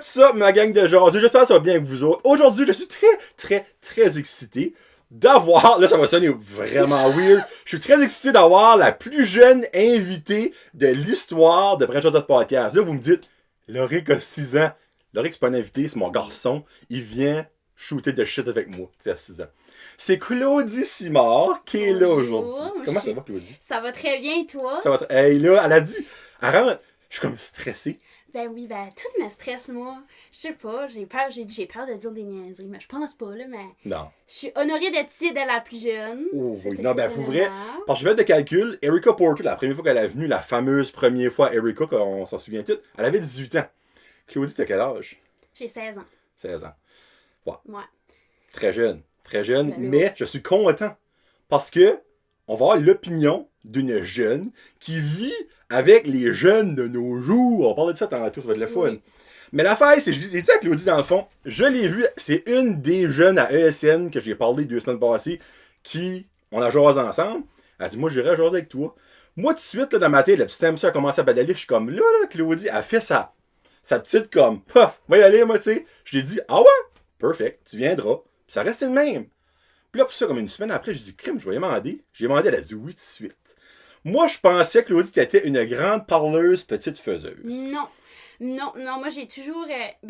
What's up, ma gang de jaseux? J'espère que ça va bien avec vous autres. Aujourd'hui, je suis très excité d'avoir... Là, ça va sonner vraiment weird. Je suis très excité d'avoir la plus jeune invitée de l'histoire de Brent Josette Podcast. Là, vous me dites, Loric a 6 ans. Loric, c'est pas un invité, c'est mon garçon. Il vient shooter de shit avec moi, tu sais, à 6 ans. C'est Claudie Simard qui est là aujourd'hui. Comment ça va, Claudie? Ça va très bien, toi? Ça va Hey, là, elle a dit... Elle rentre... Je suis comme stressé. Ben oui, tout me stresse, moi. Je sais pas, j'ai peur de dire des niaiseries, mais je pense pas, là, mais... Non. Je suis honorée d'être ici, d'être la plus jeune. Oh oui, non, ben, pour vrai, parce que je vais de calcul, Erika Porter, la première fois qu'elle est venue, la fameuse première fois Erika, qu'on s'en souvient toutes, elle avait 18 ans. Claudie, t'as quel âge? J'ai 16 ans. 16 ans. Ouais. Ouais. Très jeune, Ben, mais je suis content, parce que on va avoir l'opinion d'une jeune qui vit avec les jeunes de nos jours. On parlait de ça tantôt, ça va être le fun. Oui. Mais l'affaire, c'est, je disais ça à Claudie dans le fond, je l'ai vu, c'est une des jeunes à ESN que j'ai parlé 2 semaines passées, qui, on a jasé ensemble. Elle a dit, moi, j'irai jaser avec toi. Moi, tout de suite, là, dans ma tête, le petit MC a commencé à pédaler, je suis comme, là, Claudie, elle fait sa petite comme, paf, va y aller, moi, tu sais. Je lui ai dit, ah ouais, perfect, tu viendras. Puis ça restait le même. Puis là, pour ça, comme une semaine après, j'ai dit, crime, je vais y demander. J'ai demandé, elle a dit oui tout de suite. Moi, je pensais, Claudie, tu étais une grande parleuse, petite faiseuse. Non, moi j'ai toujours...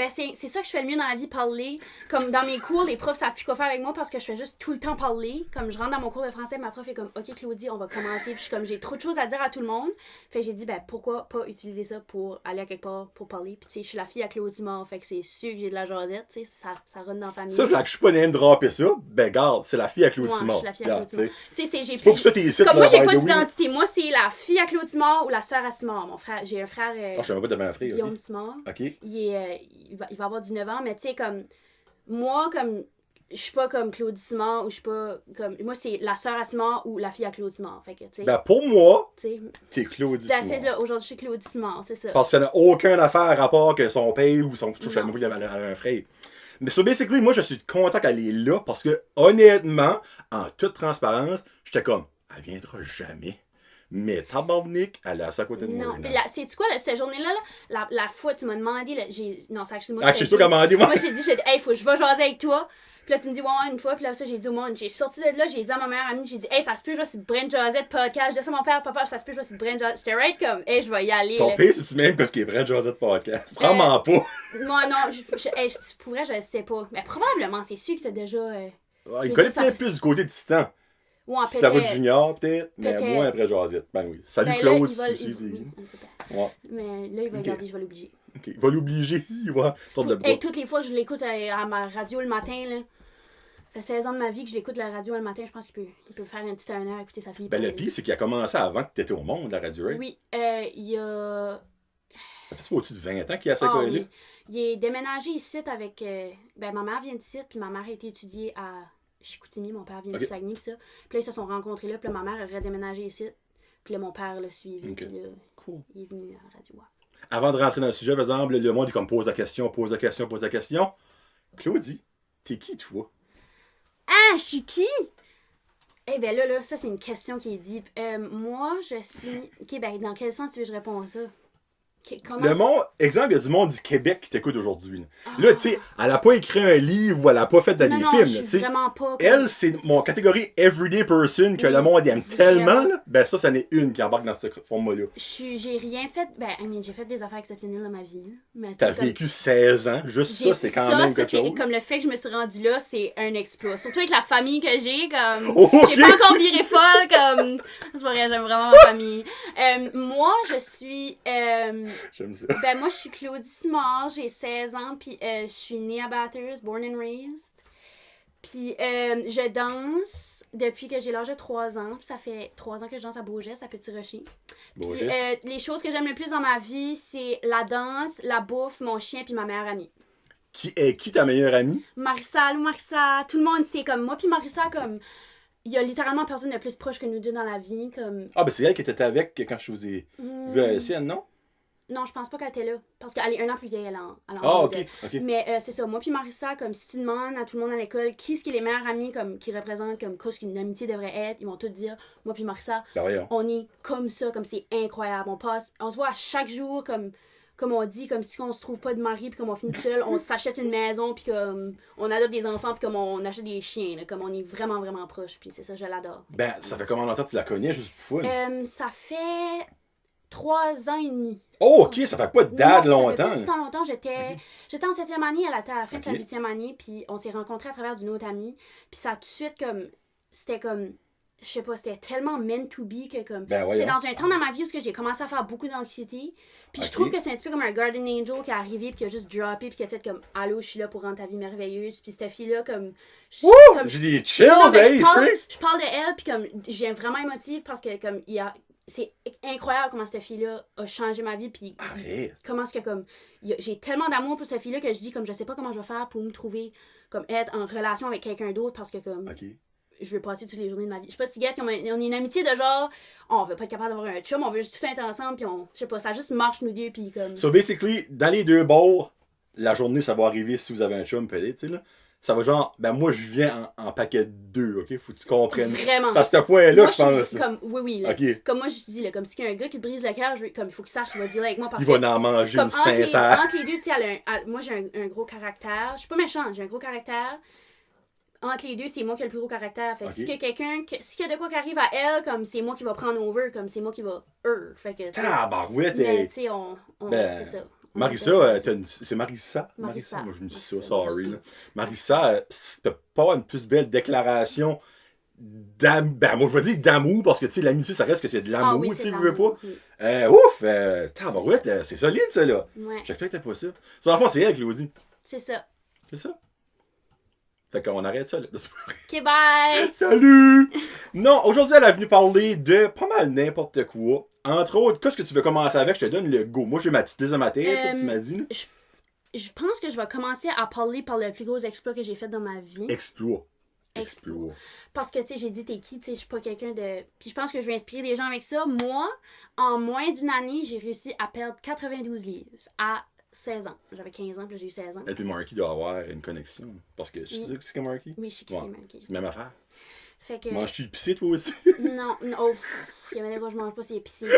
c'est ça que je fais le mieux dans la vie, parler. Comme dans mes cours, les profs savent plus quoi faire avec moi parce que je fais juste tout le temps parler. Comme je rentre dans mon cours de français, ma prof est comme, OK Claudie, on va commencer. Puis je suis comme, j'ai trop de choses à dire à tout le monde. Fait que j'ai dit, pourquoi pas utiliser ça pour aller à quelque part, pour parler. Puis tu sais, je suis la fille à Claudie Mort, fait que c'est sûr que j'ai de la jasette, tu sais, ça run dans la famille. Ça, là que je suis pas name dropper ça, garde, c'est la fille à Claudie Mort. Je suis la fille à Claudie Mort. Tu sais, c'est pas pour ça que t'es ici. Comme moi, j'ai pas d'identité. Moi, c'est la fille à Claudie Mort ou la sœur à Simard. Mon frère, j'ai un frère. Je savais pas de ma frère. Guillaume Simard. OK. Il va avoir 19 ans, mais tu sais, comme, moi, comme, je suis pas comme Claudie Simard ou je suis pas comme, moi, c'est la sœur à Simard ou la fille à Claudie Simard, fait que, tu sais. Pour moi, t'es Claudie Simard. C'est ça, aujourd'hui, je suis Claudie Simard, c'est ça. Parce que ça n'a aucun affaire à rapport que son père ou son touche à nouveau un frère. Mais sur basically, moi, je suis content qu'elle est là parce que, honnêtement, en toute transparence, j'étais comme, elle viendra jamais. Mais tabarnak, elle est à sa côté de moi. Non, mais sais-tu quoi, cette journée-là, la fois tu m'as demandé, non, c'est actuellement moi. C'est toi qui m'as demandé, moi. Moi, j'ai dit, hey, faut que je vais jaser avec toi. Puis là, tu me dis, ouais, une fois. Puis là, ça, j'ai dit au monde, j'ai sorti de là, j'ai dit à ma meilleure amie, j'ai dit, hey, ça se peut, je vais sur Brent Josette Podcast. Je dis à mon père, papa, ça se peut, je vais sur Brent Josette. J'étais right comme, hey, je vais y aller. Ton père, c'est-tu même parce qu'il est Brent Josette Podcast? Vraiment pas. Moi, non, pour vrai, je le sais pas. Mais probablement, c'est sûr que t'as déjà. Il connaît peut-être plus du côté de Titan. Ouais, c'est la voix de Junior, peut-être, mais moins après Josette. Ben oui. Salut Claude, si ouais. Mais là, il va regarder, je vais l'obliger. OK, il va l'obliger, il va tourner le bras. Toutes les fois que je l'écoute à ma radio le matin, là. Ça fait 16 ans de ma vie que je l'écoute la radio le matin, je pense qu'il peut faire une petite heure à écouter sa fille. Ben le pire, c'est qu'il a commencé avant que tu étais au monde, la radio, right? Oui, il y a... Ça fait au-dessus de 20 ans qu'il a sa oui. Il est déménagé ici avec... ma mère vient d'ici, puis ma mère a été étudiée à Chicoutimi, mon père vient de Saguenay, puis ça. Puis là, ils se sont rencontrés là, puis là, ma mère a redéménagé ici. Puis là, mon père l'a suivi, puis là, il est venu à la radio. Avant de rentrer dans le sujet, par exemple, le monde est comme pose la question. Claudie, t'es qui, toi? Ah, je suis qui? Eh bien là, ça, c'est une question qui est deep. Moi, je suis... OK, dans quel sens tu veux que je réponde à ça? Exemple, il y a du monde du Québec qui t'écoute aujourd'hui. Là, tu sais, elle n'a pas écrit un livre ou elle n'a pas fait dans des films. Je suis vraiment pas... Elle, c'est mon catégorie everyday person que le monde aime tellement. Là, ben ça, c'en est une qui embarque dans ce format-là. J'ai rien fait... j'ai fait des affaires exceptionnelles dans ma vie. T'as vécu 16 ans. Juste ça, c'est quand même quelque chose. Comme le fait que je me suis rendue là, c'est un exploit. Surtout avec la famille que j'ai, comme... J'ai pas encore viré folle, comme... C'est pas vrai, j'aime vraiment ma famille. Moi, je suis... J'aime ça. Moi, je suis Claudie Simard, j'ai 16 ans, puis je suis née à Bathurst, born and raised. Puis je danse depuis que j'ai l'âge de 3 ans. Puis ça fait 3 ans que je danse à Beaugest, à Petit-Rocher. Puis les choses que j'aime le plus dans ma vie, c'est la danse, la bouffe, mon chien, puis ma meilleure amie. Qui est ta meilleure amie? Marissa. Tout le monde sait comme moi, puis Marissa, comme... Il y a littéralement personne de plus proche que nous deux dans la vie, comme... Ah, c'est elle qui était avec quand je vous ai vu à la sienne, non? Non, je pense pas qu'elle était là. Parce qu'elle est 1 an plus vieille, elle OK. Mais c'est ça. Moi puis Marissa, comme si tu demandes à tout le monde à l'école qui est les meilleurs amis comme, qui représentent comme ce qu'une amitié devrait être, ils vont tous dire, moi puis Marissa, on est comme ça, comme c'est incroyable. On se voit à chaque jour, comme comme on dit, comme si on se trouve pas de mari, puis comme on finit seul, on s'achète une maison, puis comme on adopte des enfants, puis comme on achète des chiens, là, comme on est vraiment, vraiment proches, puis c'est ça, je l'adore. Ben, ça fait combien longtemps que tu la connais, juste pour fun? Ça fait 3 ans et demi. Oh, ok, ça fait pas date Non, longtemps. Ça fait pas si tant longtemps. J'étais en 7e année, elle était à la fin de sa Ok. 8e année, puis on s'est rencontrés à travers d'une autre amie, puis ça tout de suite, comme, c'était comme, je sais pas, c'était tellement meant to be que comme, Ben, c'est voyons. dans un temps dans ma vie où j'ai commencé à faire beaucoup d'anxiété, puis Ok. je trouve que c'est un petit peu comme un guardian angel qui est arrivé, puis qui a juste droppé, puis qui a fait comme, allô, je suis là pour rendre ta vie merveilleuse, puis cette fille-là, comme, Wouh! comme J'ai des chills, non, mais hey, Frank! je parle de elle, puis comme, je viens vraiment émotive parce que, comme, c'est incroyable comment cette fille-là a changé ma vie, puis Arrête. comment est-ce que, comme, j'ai tellement d'amour pour cette fille-là que je dis, comme, je sais pas comment je vais faire pour me trouver, comme, être en relation avec quelqu'un d'autre parce que, comme, Ok. je veux passer toutes les journées de ma vie. Je sais pas si tu guettes, comme, on est une amitié de genre, on veut pas être capable d'avoir un chum, on veut juste tout être ensemble, puis je sais pas, ça juste marche nous deux, puis comme. So, basically, dans les deux bords, la journée, ça va arriver si vous avez un chum, peut-être, tu sais, là. Ça va genre, ben moi, je viens en paquet de 2, ok? Faut que tu comprennes. Vraiment. C'est à ce point-là, Moi, je pense. comme, oui, là. Ok. Comme moi, je dis, là, comme si y a un gars qui te brise le cœur, comme il faut qu'il sache, il va dealer avec moi parce Il que. va en manger Comme une sincère. entre les deux, tu sais, moi j'ai un gros caractère. Je suis pas méchante, j'ai un gros caractère. Entre les deux, c'est moi qui ai le plus gros caractère. Fait que Ok. s'il y a de quoi qui arrive à elle, comme c'est moi qui va prendre over, comme c'est moi qui va Fait que, tu sais, Tabarouette, mais hey. tu sais, Ben, c'est ça. Marissa, c'est Marissa? Marissa. Moi, je me dis ça, Marissa, sorry. Marissa. Là. Marissa, tu peux pas avoir une plus belle déclaration ben, moi, je veux dire d'amour, parce que, tu sais, l'amitié, ça reste que c'est de l'amour, Oui, si c'est tu veux pas. l'amour, oui. Tabarouette, c'est solide, ça, là. Ouais, Je sais que t'as pas ça. Son enfant, c'est elle, Claudie. c'est ça. C'est ça. Fait qu'on arrête ça, là. Ok, bye! Salut! Non, aujourd'hui, elle est venue parler de pas mal n'importe quoi. Entre autres, qu'est-ce que tu veux commencer avec? Je te donne le go. Moi, j'ai ma petite liste dans ma tête, là, que tu m'as dit. Là. Je pense que je vais commencer à parler par le plus gros exploit que j'ai fait dans ma vie. Exploit. Parce que, tu sais, j'ai dit, t'es qui? Tu sais, je suis pas quelqu'un de. Puis je pense que je vais inspirer des gens avec ça. Moi, en moins d'une année, j'ai réussi à perdre 92 livres à 16 ans. J'avais 15 ans, puis là, j'ai eu 16 ans. Et puis Marky doit avoir une connexion. Parce que je sais que c'est comme Marky. Oui, je sais qui Ouais. c'est, Marky. Même affaire. Fait que. Manges-tu épicé, toi aussi? Non, oh, il y avait des fois, je mange pas, c'est épicé.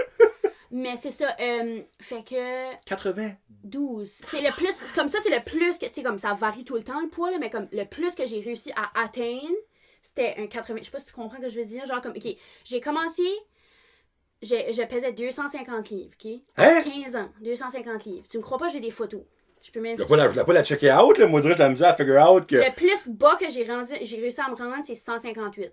Mais c'est ça, fait que 92. c'est le plus, comme ça, c'est le plus que, tu sais, comme ça varie tout le temps le poids, là, mais comme le plus que j'ai réussi à atteindre, c'était un 80, je sais pas si tu comprends ce que je veux dire, genre comme, ok, j'ai commencé, je pesais 250 livres, ok, à Hein? 15 ans, 250 livres, tu me crois pas, j'ai des photos, je peux même... Je voulais pas la checker out, là. Moi, je dirais que la misère à figure out que. Le plus bas que j'ai réussi à me rendre, c'est 158.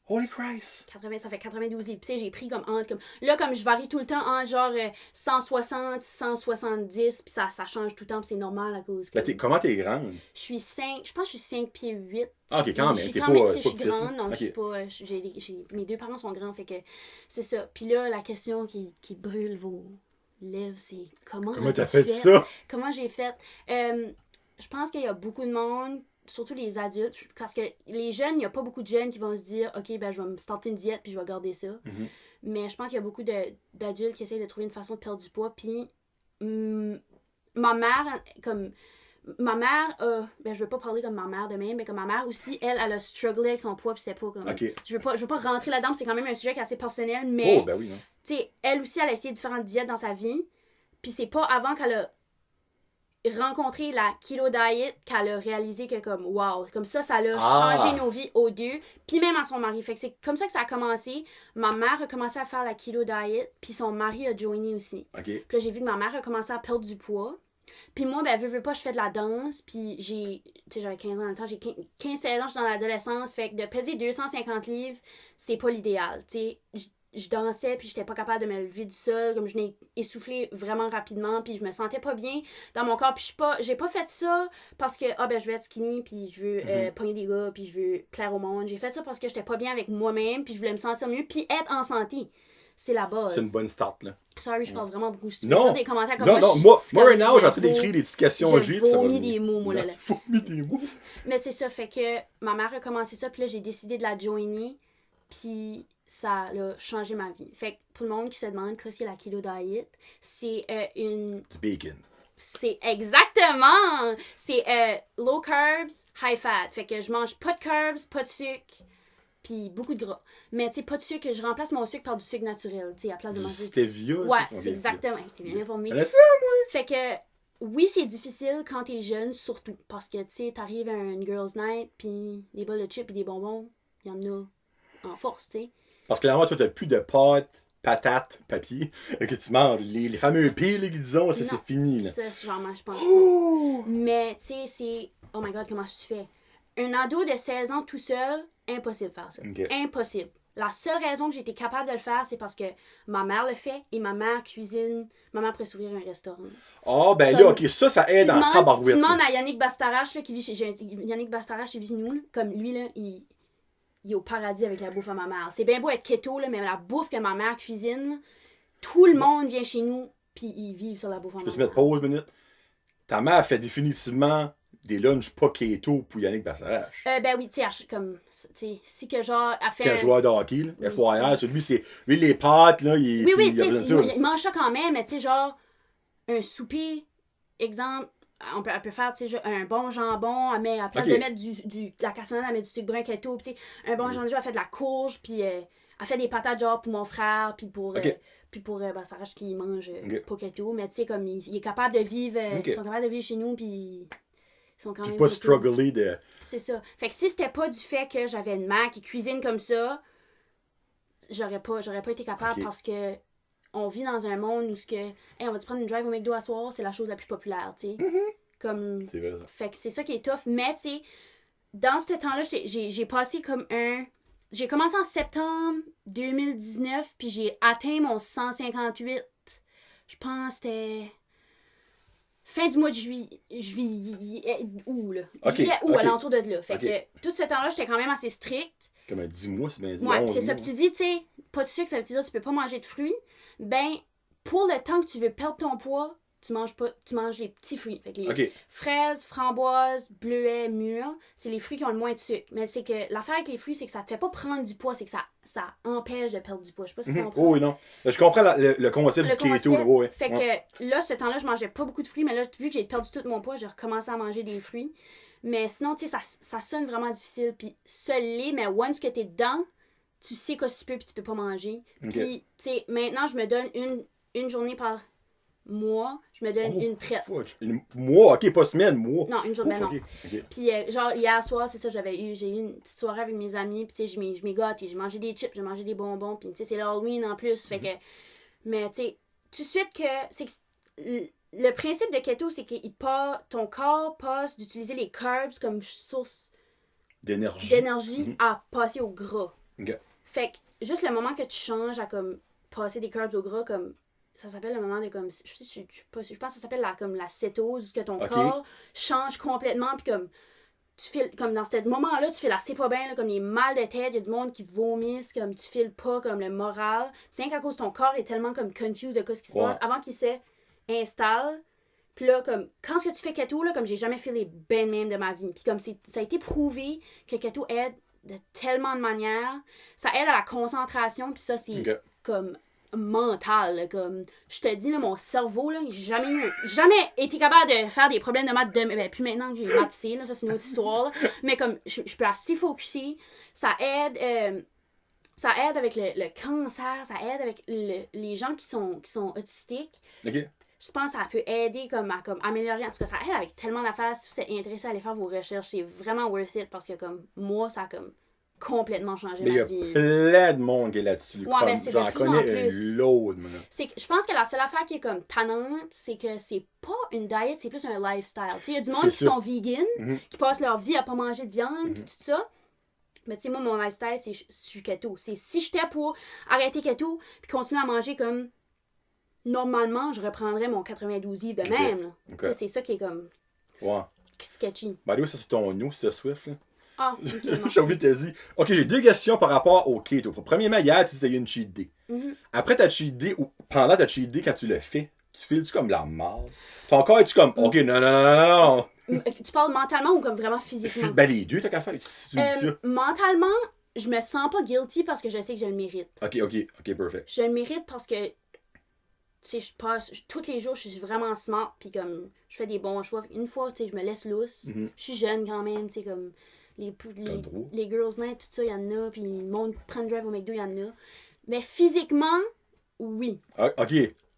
Holy Christ! 80, ça fait 92 livres. Puis, tu sais, j'ai pris comme entre. Là, comme je varie tout le temps entre genre 160, 170, puis ça change tout le temps, puis c'est normal à cause que. Ben, comment t'es grande? Je suis 5, je pense que je suis 5 pieds 8. Ah, ok, quand même. Je suis T'es quand pas, même, tu sais, pas je suis petite. grande. Non, Ok. je suis pas. Mes deux parents sont grands, fait que c'est ça. Puis là, la question qui brûle vos lèvres, c'est comment Comment t'as as-tu fait ça? Comment j'ai fait? Je pense qu'il y a beaucoup de monde, surtout les adultes, parce que les jeunes, il n'y a pas beaucoup de jeunes qui vont se dire « Ok, ben je vais me starter une diète puis je vais garder ça. Mhm. Mais je pense qu'il y a beaucoup d'adultes qui essayent de trouver une façon de perdre du poids. Puis ma mère, comme... Ma mère, ben je veux pas parler comme ma mère de même, mais comme ma mère aussi, elle a strugglé avec son poids, puis c'était pas comme... Ok. Je veux pas rentrer là-dedans, c'est quand même un sujet qui est assez personnel, mais... Oh, ben oui, non. Tu sais, elle aussi, elle a essayé différentes diètes dans sa vie. Puis c'est pas avant qu'elle a rencontré la keto diet qu'elle a réalisé que comme wow, comme ça a changé nos vies aux deux, puis même à son mari. Fait que c'est comme ça que ça a commencé. Ma mère a commencé à faire la keto diet, puis son mari a joiné aussi. Ok. Puis là, j'ai vu que ma mère a commencé à perdre du poids. Puis moi, ben, veux pas, je fais de la danse, puis tu sais, j'avais 15 ans dans le temps, j'ai 15-16 ans, je suis dans l'adolescence, fait que de peser 250 livres, c'est pas l'idéal, tu sais. Je dansais, puis j'étais pas capable de me lever du sol, comme je venais essouffler vraiment rapidement, puis je me sentais pas bien dans mon corps, puis j'ai pas fait ça parce que, ben, je veux être skinny, puis je veux pogner des gars, puis je veux plaire au monde. J'ai fait ça parce que j'étais pas bien avec moi-même, puis je voulais me sentir mieux, puis être en santé. C'est la base. C'est une bonne start, là. Sorry, je parle vraiment beaucoup. Si tu veux Non. dire des commentaires comme Non, non, moi, right now, j'ai en train d'écrire des petites questions J'ai J, puis ça va vomi venir. des mots, moi, là. Vomi des mots. Mais c'est ça, fait que ma mère a commencé ça, puis là, j'ai décidé de la joiner, puis ça a changé ma vie. Fait que pour le monde qui se demande qu'est-ce que c'est la keto diet, c'est une... Du bacon. C'est exactement! C'est low carbs, high fat. Fait que je mange pas de carbs, pas de sucre, puis beaucoup de gras. Mais tu sais, pas de sucre, je remplace mon sucre par du sucre naturel, tu sais, à place de manger. Stevia. Ouais, ça? c'est exactement. T'es bien informé. Elle a ça? Fait que, oui, c'est difficile quand t'es jeune, surtout. Parce que, tu sais, t'arrives à une girls' night, puis des bols de chips et des bonbons, il y en a en force, tu sais. Parce que clairement, toi, t'as plus de pâtes, patates, papier que tu manges. Les fameux piles, là, disons, ça, Non. c'est fini. Là. Ça, j'en mange, je pense pas. Oh! Mais, tu sais, c'est... Oh my God, comment tu fais? Un ado de 16 ans tout seul, impossible de faire ça. Ok. Impossible. La seule raison que j'ai été capable de le faire, c'est parce que ma mère le fait et ma mère cuisine. Ma mère pourrait s'ouvrir un restaurant. Ah, ben là, Comme, ok, ça aide en Tu tabarouette. demandes là. à Yannick Bastarache, là, qui vit chez... Yannick Bastarache qui vit chez nous, là, comme lui, là, il est au paradis avec la bouffe à ma mère. C'est bien beau être keto, là, mais la bouffe que ma mère cuisine, là, tout le monde vient chez nous, puis ils vivent sur la bouffe à Je ma peux te mère. mettre pause une minute. Ta mère fait définitivement des lunchs pas keto pour Yannick Bassarache. Ben oui, tu sais, comme, tu sais, si que genre, elle fait Quel un... joueur de hockey, là, Oui. FYI, celui, c'est. Lui, les pâtes, là, il. Oui, puis tu sais, a besoin de ça. il mange ça quand même, mais tu sais, genre, un souper, exemple, elle peut faire, tu sais, un bon jambon, à place Ok. de mettre la cassonade, elle met du sucre brun keto, puis tu sais, un bon jambon, elle fait de la courge, puis elle fait des patates, genre, pour mon frère, puis pour... Ok. Sarah qui mange Ok. pas keto, mais tu sais, comme, il est capable de vivre, Ok. ils sont capables de vivre chez nous, puis ils sont quand Puis même pas keto. struggler de. C'est ça. Fait que si c'était pas du fait que j'avais une mère qui cuisine comme ça, j'aurais pas été capable Ok. parce que on vit dans un monde où ce que hey, on va te prendre une drive au McDo à soir, c'est la chose la plus populaire, tu sais. Comme C'est vrai, ça. fait que c'est ça qui est tough, mais tu sais dans ce temps-là, j'ai passé comme j'ai commencé en septembre 2019 puis j'ai atteint mon 158. Je pense que c'était fin du mois de juillet, août, là. Ok, Juillet, août, ok. alentour de là. Fait Ok. que tout ce temps-là, j'étais quand même assez strict. Comme un 10 mois, c'est bien dit. Ouais, 11 c'est ça. mois. Puis tu dis, tu sais, pas de sucre, ça veut dire que tu peux pas manger de fruits. Ben, pour le temps que tu veux perdre ton poids, tu manges les petits fruits. Fait que les Ok. fraises, framboises, bleuets, mûres, c'est les fruits qui ont le moins de sucre. Mais c'est que l'affaire avec les fruits, c'est que ça te fait pas prendre du poids, c'est que ça empêche de perdre du poids. Je sais pas si tu comprends. Oh, oui, non. Je comprends le concept Le du keto. concept, Ouais. fait que là, ce temps-là, je mangeais pas beaucoup de fruits, mais là, vu que j'ai perdu tout mon poids, j'ai recommencé à manger des fruits. Mais sinon, tu sais, ça sonne vraiment difficile. Puis ça l'est, mais once que t'es dedans, tu sais que tu peux puis tu peux pas manger. Ok. Puis, tu sais, maintenant, je me donne une journée par mois, je me donne une traite. Fudge. Mois, ok, pas semaine, mois. Non, une journée, Ouf, non. ok. Puis, genre, hier soir, c'est ça, j'ai eu une petite soirée avec mes amis, puis tu sais, je m'ai gâté, j'ai mangé des chips, j'ai mangé des bonbons, puis tu sais, c'est l'Halloween en plus, fait que... Mais, tu sais, tout de suite que... C'est que le principe de keto, c'est que ton corps passe d'utiliser les carbs comme source d'énergie à passer au gras. Ok. Fait que, juste le moment que tu changes à, comme, passer des carbs au gras, comme... Ça s'appelle le moment de comme. Je pense que ça s'appelle la cétose, où que ton corps change complètement, puis comme. Tu files, comme dans ce moment-là, tu files assez pas bien, là, comme les mal de tête, il y a du monde qui vomissent, comme tu files pas, comme le moral. C'est rien qu'à cause ton corps est tellement comme confused de ce qui se passe avant qu'il se installe. Puis là, comme, quand ce que tu fais keto, là, comme j'ai jamais filé ben même de ma vie. Puis comme ça a été prouvé que keto aide de tellement de manières. Ça aide à la concentration, puis ça, c'est comme mental, là, comme je te dis, là, mon cerveau, là, j'ai jamais été capable de faire des problèmes de maths ben, plus maintenant que j'ai maths C, là, ça c'est une autre histoire, là. Mais comme je peux assez focusser, ça aide avec le cancer, ça aide avec les gens qui sont autistiques. Ok. Je pense que ça peut aider comme à améliorer, en tout cas ça aide avec tellement d'affaires. Si vous êtes intéressé à aller faire vos recherches, c'est vraiment worth it, parce que comme moi, ça a comme complètement changé Mais il y ma a vie. plein de monde qui est là-dessus. Ouais, mais c'est de j'en plus en connais plus. un lot, moi. Je pense que la seule affaire qui est comme tannante, c'est que c'est pas une diète, c'est plus un lifestyle. Tu sais, il y a du monde C'est qui ça. sont vegan, qui passent leur vie à pas manger de viande, pis tout ça. Mais tu sais, moi, mon lifestyle, c'est je suis keto. C'est si j'étais pour arrêter keto, puis continuer à manger comme normalement, je reprendrais mon 92 livres de même. Là. Ok. Tu sais, c'est ça qui est comme Ouais. sketchy. By the way, ça c'est ton nous, c'est Swift, là. Ah, ok, merci. J'ai oublié de te dire. Ok, j'ai deux questions par rapport au keto. Premièrement, hier, tu disais qu'il y a une cheat day. Après ta cheat day, ou pendant ta cheat day, quand tu le fais, tu files-tu comme de la merde? Ton corps, es-tu comme, ok, non. Tu parles mentalement ou comme vraiment physiquement? Ben, les deux, t'as qu'à faire. Si tu me dis ça. Mentalement, je me sens pas guilty parce que je sais que je le mérite. Ok, perfect. Je le mérite parce que, tu sais, tous les jours, je suis vraiment smart, puis comme, je fais des bons choix. Une fois, tu sais, je me laisse lousse. Je suis jeune quand même, tu sais, comme, les girls night, tout ça, il y en a, puis le monde prend le drive au McDo, il y en a. Mais physiquement, oui. Ok,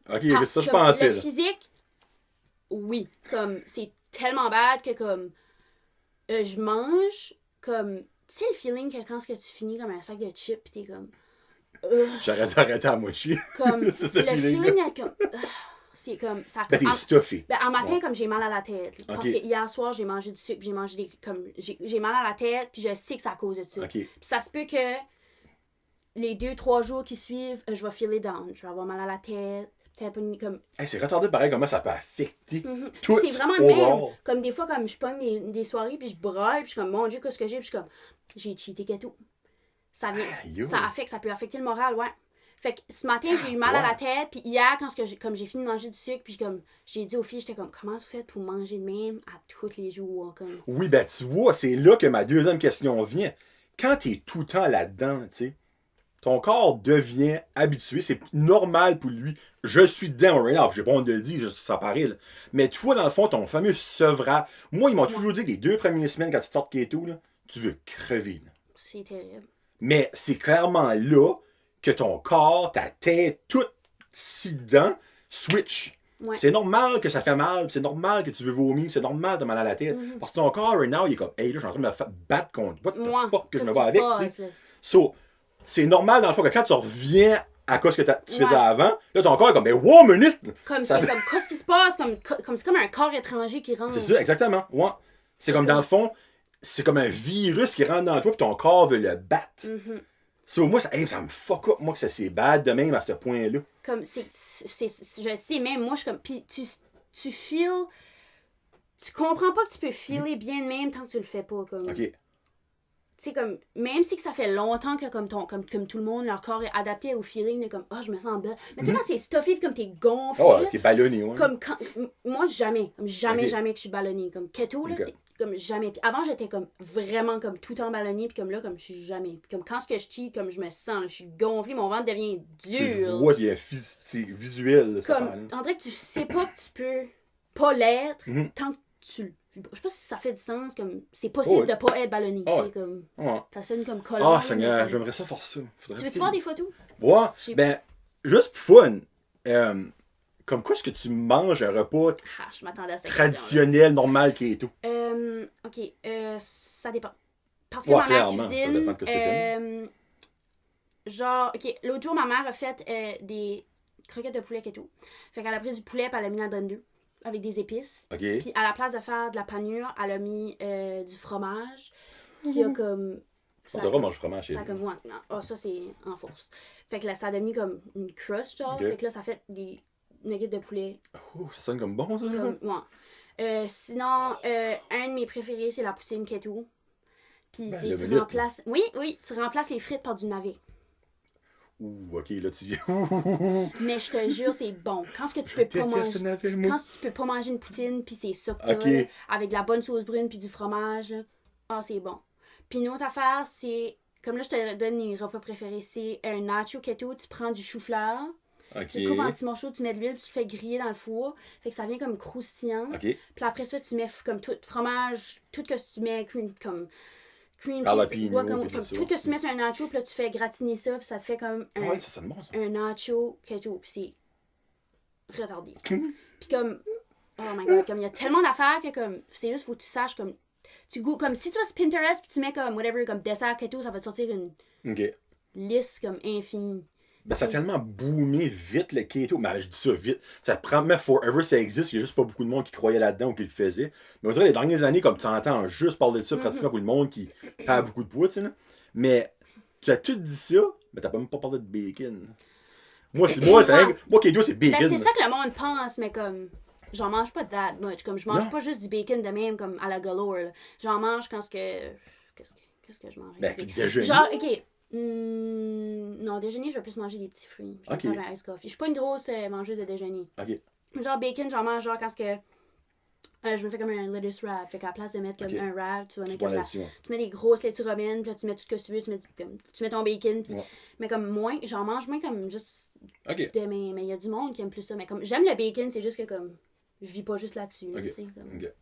Parce ça je que pensais. le Là. physique, oui. Comme, c'est tellement bad que, comme, je mange, comme, tu sais le feeling que quand que tu finis comme un sac de chips, pis t'es comme... J'aurais dû arrêter à moitié. Comme, C'est ce le feeling-là. feeling, comme... c'est comme... Ça, Ben, t'es stuffé. Ben, en matin, Ouais. comme j'ai mal à la tête. Parce Ok. que hier soir, j'ai mangé du sucre, j'ai mangé des. Comme, j'ai mal à la tête, puis je sais que c'est à cause de ça. Ok. Puis ça se peut que les 2-3 jours qui suivent, je vais filer down. Je vais avoir mal à la tête. Peut-être pas comme. Hey, c'est retardé pareil comment ça peut affecter tout. Puis c'est vraiment le même. overall. Comme des fois, comme je pogne des soirées, puis je braille, puis je suis comme, mon Dieu, qu'est-ce que j'ai? Puis je suis comme, j'ai cheaté keto. Ça vient. Aïe. Ça peut affecter le moral, ouais. Fait que ce matin, j'ai eu mal à la tête, puis hier, quand comme j'ai fini de manger du sucre, puis comme j'ai dit aux filles, j'étais comme, comment vous faites pour manger de même à tous les jours? Comme... Oui, ben tu vois, c'est là que ma deuxième question vient. Quand t'es tout le temps là-dedans, tu sais, ton corps devient habitué, c'est normal pour lui. Je suis dedans right now, j'ai pas honte de le dire, ça paraît, là. Mais toi, dans le fond, ton fameux sevrage. Moi, ils m'ont toujours dit que les 2 premières semaines, quand tu sortes keto, là, tu veux crever. Là. C'est terrible. Mais c'est clairement là que ton corps, ta tête, tout si dedans, switch. Ouais. C'est normal que ça fait mal, c'est normal que tu veux vomir, c'est normal de mal à la tête. Parce que ton corps, right now, il est comme, hey, là, je suis en train de me battre contre what the fuck que je me bats avec, tu sais. So, c'est normal dans le fond que quand tu reviens à cause que tu faisais avant, là, ton corps est comme, mais wow, minute! Comme Ça c'est fait- comme, qu'est-ce qui se passe? Comme c'est comme un corps étranger qui rentre. C'est ça, exactement. Ouais. C'est comme, dans le fond, c'est comme un virus qui rentre dans toi, puis ton corps veut le battre. So, moi, ça me fuck up, moi, que ça c'est bad de même à ce point-là. Comme, je sais, même moi, je suis comme, pis tu feels, tu comprends pas que tu peux feeler bien de même tant que tu le fais pas, comme. OK. Tu sais, comme, même si que ça fait longtemps que, comme tout le monde, leur corps est adapté au feeling de, comme, oh, je me sens belle. Mais tu sais, quand c'est stuffé, pis comme t'es gonflé, Oh, là, t'es ballonné, ouais. comme, quand, moi, jamais que je suis ballonnée. Comme, keto, là, Ok. comme, jamais. Puis avant, j'étais, comme, vraiment, comme, tout en ballonnée, puis comme là, comme, je suis jamais. Puis comme, quand ce que je cheat, comme, je me sens, je suis gonflée, mon ventre devient Tu le dur. vois, c'est visuel, ça. Comme, on dirait que tu sais pas que tu peux pas l'être Mhm. tant que tu le. Je sais pas si ça fait du sens, comme, c'est possible ouais. de pas être ballonné, tu Ouais. sais, comme, Ouais. ça sonne comme collant. Ah, Seigneur, comme- j'aimerais ça faire ça. Faudrait Tu veux-tu que- voir des photos? Ouais, J'ai- ben, juste pour fun, comme quoi est-ce que tu manges un repas Ah, je m'attendais à cette traditionnel, normal, keto? Ok, ça dépend. Parce que Ouais, ma mère clairement, ça cuisine. dépend de ce que t'aimes. Genre, ok, l'autre jour, ma mère a fait des croquettes de poulet et tout. Fait qu'elle a pris du poulet et elle l'a mis dans le blender avec des épices. OK. Puis à la place de faire de la panure, elle a mis du fromage. Qui a comme. Ça va manger fromage chez Ça a comme. Ouais, non. Ah, ça, c'est en force. Fait que là, ça a devenu comme une crust, genre. Ok. Fait que là, ça fait des nuggets de poulet. Oh, ça sonne comme bon, ça. Comme, ouais. Sinon, un de mes préférés, c'est la poutine keto. Puis Ben, c'est le tu minute, remplaces. Oui, tu remplaces les frites par du navet. Ouh, OK, là, tu viens. Mais je te jure, c'est bon. Quand ce que tu peux pas manger. Quand tu peux pas manger une poutine, puis c'est ça que t'as, Ok. là, avec de la bonne sauce brune puis du fromage, là. Ah, c'est bon. Puis une autre affaire, c'est. Comme là, je te donne les repas préférés. C'est un nacho keto. Tu prends du chou-fleur, OK. tu le coupes en petits morceaux, tu mets de l'huile, puis tu le fais griller dans le four. Fait que ça vient comme croustillant. OK. Puis après ça, tu mets comme tout fromage, tout ce que tu mets, comme cream cheese, Jalapeno, comme puis tout ça. tout ce que tu mets sur un nacho, puis là, tu fais gratiner ça, puis ça te fait comme Ah ouais, ça sonne bon, ça. un nacho keto, puis c'est retardé. Puis comme, oh my god, comme il y a tellement d'affaires que comme, c'est juste, faut que tu saches comme, tu goûtes, comme si tu vas sur Pinterest, puis tu mets comme, whatever, comme dessert keto, ça va te sortir une OK. liste comme infinie. Ben, ça a tellement boomé vite, le keto. Mais je dis ça vite. Ça prend, mais forever, ça existe. Il y a juste pas beaucoup de monde qui croyait là-dedans ou qui le faisait. Mais on dirait les dernières années, comme tu entends juste parler de ça pratiquement pour le monde qui a beaucoup de poids, tu sais. Là. Mais tu as tout dit ça, mais t'as même pas parlé de bacon. Moi, keto, c'est bacon. Ben, c'est ça que le monde pense, mais comme, j'en mange pas that much. Comme, je mange Non. pas juste du bacon de même, comme à la galore, là. J'en mange quand ce que. Qu'est-ce que je mange? Ben, déjeuner. Genre, ok. Non, déjeuner, je vais plus manger des petits fruits. Je vais Ok. faire un ice coffee. Je suis pas une grosse mangeuse de déjeuner. OK. Genre, bacon, j'en mange genre quand ce que. Je me fais comme un lettuce wrap. Fait qu'à la place de mettre comme Ok. un wrap, tu vas Tu mettre prends comme là-dessus. tu mets des grosses laitues romaines, puis là, tu mets tout ce que tu veux, tu mets ton bacon, puis- Ouais. mais comme moins, j'en mange moins comme juste OK. mais il y a du monde qui aime plus ça. Mais comme j'aime le bacon, c'est juste que comme je vis pas juste là-dessus. Ok. Tu sais, comme... OK.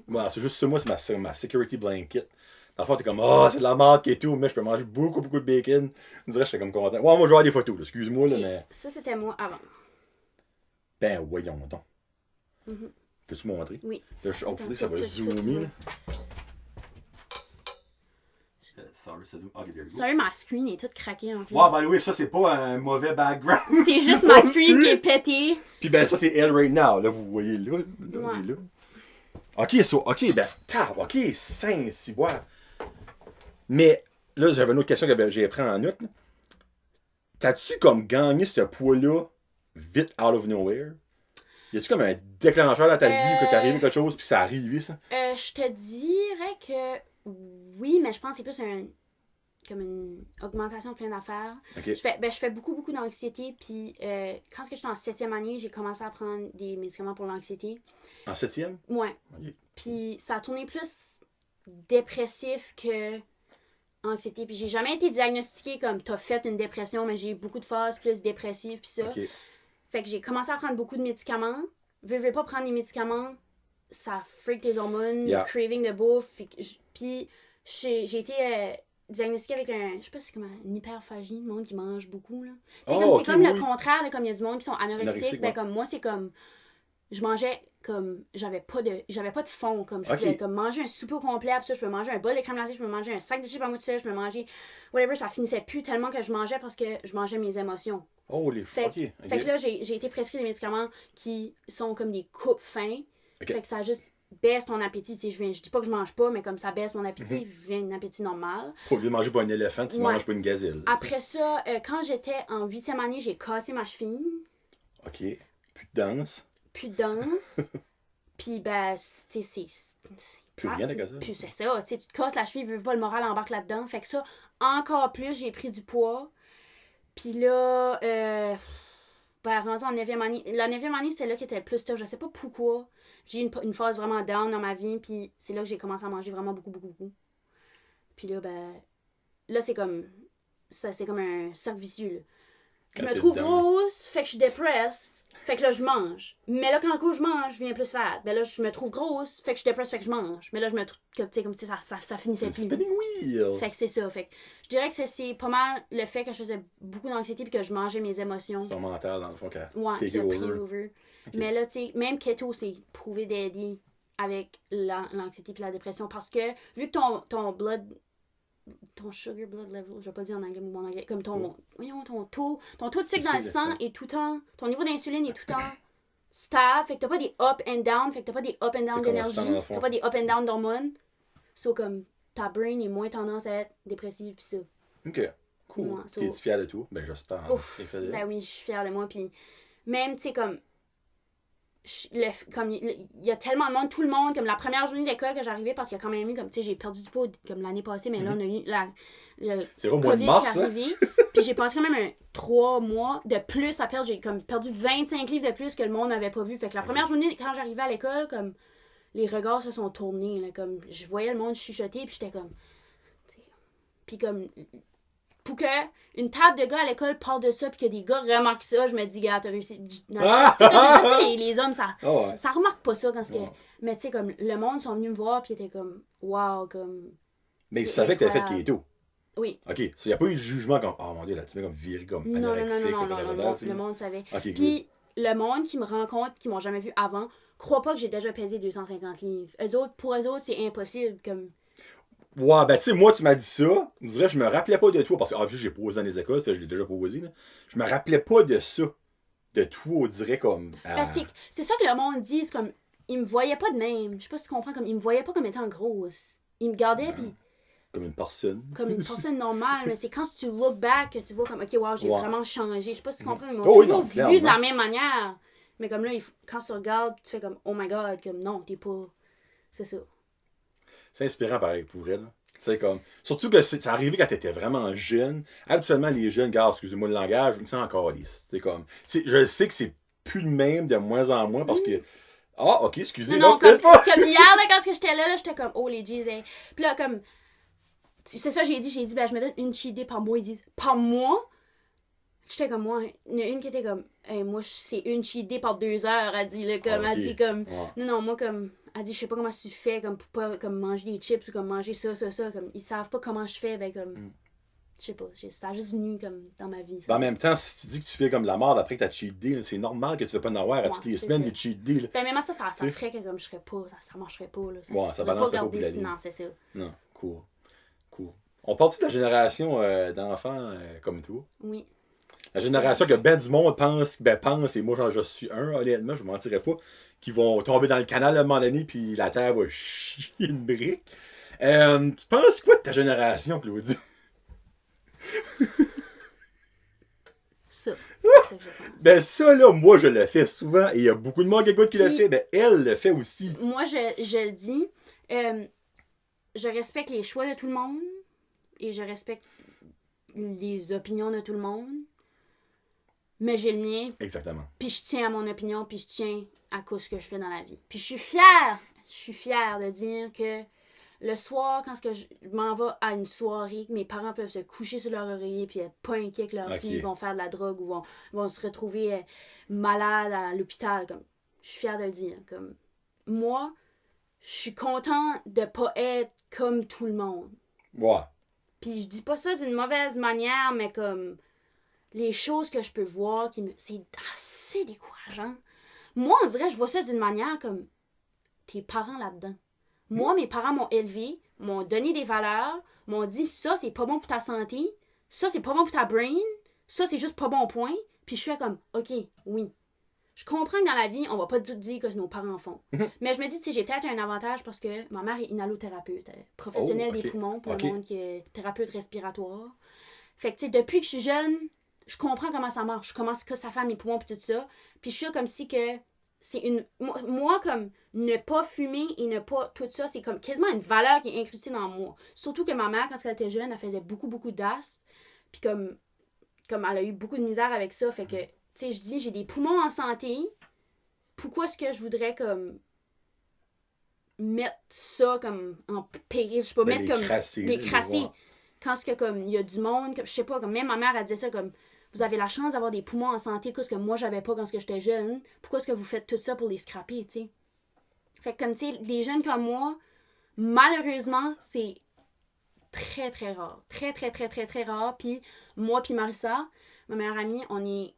Voilà, c'est juste ça, moi, c'est ma security blanket. Dans le fond, t'es comme, ah, c'est de la merde et tout, mais je peux manger beaucoup de bacon. On dirait que j'étais comme content. Ouais, moi, je vais avoir des photos, là, excuse-moi, là, Ok, mais. ça, c'était moi avant. Ben, voyons donc. Mhm. Peux-tu montrer? Oui. Là, oh, Attends, ça va tout, zoomer. tout, Là. Sorry, ça zoom. Ok, there you go. Sorry, ma screen est toute craquée en plus. Ouais, ben oui, ça, c'est pas un mauvais background. C'est juste ma screen qui est pétée. Puis ben, ça, c'est elle right now. Là, vous voyez là. Là, Ouais. elle est là. Ok, ben, ok, saint, si boire. Mais, là, j'avais une autre question que j'ai pris en note. Là. T'as-tu comme gagné ce poids-là vite out of nowhere? Y a-tu comme un déclencheur dans ta vie que t'es arrivé quelque chose puis ça a arrivé ça? Je te dirais que oui, mais je pense que c'est plus comme une augmentation de plein d'affaires. Ok. Je fais beaucoup d'anxiété. Puis quand j'étais en 7e année, j'ai commencé à prendre des médicaments pour l'anxiété. En 7e? Ouais. Ok. Puis ça a tourné plus dépressif que anxiété. Puis j'ai jamais été diagnostiquée comme t'as fait une dépression, mais j'ai eu beaucoup de phases plus dépressives puis ça. Ok. Fait que j'ai commencé à prendre beaucoup de médicaments. Veux pas prendre des médicaments, ça freak les hormones, Yeah. craving de bouffe. Puis j'ai été diagnostiquée avec je sais pas si c'est comme une hyperphagie, le monde qui mange beaucoup. Là. Oh, comme, ok, c'est comme oui. le contraire de comme il y a du monde qui sont anorexiques. Anorexique, Ben, ouais. comme moi, c'est comme je mangeais comme j'avais pas de fond, comme je Ok. pouvais comme manger un souper au complet, puis ça je peux manger un bol de crème glacée, je peux manger un sac de chips à moi tout seul, je peux manger whatever, ça finissait plus tellement que je mangeais parce que je mangeais mes émotions. Oh, les Fait, ok. fait que là j'ai été prescrit des médicaments qui sont comme des coupes fins. Ok. Fait que ça juste baisse ton appétit, tu sais, je dis pas que je mange pas, mais comme ça baisse mon appétit, Mhm. je viens d'un appétit normal. Au lieu de manger pas un éléphant, tu Ouais. manges pas une gazelle. Après ça, quand j'étais en 8e année, j'ai cassé ma cheville. Ok. Plus de danse. Plus de danse. Puis, ben, c'est Plus rien de ça. Puis c'est ça, tu sais, tu te casses la cheville, veux pas, le moral embarque là-dedans. Fait que ça, encore plus, j'ai pris du poids. Puis là, ben, rendu en 9e année. La 9e année, c'est là qui était le plus tough. Je sais pas pourquoi. J'ai eu une phase vraiment down dans ma vie. Puis c'est là que j'ai commencé à manger vraiment beaucoup. Puis là, ben, là, c'est comme un cercle vicieux, là. Je Quand me t'es trouve dedans. grosse, fait que je suis dépresse, fait que là je mange. Mais là quand je mange, je viens plus fat. Ben là je me trouve grosse, fait que je suis dépresse, fait que je mange. Mais là je me trouve comme tu sais ça finissait C'est le plus. spinning wheel. Fait que c'est ça, fait que je dirais que c'est pas mal le fait que je faisais beaucoup d'anxiété puis que je mangeais mes émotions. Son mental, dans le fond, Ouais, take qui a pris over. over. Ok. Mais là tu sais, même keto c'est prouvé d'aider avec l'anxiété puis la dépression parce que vu que ton sugar blood level, je vais pas le dire en anglais ou en anglais, comme voyons, ton taux de sucre dans le sang est tout le temps, ton niveau d'insuline est tout le temps stable, fait que t'as pas des up and down, fait que t'as pas des up and down C'est d'énergie, constant, dans le fond. t'as pas des up and down d'hormones, so comme ta brain est moins tendance à être dépressive pis ça. Ok. Cool. Ouais, so- T'es-tu fier de toi? Ben, j'espère. Ouf, T'es fier de- ben oui, je suis fière de moi pis même, tu sais, comme comme il y a tellement de monde, tout le monde, comme la première journée d'école que j'arrivais, parce qu'il y a quand même eu, comme tu sais, j'ai perdu du poids comme l'année passée, mais là on a eu le C'est au mois de COVID mars, qui est hein? arrivé, puis j'ai passé quand même 3 mois de plus à perdre, j'ai comme perdu 25 livres de plus que le monde n'avait pas vu, fait que la première journée, quand j'arrivais à l'école, comme les regards se sont tournés, là, comme je voyais le monde chuchoter, puis j'étais comme, tu sais, puis comme pour que une table de gars à l'école parle de ça puis que des gars remarquent ça, je me dis, gars, t'as réussi. Ah! Tu sais, les hommes, ça Ah ouais. remarque pas ça quand c'est Ouais. mais tu sais, comme, le monde sont venus me voir puis étaient comme, wow, comme. Mais ils c'est savaient que t'avais fait incroyable. keto. Oui. Ok. Il n'y a pas eu de jugement comme, oh mon dieu, là, tu m'as comme viré comme Non, anorexique. le monde savait. Ok, good. Puis le monde qui me rencontre, qui m'ont jamais vu avant, croit pas que j'ai déjà pesé 250 livres. Pour eux autres, c'est impossible. Comme. Ouais, ben tu sais, moi, tu m'as dit ça. Je dirais, je me rappelais pas de toi, parce que, en plus, j'ai posé dans les écoles, ça fait que je l'ai déjà posé, là. Je me rappelais pas de ça. De toi, on dirait comme. Ben, c'est ça que le monde dit, c'est comme, ils me voyaient pas de même. Je sais pas si tu comprends, comme, ils me voyaient pas comme étant grosse. Ils me gardaient, puis Comme une personne. comme une personne normale, mais c'est quand tu look back que tu vois comme, ok, wow, j'ai Ouais. vraiment changé. Je sais pas si tu comprends, ils m'ont Oh oui, toujours non, vu clairement. de la même manière. Mais comme là, quand tu regardes, tu fais comme, oh my god, comme non, t'es pas. C'est ça. C'est inspirant, pareil, pour vrai, là. C'est comme. Surtout que c'est arrivé quand t'étais vraiment jeune. Habituellement, les jeunes, gars, excusez-moi le langage, ils sont encore lisses. C'est comme. Je sais que c'est plus le même de moins en moins parce que. Ah, ok, excusez, Non, non, peut-être pas. comme hier, là, quand j'étais là, j'étais comme, oh les G's, hein. Puis là, comme. C'est ça, j'ai dit, ben, je me donne une cheat day par mois. Ils disent, par mois? J'étais comme, moi, il y en a une qui était comme, hey, moi, c'est une cheat day par 2 heures, elle dit, là, comme, Ah, ok. elle dit, comme, Ouais. non, moi, comme, Elle dit, je sais pas comment tu fais, comme, pour pas comme, manger des chips ou comme manger ça. Comme, ils savent pas comment je fais, ben, comme, je sais pas, ça a juste venu, comme, dans ma vie. En même temps, si tu dis que tu fais comme la merde après que t'as cheat day, c'est normal que tu vas pas en avoir à toutes les semaines des cheat day. Là. Ben, même ça ferait que, comme, je serais pas, ça marcherait pas, là. Ça balance pas pour la vie. Non, c'est ça. Non, cool. On parle-tu de la génération d'enfants comme toi? Oui. La génération que ben du monde pense, et moi je suis un, honnêtement, je ne mentirais pas, qui vont tomber dans le canal à un moment donné, puis la terre va chier une brique. Tu penses quoi de ta génération, Claudie? C'est ça que je pense. Ben ça, là, moi, je le fais souvent, et il y a beaucoup de monde qui écoute qui le fait, ben elle le fait aussi. Moi, je le dis, je respecte les choix de tout le monde, et je respecte les opinions de tout le monde. Mais j'ai le mien. Exactement. Puis je tiens à mon opinion, puis je tiens à ce que je fais dans la vie. Puis je suis fière de dire que le soir, quand je m'en vais à une soirée, que mes parents peuvent se coucher sur leur oreiller puis être pas inquiets que leurs filles vont faire de la drogue ou vont se retrouver malades à l'hôpital. Comme, je suis fière de le dire. Comme, moi, je suis contente de pas être comme tout le monde. Ouais. Puis je dis pas ça d'une mauvaise manière, mais comme... les choses que je peux voir, c'est assez décourageant. Moi, on dirait, je vois ça d'une manière comme tes parents là-dedans. Moi, mes parents m'ont élevé, m'ont donné des valeurs, m'ont dit ça, c'est pas bon pour ta santé, ça, c'est pas bon pour ta brain, ça, c'est juste pas bon point. Puis je suis comme, OK, oui. Je comprends que dans la vie, on va pas tout dire que nos parents font. Mais je me dis, tu sais, j'ai peut-être un avantage parce que ma mère est inhalothérapeute, professionnelle des poumons pour le monde qui est thérapeute respiratoire. Fait que, tu sais, depuis que je suis jeune, je comprends comment ça marche, comment que ça fait mes poumons et tout ça. Puis je suis comme si que c'est une... Moi, comme ne pas fumer et ne pas... Tout ça, c'est comme quasiment une valeur qui est incrustée dans moi. Surtout que ma mère, quand elle était jeune, elle faisait beaucoup d'asthme. Puis comme elle a eu beaucoup de misère avec ça, fait que, tu sais, je dis, j'ai des poumons en santé. Pourquoi est-ce que je voudrais comme mettre ça comme en péril? Je sais pas, mettre comme... L'écrasser. Quand ce que comme il y a du monde, je sais pas, comme même ma mère elle disait ça comme vous avez la chance d'avoir des poumons en santé, qu'est-ce que moi j'avais pas quand j'étais jeune. Pourquoi est-ce que vous faites tout ça pour les scraper, tu sais? Fait que comme tu sais, les jeunes comme moi, malheureusement, c'est très très rare. Très très très très très rare. Puis moi puis Marissa, ma meilleure amie, on est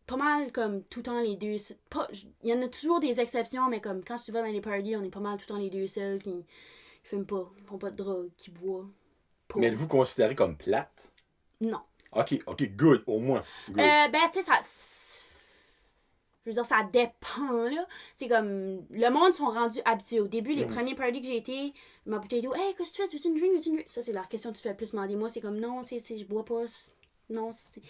pas mal comme tout le temps les deux. Il y en a toujours des exceptions, mais comme quand tu vas dans les parties, on est pas mal tout le temps les deux seuls qui fument pas, qui font pas de drogue, qui boivent pas. Mais êtes-vous considéré comme plate? Non. OK, good, au moins. Good. Ben, tu sais, ça... Je veux dire, ça dépend, là. Tu sais, comme... Le monde sont rendus habitués. Au début, les premiers parties que j'ai été, ma bouteille d'eau, « Hey, qu'est-ce que tu fais? Veux-tu une drink? Veux-tu une drink? » Ça, c'est la question que tu fais le plus demander. Moi, c'est comme, non, tu sais, je bois pas. Non, c'est...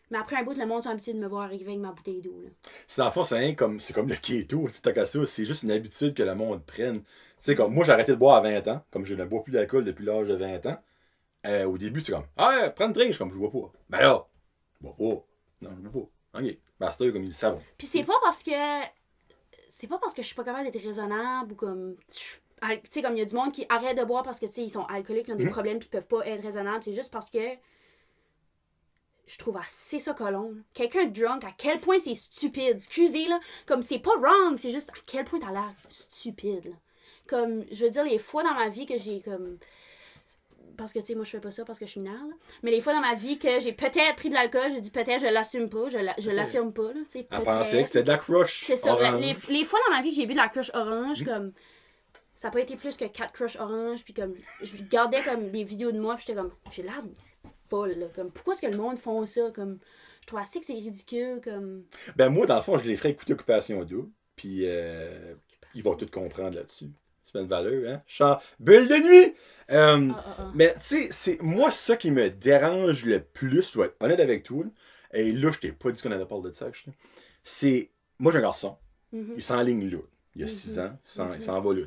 Mais après un bout, le monde sont habitués de me voir arriver avec ma bouteille d'eau, là. C'est dans le fond, c'est comme le keto, tant qu'à ça, c'est juste une habitude que le monde prenne. Tu sais, comme moi, j'ai arrêté de boire à 20 ans, comme je ne bois plus d'alcool depuis l'âge de 20 ans. Au début, c'est comme, ah, prends une drink, je suis comme, je bois pas. Ben là, je bois pas. Non, je bois pas. OK. Master, comme ils le savent. Puis c'est pas parce que je suis pas capable d'être raisonnable ou comme. Tu sais, comme il y a du monde qui arrête de boire parce que, tu sais, ils sont alcooliques, ils ont des problèmes, puis ils peuvent pas être raisonnables. C'est juste parce que. Je trouve assez ça colon. Quelqu'un de drunk, à quel point c'est stupide. Excusez, là. Comme c'est pas wrong, c'est juste à quel point t'as l'air stupide, là. Comme, je veux dire, les fois dans ma vie que j'ai comme. Parce que, tu sais, moi, je fais pas ça parce que je suis mineure, là. Mais les fois dans ma vie que j'ai peut-être pris de l'alcool, je dis peut-être, je l'assume pas, je l'affirme pas, là. Tu sais, à penser que c'est de la crush. C'est ça. Orange. Les fois dans ma vie que j'ai bu de la crush orange, comme. Ça n'a pas été plus que 4 crush orange, puis comme. Je regardais comme des vidéos de moi, puis j'étais comme. J'ai l'air folle, là. Comme, pourquoi est-ce que le monde font ça? Comme. Je trouve assez que c'est ridicule, comme. Ben, moi, dans le fond, je les ferais écouter Occupation Double, puis ils vont tout comprendre là-dessus. C'est une valeur, hein? Chant bulle de nuit! Mais tu sais, c'est moi ça qui me dérange le plus, je vais être honnête avec toi, et là je t'ai pas dit qu'on allait parler de ça, c'est, moi j'ai un garçon, il s'enligne là, il y a 6 ans, il s'en va là,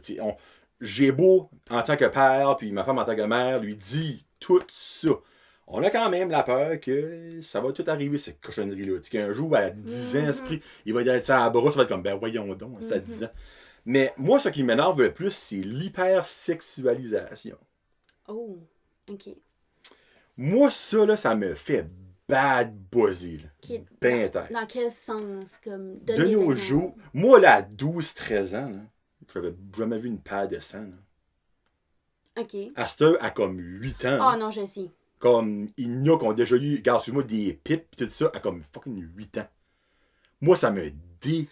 j'ai beau en tant que père, puis ma femme en tant que mère lui dit tout ça, on a quand même la peur que ça va tout arriver, cette cochonnerie-là, qu'un jour à 10 ans, il va être ça à bras, ça va être comme, ben voyons donc, c'est à 10 ans. Mais moi, ce qui m'énerve le plus, c'est l'hypersexualisation. Oh, OK. Moi, ça, là, ça me fait bad buzzé, là. Qui est Ben tête. dans quel sens? Comme, De donne des nos exemples. jours, moi, là, à 12-13 ans, là, j'avais jamais vu une paire de sang, là. Ok. Astor a comme 8 ans. Ah là. non, je sais. Comme, il y en a qui ont déjà eu, regarde, moi des pipes pis tout ça, à comme fucking 8 ans. Moi, ça me décourage.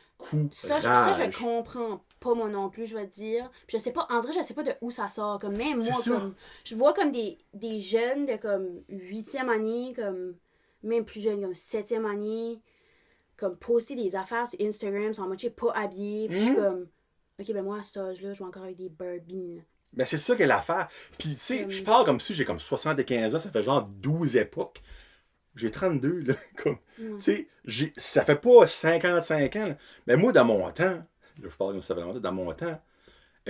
Ça, je comprends pas moi non plus, je vais te dire. Puis je sais pas, en vrai, je sais pas de où ça sort. Comme même C'est moi, ça. comme je vois comme des jeunes de comme 8e année, comme même plus jeunes, comme 7e année, comme poster des affaires sur Instagram, sont en moitié pas habillés. Puis je suis comme, ok, ben moi à cet âge-là, je vais encore avec des Barbie. Là. Mais c'est ça qu'est l'affaire. Puis, tu sais, je parle comme si j'ai comme 75 ans, ça fait genre 12 époques. J'ai 32, là. Comme, tu sais, ça fait pas 55 ans, là. Mais moi, dans mon temps, là, je parle comme ça fait longtemps, dans mon temps,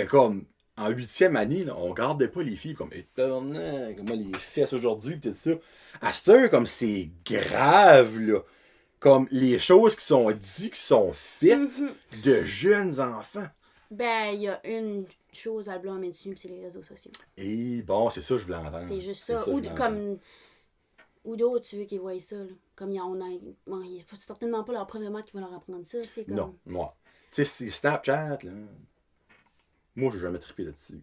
comme en 8e année, là, on gardait pas les filles comme, comment les fesses aujourd'hui, pis tout ça. À cette heure, comme c'est grave, là. Comme les choses qui sont dites, qui sont faites de jeunes enfants. Ben, il y a une chose à le blâmer dessus, puis c'est les réseaux sociaux. Et bon, c'est ça que je voulais entendre. C'est juste C'est ça. que Ou je voulais comme. Ou d'autres, tu veux qu'ils voient ça. Là. Comme il y en a. Bon, c'est certainement pas leur prof de maths qui va leur apprendre ça. Tu sais, comme... Non, moi. Tu sais, c'est Snapchat, là. Moi, j'ai jamais trippé là-dessus.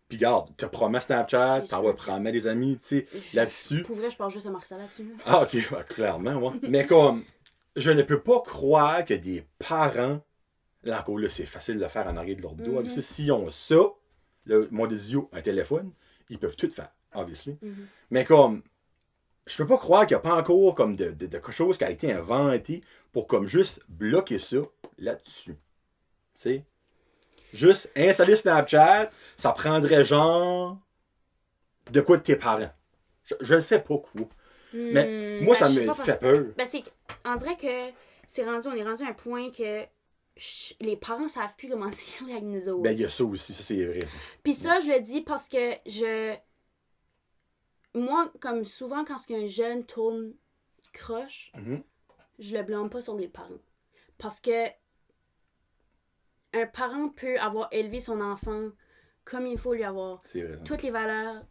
Puis garde, tu promets Snapchat, t'envoies promets des amis, tu sais, là-dessus. Pour vrai, je parle juste à Marcel là-dessus. Là. Ah, ok, ouais, clairement, moi. Mais comme, je ne peux pas croire que des parents, là encore là, c'est facile de le faire en arrière de leur dos. S'ils ont ça, mon Dieu, un téléphone, ils peuvent tout faire, obviously. Mais comme, je peux pas croire qu'il n'y a pas encore comme de quelque chose qui a été inventé pour comme juste bloquer ça là-dessus. Tu sais? Juste installer Snapchat, ça prendrait genre de quoi de tes parents. Je ne sais pas quoi. Mais moi, ça me fait peur. Ben, on dirait que on est rendu à un point que les parents savent plus comment dire avec nous autres. Ben, il y a ça aussi, ça c'est vrai. Puis ça, je le dis parce que moi, comme souvent, quand un jeune tourne croche, je le blâme pas sur les parents. Parce que un parent peut avoir élevé son enfant comme il faut lui avoir toutes les valeurs.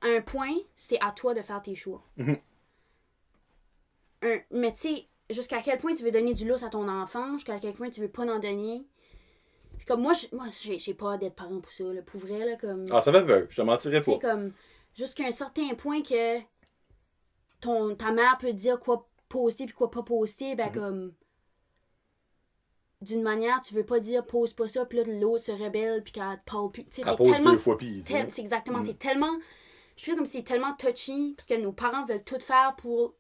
À un point, c'est à toi de faire tes choix. Mais tu sais, jusqu'à quel point tu veux donner du lousse à ton enfant, jusqu'à quel point tu veux pas en donner. C'est comme moi, j'ai pas d'être parent pour ça, là, pour vrai. Là, comme, ah, ça fait peur, je te mentirais pas. C'est comme, jusqu'à un certain point que ta mère peut dire quoi poster puis quoi pas poster, ben comme... D'une manière, tu veux pas dire pose pas ça, puis là l'autre se rebelle, puis qu'elle te parle plus. Elle pose tellement, 2 fois pis. C'est exactement, c'est tellement. Je fais comme c'est tellement touchy, parce que nos parents veulent tout faire pour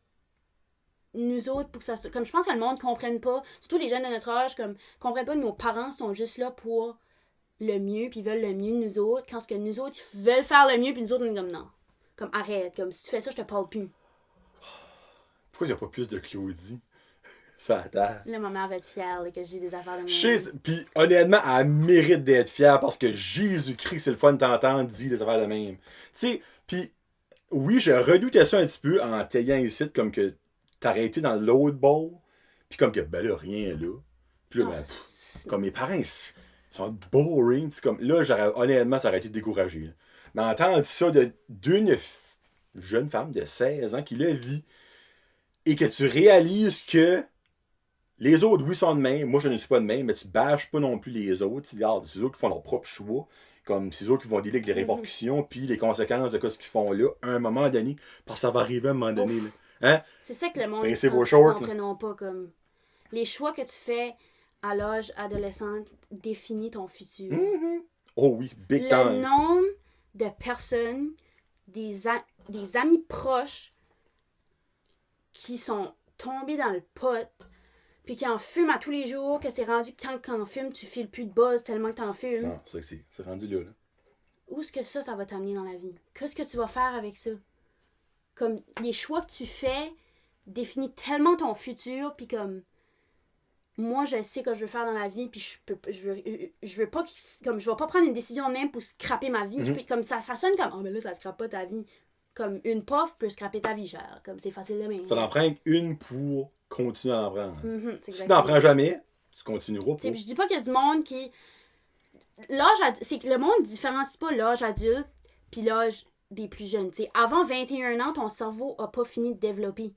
nous autres, pour que ça soit. Comme je pense que le monde ne comprenne pas, surtout les jeunes de notre âge, comme comprennent pas que nos parents sont juste là pour le mieux, puis ils veulent le mieux de nous autres, quand ce que nous autres, ils veulent faire le mieux, puis nous autres, on est comme non. Comme arrête, comme si tu fais ça, je te parle plus. Pourquoi il n'y a pas plus de Claudie? Ça attend. Là, ma mère va être fière là, que j'ai des affaires de même. Puis honnêtement, elle mérite d'être fière parce que Jésus-Christ, c'est le fun de t'entendre dire des affaires de même. Tu sais, puis oui, je redoutais ça un petit peu en t'ayant ici, comme que t'aurais été dans l'autre bowl, puis comme que, ben là, rien là. Puis là, ben, comme mes parents, ils sont boring. Comme, là, honnêtement, ça aurait été découragé. Là. Mais entendre ça d'une jeune femme de 16 ans qui le vit et que tu réalises que les autres, oui, sont de même. Moi, je ne suis pas de même, mais tu bâches pas non plus les autres. Tu regardes, c'est eux qui font leur propre choix. Comme c'est eux qui vont dealer avec les répercussions puis les conséquences de ce qu'ils font là, à un moment donné. Parce que ça va arriver à un moment donné. Là. Hein? C'est ça que le monde ne comprenons pas. Comme les choix que tu fais à l'âge adolescent définissent ton futur. Oh oui, big time. Le nombre de personnes, des amis proches qui sont tombés dans le pot puis qui en fument à tous les jours, que c'est rendu que quand t'en fumes, tu files plus de buzz tellement que t'en fumes. Non, c'est rendu là. Où est-ce que ça va t'amener dans la vie? Qu'est-ce que tu vas faire avec ça? Comme, les choix que tu fais définissent tellement ton futur, puis comme, moi, je sais que je veux faire dans la vie, puis je veux pas, comme, je vais pas prendre une décision même pour scraper ma vie. Comme ça sonne comme, oh, mais là, ça scrape pas ta vie. Comme, une puff peut scraper ta vie, cher. Comme, c'est facile de même. Ça en prend une pour continuer à en prendre. Si tu n'en prends jamais, tu continueras pour. Je dis pas qu'il y a du monde qui... C'est que le monde différencie pas l'âge adulte puis l'âge des plus jeunes. T'sais, avant 21 ans, ton cerveau a pas fini de développer.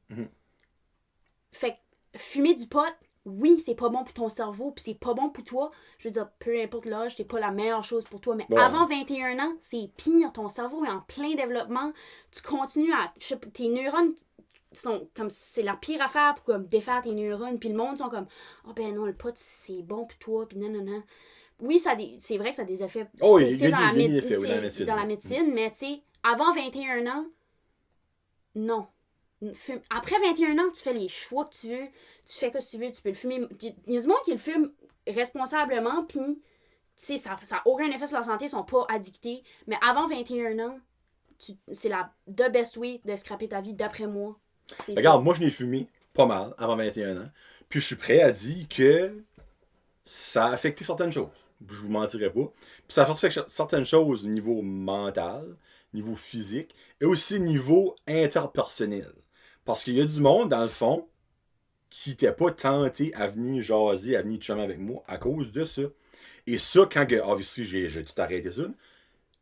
Fait que fumer du pot, oui, c'est pas bon pour ton cerveau, puis c'est pas bon pour toi. Je veux dire, peu importe l'âge, c'est pas la meilleure chose pour toi. Mais avant 21 ans, c'est pire. Ton cerveau est en plein développement. Tu continues à... tes neurones sont comme... C'est la pire affaire pour comme, défaire tes neurones. Puis le monde sont comme, oh ben non, le pot, c'est bon pour toi, puis non. Oui, c'est vrai que ça a des effets positifs dans la médecine, mais tu sais, avant 21 ans, non. Après 21 ans, tu fais les choix que tu veux, tu fais ce que tu veux, tu peux le fumer. Il y a du monde qui le fume responsablement, puis tu sais, ça n'a aucun effet sur la santé, ils sont pas addictés. Mais avant 21 ans, c'est the best way de scraper ta vie, d'après moi. Regarde, moi je n'ai fumé pas mal avant 21 ans, puis je suis prêt à dire que ça a affecté certaines choses. Je vous mentirai pas. Puis ça a affecté certaines choses au niveau mental, niveau physique, et aussi niveau interpersonnel. Parce qu'il y a du monde, dans le fond, qui n'était pas tenté à venir jaser, à venir chummer avec moi à cause de ça. Et ça, quand, obviously, j'ai tout arrêté ça,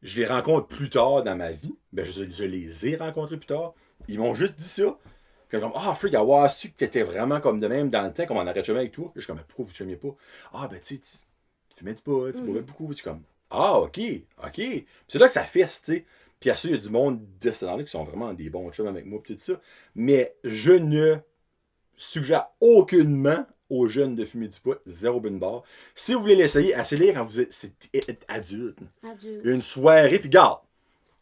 je les rencontre plus tard dans ma vie. Ben, je les ai rencontrés plus tard. Ils m'ont juste dit ça. Puis comme, freak, avoir su que t'étais vraiment comme de même dans le temps, comme on arrête de chummer avec toi. Je suis comme, pourquoi vous ne chummiez pas? Ben, tu sais, tu fumais du pot, tu boivais beaucoup. Puis tu es comme, ok. Puis c'est là que ça fesse, tu sais. Puis à ça, il y a du monde de ce temps-là qui sont vraiment des bons chums avec moi, pis tout ça. Mais je ne suggère aucunement aux jeunes de fumer du pot, zéro bin bar. Si vous voulez l'essayer, essayez-les quand vous êtes adulte. Une soirée, puis garde.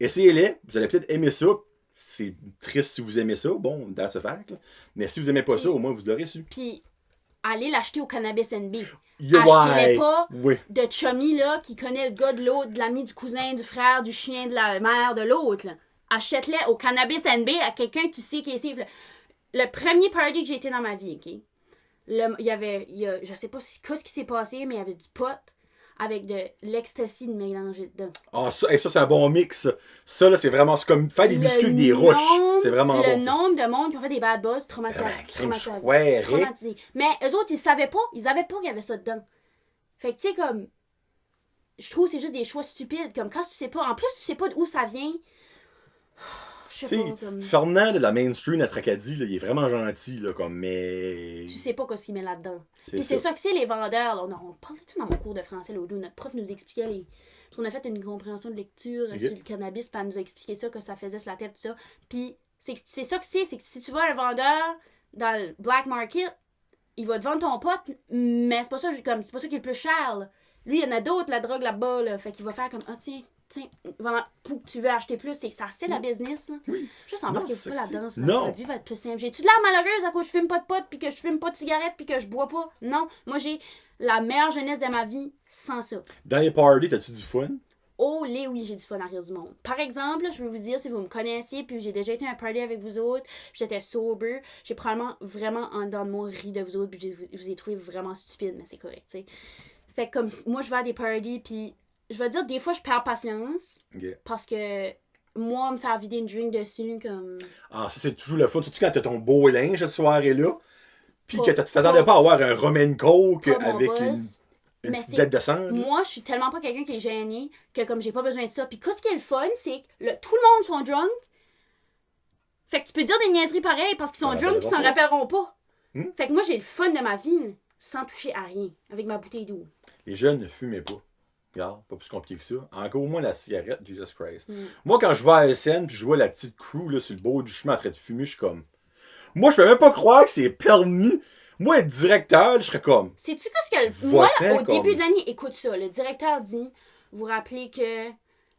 Essayez-les, vous allez peut-être aimer ça. C'est triste si vous aimez ça, bon, that's a fact. Là. Mais si vous aimez pas ça, au moins vous l'aurez su. Puis, allez l'acheter au Cannabis NB. Achetez-les pas de chummy là, qui connaît le gars de l'autre, de l'ami du cousin, du frère, du chien, de la mère, de l'autre. Achète-les au Cannabis NB à quelqu'un que tu sais qui est safe. Le premier party que j'ai été dans ma vie, OK? Je sais pas ce qui s'est passé, mais il y avait du pot avec de l'ecstasy de mélangé dedans. Ça c'est un bon mix. Ça, là, c'est vraiment comme faire des biscuits avec des roches. C'est vraiment bon. Le nombre de monde qui ont fait des bad buzz traumatisés. Mais eux autres, ils savaient pas. Ils savaient pas qu'il y avait ça dedans. Fait que, tu sais, comme... Je trouve que c'est juste des choix stupides. Comme quand tu sais pas... En plus, tu sais pas d'où ça vient... Tu sais, Fernand de la Main Street à Tracadie, là, il est vraiment gentil, là, comme, mais... Tu sais pas ce qu'il met là-dedans. Puis c'est ça que c'est, les vendeurs. Là. On parlait dans mon cours de français l'autre jour, notre prof nous expliquait les... Parce qu'on a fait une compréhension de lecture sur le cannabis, puis elle nous a expliqué ça, que ça faisait sur la tête, tout ça. Puis c'est ça que c'est que si tu vois un vendeur dans le black market, il va te vendre ton pote, mais c'est pas ça qui est le plus cher, là. Lui, il y en a d'autres, la drogue là-bas, là. Fait qu'il va faire comme, tiens, voilà, pour que tu veux acheter plus, c'est que ça, c'est la business, là. Oui. Juste embarquer pas là-dedans, non. Votre vie va être plus simple. J'ai-tu de l'air malheureuse à cause que je fume pas de pot, puis que je fume pas de cigarette, puis que je bois pas? Non. Moi, j'ai la meilleure jeunesse de ma vie sans ça. Dans les parties, t'as-tu du fun? Oh, oui, j'ai du fun à rire du monde. Par exemple, je veux vous dire, si vous me connaissiez, puis j'ai déjà été à un party avec vous autres, puis j'étais sober, j'ai probablement vraiment en dedans de moi ri de vous autres, puis je vous ai trouvé vraiment stupide, mais c'est correct, tu sais. Fait que comme moi, je vais à des parties, puis je vais dire, des fois, je perds patience. Parce que moi, me faire vider une drink dessus, comme... Ça, c'est toujours le fun. Surtout quand t'as ton beau linge cette soirée-là. Puis que tu t'attendais pas à avoir un rum and coke avec une petite tête de sang. Moi, je suis tellement pas quelqu'un qui est gêné que comme j'ai pas besoin de ça. Puis ce qui est le fun, c'est que tout le monde sont drunk. Fait que tu peux dire des niaiseries pareilles parce qu'ils sont drunk et ils s'en rappelleront pas. Fait que moi, j'ai le fun de ma vie, là, sans toucher à rien, avec ma bouteille d'eau. Les jeunes ne fumaient pas. Regarde, pas plus compliqué que ça. Encore moins la cigarette, Jesus Christ. Moi, quand je vais à SN puis je vois la petite crew là, sur le bord du chemin en train de fumer, je suis comme... Moi, je peux même pas croire que c'est permis. Moi, être directeur, je serais comme... Sais-tu ce que... Moi, au début de l'année, écoute ça, le directeur dit, vous rappelez que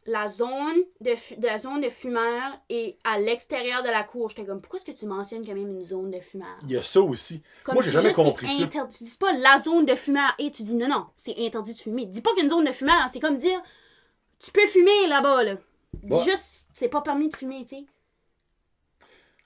la zone de fumeurs est à l'extérieur de la cour. J'étais comme, pourquoi est-ce que tu mentionnes quand même une zone de fumeurs? Il y a ça aussi. Comme moi, j'ai jamais compris ça. Tu dis pas la zone de fumeurs et tu dis non, c'est interdit de fumer. Dis pas qu'il y a une zone de fumeurs, c'est comme dire, tu peux fumer là-bas, là. Dis juste, c'est pas permis de fumer, tu sais.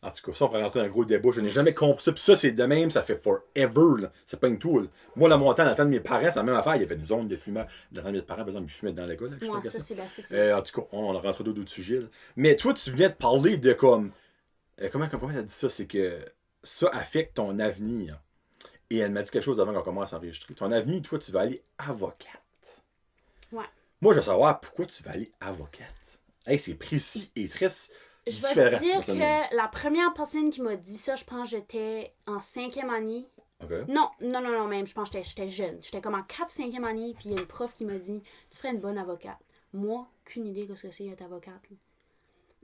En tout cas, ça, on pourrait rentrer dans un gros débat. Je n'ai jamais compris ça. Puis ça, c'est de même, ça fait forever. Là. C'est pas une tool. Moi, la montagne, dans le temps de mes parents, c'est la même affaire. Il y avait une zone de fumeurs. Dans le temps de mes parents, par exemple, ils fumaient dans l'école. Ouais, ça, c'est ça. En tout cas, on a rentré d'autres sujets. Là. Mais toi, tu viens de parler de comme... comment tu as dit ça? C'est que ça affecte ton avenir. Et elle m'a dit quelque chose avant qu'on commence à enregistrer. Ton avenir, toi, tu vas aller avocate. Ouais. Moi, je veux savoir pourquoi tu vas aller avocate. Hey, c'est précis et très Je différent. vais te dire personnellement. que la première personne qui m'a dit ça, je pense que j'étais en 5e année. OK. Non, même, je pense que j'étais jeune. J'étais comme en 4 ou 5e année, puis il y a une prof qui m'a dit « Tu ferais une bonne avocate. » Moi, aucune idée de ce que c'est d'être avocate. Là.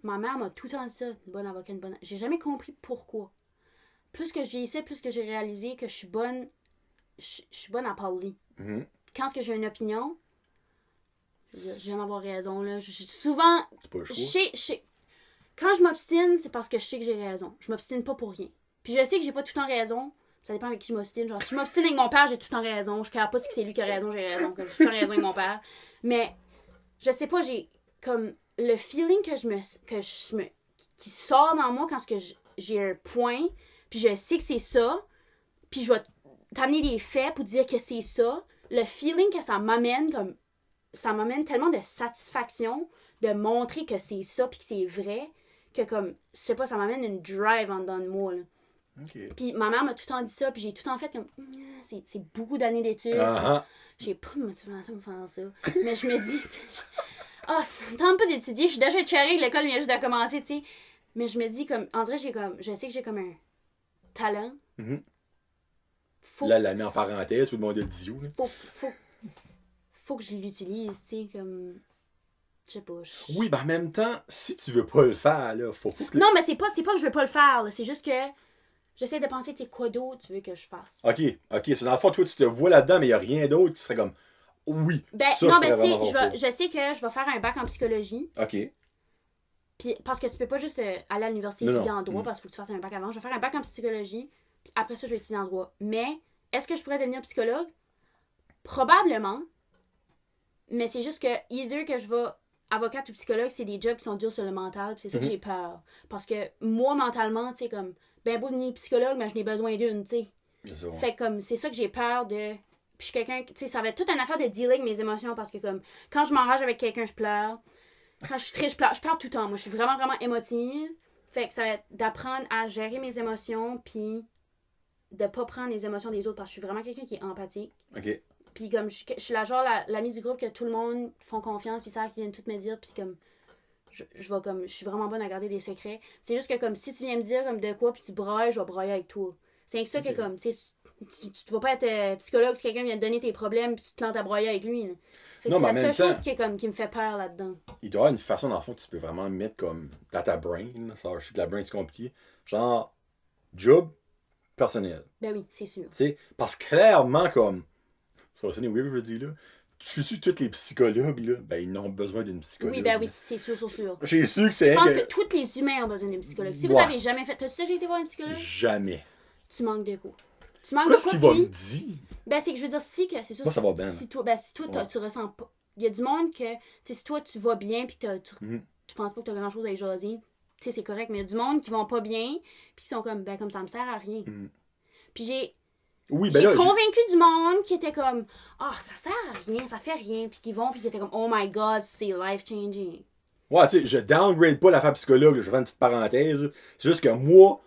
Ma mère m'a tout le temps dit ça, une bonne avocate, une bonne... J'ai jamais compris pourquoi. Plus que je vieillissais, plus que j'ai réalisé que je suis bonne à parler. Mhm. Quand est-ce que j'ai une opinion, j'aime avoir raison, là. Souvent, C'est pas le choix. quand je m'obstine, c'est parce que je sais que j'ai raison. Je m'obstine pas pour rien. Puis je sais que j'ai pas tout le temps raison. Ça dépend avec qui je m'obstine. Genre, si je m'obstine avec mon père, j'ai tout le temps raison. Je ne pas si c'est lui qui a raison, j'ai raison. Comme j'ai tout le temps raison avec mon père. Mais, je sais pas, j'ai comme le feeling qui sort dans moi quand j'ai un point, puis je sais que c'est ça, puis je vais t'amener des faits pour dire que c'est ça. Le feeling que ça m'amène tellement de satisfaction de montrer que c'est ça puis que c'est vrai que comme je sais pas, ça m'amène une drive en dedans de moi là. OK. Puis ma mère m'a tout le temps dit ça, puis j'ai tout le temps fait comme c'est beaucoup d'années d'études. Ah J'ai pas de motivation pour faire ça. Mais je me dis ça me tente pas d'étudier, je suis déjà cherry, l'école vient juste de commencer, tu sais. Mais je me dis comme en vrai, je sais que j'ai comme un talent. Mhm. Faut, Là, elle l'a mis en parenthèse, tout le monde a dit où. faut que je l'utilise, tu sais, comme je sais pas. Oui, ben en même temps, si tu veux pas le faire, là, faut pas que... Non, mais c'est pas que je veux pas le faire, là. C'est juste que j'essaie de penser, tu sais, quoi d'autre tu veux que je fasse. OK, c'est dans le fond, toi, tu te vois là-dedans, mais il n'y a rien d'autre qui serait comme... Oui, Ben, ça, non, je ben, pourrais tu vraiment sais, faire ça. je sais que je vais faire un bac en psychologie. OK. Puis, parce que tu peux pas juste aller à l'université Non, étudier non. en droit parce qu'il faut que tu fasses un bac avant. Je vais faire un bac en psychologie, puis après ça, je vais étudier en droit. Mais, est-ce que je pourrais devenir psychologue? Probablement. Mais c'est juste que, either que je vais avocate ou psychologue, c'est des jobs qui sont durs sur le mental, puis c'est ça que j'ai peur. Parce que moi, mentalement, tu sais, comme, ben beau devenir psychologue, mais je n'ai besoin d'une, tu sais. C'est ça. Fait que, comme, c'est ça que j'ai peur de. Puis je suis quelqu'un, tu sais, ça va être toute une affaire de dealer avec mes émotions parce que, comme, quand je m'enrage avec quelqu'un, je pleure. Quand je suis triste, je pleure tout le temps. Moi, je suis vraiment, vraiment émotive. Fait que ça va être d'apprendre à gérer mes émotions, puis de pas prendre les émotions des autres parce que je suis vraiment quelqu'un qui est empathique. OK. Puis comme je suis l'amie du groupe que tout le monde font confiance puis ça qui viennent tout me dire puis comme je suis vraiment bonne à garder des secrets. C'est juste que comme si tu viens me dire comme de quoi puis tu brailles, je vais brailler avec toi. C'est que ça que comme tu sais tu vas pas être psychologue si quelqu'un vient te donner tes problèmes puis tu te plantes à brailler avec lui. Là. Fait que Non, c'est mais la en même seule chose temps, qui me fait peur là-dedans. il doit y avoir une façon, dans le fond, que tu peux vraiment mettre comme dans ta brain. Là. Ça, je sais que la brain, c'est compliqué. Genre, job personnel. Ben oui, c'est sûr. Tu sais, parce que clairement, comme, ça va sonner weird, je dis là, tu suis tous les psychologues, là, ben, ils n'ont besoin d'une psychologue. Oui, ben oui, c'est sûr. Je suis sûr que c'est... Je pense que tous les humains ont besoin d'un psychologue. Si vous avez jamais fait... T'as-tu déjà été voir un psychologue? Jamais. Tu manques de quoi? Tu manques Qu'est-ce de qu'il quoi? va me dire? Ben, c'est que je veux dire, si que c'est sûr. Moi, ça va bien. Si toi, tu ressens pas. Il y a du monde que, tu sais, si toi, tu vas bien puis que tu penses pas que tu as grand chose à y jaser, tu sais, c'est correct. Mais il y a du monde qui vont pas bien puis qui sont comme, ben, comme ça me sert à rien. Puis j'ai convaincu du monde qui était comme, ça sert à rien, ça fait rien. Puis qui vont puis qui étaient comme, oh my god, c'est life changing. Ouais, tu sais, je downgrade pas l'affaire psychologue, je fais une petite parenthèse. C'est juste que moi,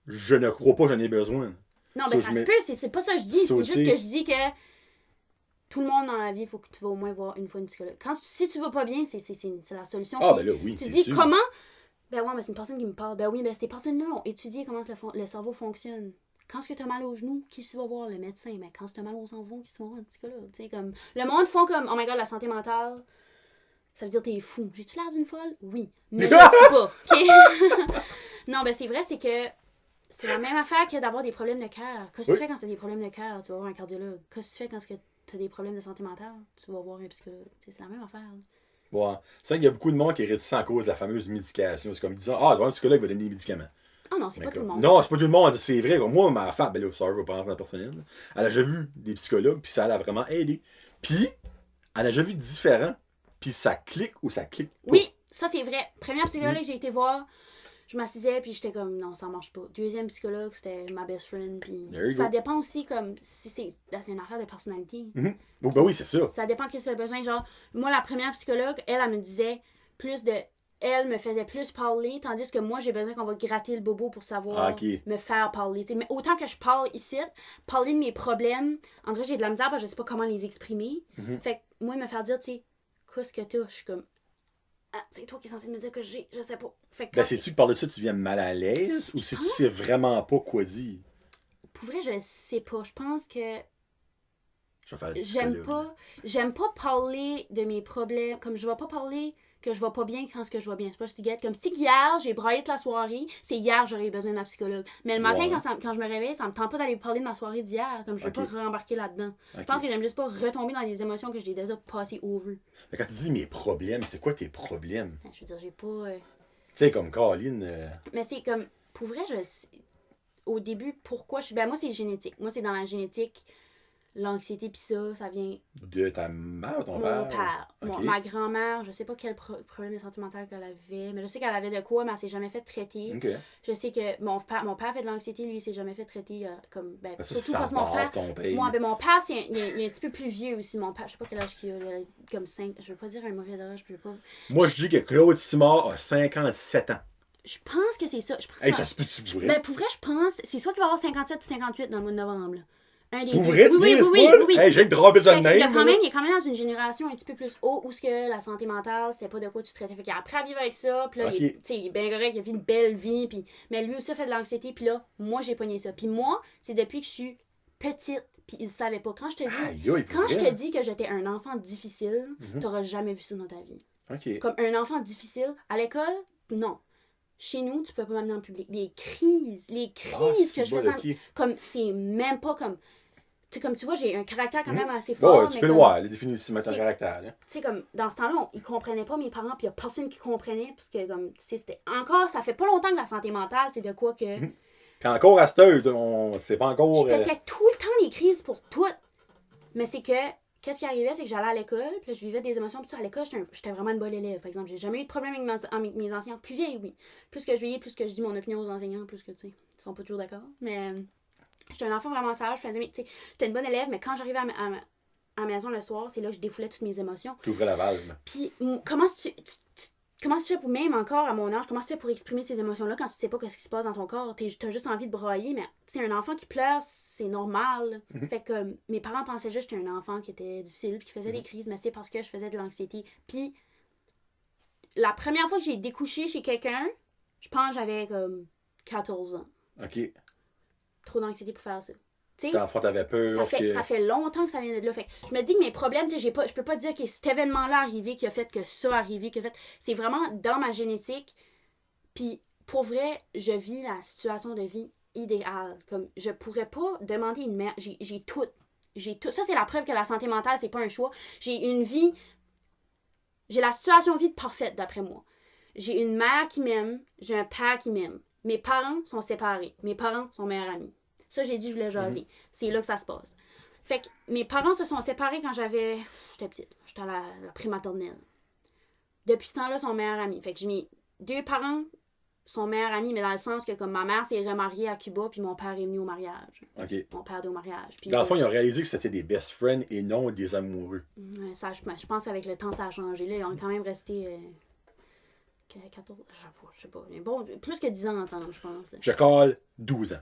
je ne crois pas que j'en ai besoin. Non, ben ça se peut, c'est pas ça que je dis. C'est juste que je dis que tout le monde dans la vie, il faut que tu vas au moins voir une fois une psychologue. Si tu vas pas bien, c'est la solution. Ah, ben là, oui. Tu dis sûr. Comment? Ben ouais, mais c'est une personne qui me parle. Ben oui, ben ces personnes-là ont étudié comment le cerveau fonctionne. Quand est-ce que tu as mal au genou, qui se va voir? Le médecin. Mais quand tu as mal au cerveau, qui se va voir un psychologue? Tu sais, comme. Le monde font comme, oh my god, la santé mentale, ça veut dire t'es fou. J'ai-tu l'air d'une folle? Oui. Mais je le suis pas. OK? Non, ben c'est vrai, c'est que. C'est la même affaire que d'avoir des problèmes de cœur. Qu'est-ce que tu fais quand tu as des problèmes de cœur? Tu vas voir un cardiologue. Qu'est-ce que tu fais quand tu as des problèmes de santé mentale? Tu vas voir un psychologue. C'est la même affaire. Ouais. C'est vrai qu'il y a beaucoup de monde qui est réticent à cause de la fameuse médication. C'est comme disant, tu vois, un psychologue va donner des médicaments. Ah non, c'est pas tout le monde. Non, c'est pas tout le monde. C'est vrai. Moi, ma femme, ben là, ça, je vais pas rentrer dans le personnel. Elle a déjà vu des psychologues, puis ça l'a vraiment aidé. Puis, elle a déjà vu différents, puis ça clique ou ça clique pas. Oui, ça c'est vrai. Première psychologue que j'ai été voir, je m'assisais puis j'étais comme non, ça marche pas. Deuxième psychologue, c'était ma best friend puis ça dépend aussi comme si c'est une affaire de personnalité. Donc, ben oui, c'est ça. Ça dépend de ce que tu as besoin. Genre, moi la première psychologue, elle me disait plus de elle me faisait plus parler, tandis que moi j'ai besoin qu'on va gratter le bobo pour savoir me faire parler. T'sais, mais autant que je parle ici, parler de mes problèmes, en vrai j'ai de la misère parce que je sais pas comment les exprimer. Fait que moi me faire dire, tu sais, qu'est-ce que t'as? Je suis comme Ah, c'est toi qui es censé me dire que j'ai, je sais pas. Fait que Ben, sais-tu que par de ça, tu viens mal à l'aise ou si tu sais vraiment pas quoi dire? pour vrai, je sais pas. Je pense que Je vais faire le j'aime pas parler de mes problèmes. Comme je vais pas parler que je vais pas bien quand ce que je vais bien. Je sais pas si tu guettes. Comme si hier, j'ai braillé toute la soirée, c'est hier j'aurais eu besoin de ma psychologue. Mais le matin, Ouais. quand je me réveille, ça me tente pas d'aller parler de ma soirée d'hier. Comme je veux Ok. pas rembarquer là-dedans. Je Ok. pense que j'aime juste pas retomber dans les émotions que j'ai déjà passées over. Mais quand tu dis mes problèmes, c'est quoi tes problèmes? Je veux dire, j'ai pas. Tu sais, comme Caroline, Mais c'est comme. Pour vrai, au début, pourquoi je suis. Ben, moi, c'est génétique. Moi, c'est dans la génétique. L'anxiété, pis ça vient. de ta mère ou ton Mon père? père. Ok. Ma grand-mère, je sais pas quel problème sentimental qu'elle avait, mais je sais qu'elle avait de quoi, mais elle s'est jamais fait traiter. Ok. Je sais que mon père fait de l'anxiété, lui, il s'est jamais fait traiter. Comme, ben, Ben, ça, surtout ça parce que mon part, père. ton père. Moi, ben, mon père, il est un petit peu plus vieux aussi, mon père. Je sais pas quel âge il a, comme 5. Je veux pas dire un mauvais âge, je veux pas. Moi, je dis que Claude Simard a 57 ans. Je pense que c'est ça. Je pense Hey, que ça se peut-tu pour vrai? ben, pour vrai, je pense. C'est soit qu'il va avoir 57 ou 58 dans le mois de novembre. Là. Un des Pour deux. vrai, tu oui, niaises oui, pas, oui, oui, là? Hey, j'ai de dropper ça de il même. est quand même dans une génération un petit peu plus haut où ce que la santé mentale, c'était pas de quoi tu traitais. Fait qu'il a appris à vivre avec ça, puis là, Ok. il est bien correct, il a fait une belle vie, puis mais lui aussi a fait de l'anxiété, puis là, moi, j'ai pogné ça. Puis moi, c'est depuis que je suis petite, puis il savait pas. Quand je te dis, Aïe, aïe, pour quand je vrai? te dis que j'étais un enfant difficile, Mhm. t'auras jamais vu ça dans ta vie. Ok. Comme un enfant difficile, à l'école, non. Chez nous, tu peux pas m'amener en public. Les crises que je faisais, comme, c'est même pas comme... Comme tu vois, j'ai un caractère quand même assez fort. Ouais, tu mais peux le comme, voir, les définitivement ton c'est- caractère. Là. Tu sais, comme, dans ce temps-là, ils comprenaient pas mes parents, puis il y a personne qui comprenait, parce que, comme, tu sais, c'était encore, ça fait pas longtemps que la santé mentale, c'est de quoi que... Puis encore à cette heure, on c'est pas encore. Je pétais tout le temps les crises pour tout. Mais c'est que, qu'est-ce qui arrivait, c'est que j'allais à l'école, puis là, je vivais des émotions, puis ça, à l'école, j'étais vraiment une bonne élève. Par exemple, j'ai jamais eu de problème avec mes anciens. Plus vieilles, oui. Plus que je vieillis, plus que je dis mon opinion aux enseignants, plus que, tu sais, ils sont pas toujours d'accord. Mais j'étais un enfant vraiment sage, tu sais, j'étais une bonne élève, mais quand j'arrivais à la maison le soir, c'est là que je défoulais toutes mes émotions. Tu ouvrais la valve. Puis, comment tu fais pour, même encore à mon âge, comment tu fais pour exprimer ces émotions-là quand tu sais pas ce qui se passe dans ton corps? T'as juste envie de brailler, mais tu sais, un enfant qui pleure, c'est normal. Fait que mes parents pensaient juste que j'étais un enfant qui était difficile puis qui faisait des crises, mais c'est parce que je faisais de l'anxiété. Puis, la première fois que j'ai découché chez quelqu'un, je pense que j'avais comme 14 ans. Ok. Trop d'anxiété pour faire ça. L'enfant t'avais peur. Ça fait longtemps que ça vient de là. Fait que je me dis que mes problèmes, je peux pas dire que cet événement-là arrivé qui a fait que ça arrivé, qui a fait. C'est vraiment dans ma génétique. Puis pour vrai, je vis la situation de vie idéale. Comme je pourrais pas demander une mère. J'ai tout. Ça, c'est la preuve que la santé mentale, c'est pas un choix. J'ai une vie. J'ai la situation de vie parfaite d'après moi. J'ai une mère qui m'aime, j'ai un père qui m'aime. Mes parents sont séparés. Mes parents sont meilleurs amis. Ça, j'ai dit, je voulais jaser. C'est là que ça se passe. Fait que mes parents se sont séparés quand j'étais petite. J'étais à la prématernelle. Depuis ce temps-là, ils sont meilleurs amis. Fait que mes deux parents sont meilleurs amis, mais dans le sens que comme ma mère s'est remariée à Cuba, puis mon père est venu au mariage. Ok. Mon père est au mariage. Puis, Dans le fond, ils ont réalisé que c'était des best friends et non des amoureux. ça, je pense qu'avec le temps, ça a changé. Là, on est quand même resté 14, je sais pas. Mais bon, plus que 10 ans ensemble, je pense. Je colle 12 ans.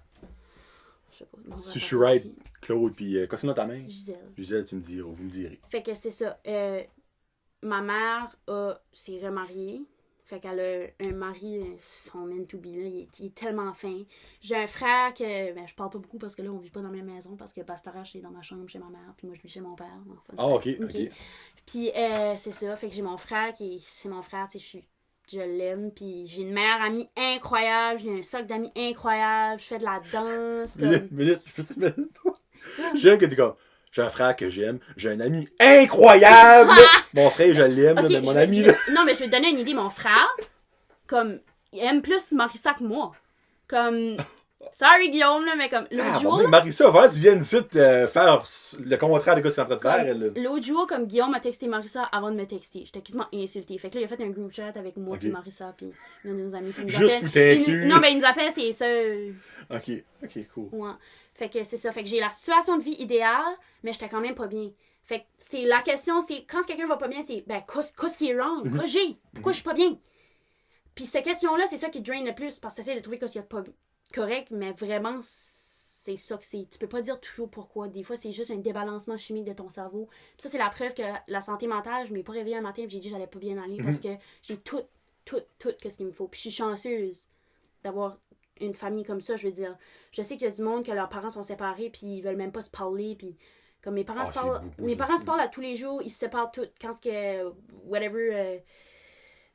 Je sais pas. Non, Si je suis right, Claude, puis quoi c'est notre ta main? Gisèle. Gisèle, tu me diras, vous me direz. Fait que c'est ça. Ma mère s'est remariée. Fait qu'elle a un mari, son man to be, là, il est tellement fin. J'ai un frère que, ben, je parle pas beaucoup parce que là, on vit pas dans la même maison, parce que Bastarache est dans ma chambre chez ma mère, puis moi, je vis chez mon père. Enfin, Ah, ok. Puis, c'est ça. Fait que j'ai mon frère c'est mon frère, tu sais, je l'aime, puis j'ai une meilleure amie incroyable, j'ai un socle d'amis incroyable, je fais de la danse. Minute, je peux te mettre. J'aime que t'es comme. J'ai un frère que j'aime, j'ai un ami incroyable. Mon frère, je l'aime, Okay, mais mon ami. Là... Non, mais je vais te donner une idée. Mon frère, comme, il aime plus Marissa que moi. Comme, sorry Guillaume, là, mais comme, l'autre jour. Bon, Marissa, voilà, tu viens ici faire le contraire de ce qu'elle est en train de faire. L'autre jour, comme Guillaume a texté Marissa avant de me texter, j'étais quasiment insultée. Fait que là, il a fait un group chat avec moi puis Marissa, puis il y a nos amis qui nous appellent. Juste pour t'inclure. Non, mais il nous appelle, c'est ça. Ok, cool. Ouais. Fait que c'est ça. Fait que j'ai la situation de vie idéale, mais j'étais quand même pas bien. Fait que c'est la question, c'est quand quelqu'un va pas bien, c'est ben, qu'est-ce qui est wrong? Qu'est-ce que j'ai? Pourquoi je suis pas bien? Puis cette question-là, c'est ça qui drain le plus, parce que t'essaies de trouver qu'est-ce qu'il y a de pas correct, mais vraiment, c'est ça que c'est. Tu peux pas dire toujours pourquoi. Des fois, c'est juste un débalancement chimique de ton cerveau. Puis ça, c'est la preuve que la santé mentale, je m'ai pas réveillée un matin et j'ai dit que j'allais pas bien aller parce que j'ai tout ce qu'il me faut. Puis je suis chanceuse d'avoir une famille comme ça, je veux dire. Je sais qu'il y a du monde que leurs parents sont séparés puis ils veulent même pas se parler. Puis comme mes parents se parlent à tous les jours, ils se séparent tous. Quand ce que, whatever...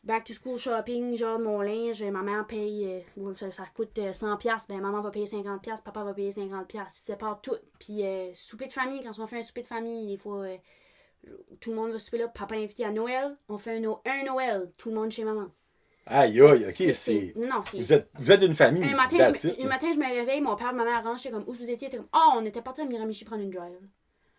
back to school shopping, genre de mon linge, ma mère paye, ça coûte 100$, ben maman va payer 50$, papa va payer 50$, ils se séparent tout. Puis souper de famille, quand on fait un souper de famille, des fois, tout le monde va souper là, papa est invité à Noël, on fait un Noël, tout le monde chez maman. Aïe, aïe, ok, c'est... Non, Vous êtes une famille. Un matin, je me réveille, mon père et ma mère rentrent, j'étais comme, où vous étiez? J'étais comme, oh, on était partis à Miramichi prendre une drive.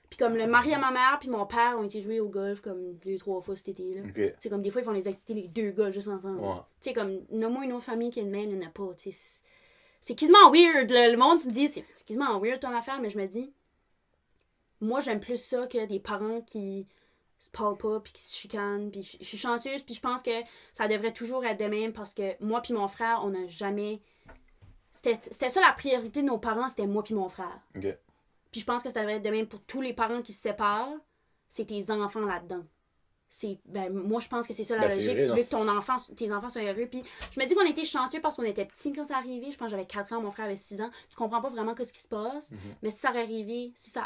Puis comme le mari à ma mère puis mon père ont été jouer au golf comme 2-3 fois cet été. Là. Okay. Comme des fois, ils font les activités les deux gars juste ensemble. Ouais. Tu sais, comme, nomme-moi une autre famille qui est de même, il n'y en a pas. C'est quasiment weird. Là. Le monde se dit, c'est quasiment weird ton affaire, mais je me dis, moi, j'aime plus ça que des parents qui se parlent pas puis qui se chicanent. Puis je suis chanceuse, puis je pense que ça devrait toujours être de même parce que moi puis mon frère, on n'a jamais... C'était ça la priorité de nos parents, c'était moi puis mon frère. Okay. Puis je pense que ça devrait être de même pour tous les parents qui se séparent. C'est tes enfants là-dedans. Moi, je pense que c'est ça la logique. Tu veux que tes enfants soient heureux. Puis je me dis qu'on était chanceux parce qu'on était petits quand ça arrivait. Je pense que j'avais 4 ans, mon frère avait 6 ans. Tu comprends pas vraiment ce qui se passe. Mm-hmm. Mais si ça avait arrivé, excusez,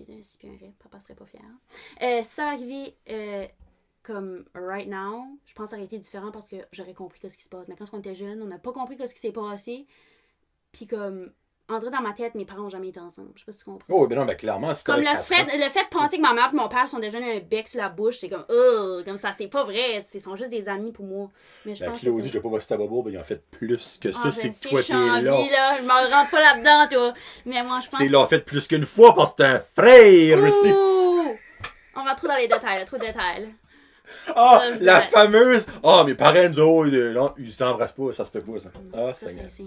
j'ai un si puis un rip, papa serait pas fier. Si ça avait arrivé comme right now, je pense que ça aurait été différent parce que j'aurais compris ce qui se passe. Mais quand on était jeunes, on n'a pas compris ce qui s'est passé. Puis comme... On dirait dans ma tête, mes parents n'ont jamais été ensemble. Je sais pas si tu comprends. Oh, ben non, mais clairement, c'est comme le fait de penser que ma mère et mon père sont déjà un bec sur la bouche, c'est comme ça, c'est pas vrai. Ils sont juste des amis pour moi. Mais je pense Claudie, je vais pas voir ta bobo, ben ils ont fait plus que ça, c'est que toi t'es là. Je me rentre pas là-dedans, toi. Mais moi, je pense. C'est là, fait plus qu'une fois parce que t'es un frère aussi. On va trop dans les détails, trop de détails. La fameuse. Mes parents, non, ils s'embrassent pas, ça se fait pas, ça. C'est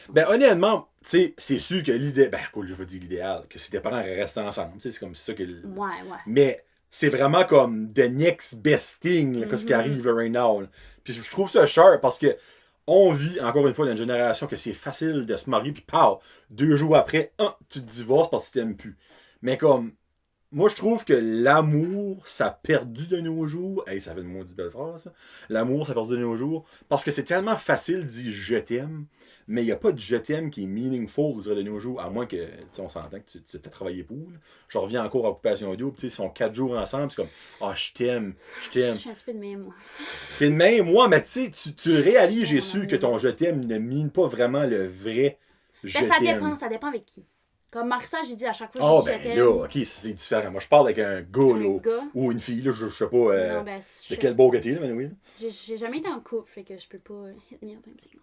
ben, honnêtement, tu sais, c'est sûr que l'idée. Ben, je veux dire l'idéal, que si tes parents restent ensemble, tu sais, c'est comme ça que. Ouais. Mais c'est vraiment comme the next best thing, là, ce qui arrive right now. Là. Puis je trouve ça cher parce que on vit, encore une fois, dans une génération que c'est facile de se marier, puis 2 jours après, tu te divorces parce que tu t'aimes plus. Mais comme. Moi, je trouve que l'amour, ça a perdu de nos jours. Hey, ça fait une maudite belle phrase, ça. L'amour, ça a perdu de nos jours. Parce que c'est tellement facile de dire je t'aime, mais il n'y a pas de je t'aime qui est meaningful de nos jours, à moins que, on s'entend que tu as travaillé pour. Là. Je reviens encore à Occupation Audio, ils sont 4 jours ensemble, c'est comme, je t'aime. Je suis un petit peu de même, moi. T'es de même, moi, mais tu réalises, j'ai su que ton je t'aime ne mine pas vraiment le vrai je t'aime. Ça dépend avec qui. Comme Marissa, j'ai dit à chaque fois que je t'aime. Là, ok, c'est différent. Moi, je parle avec un gars, ou une fille, là, je sais pas de quel beau côté, là, mais oui. J'ai jamais été en couple, fait que je peux pas hit me up, même single.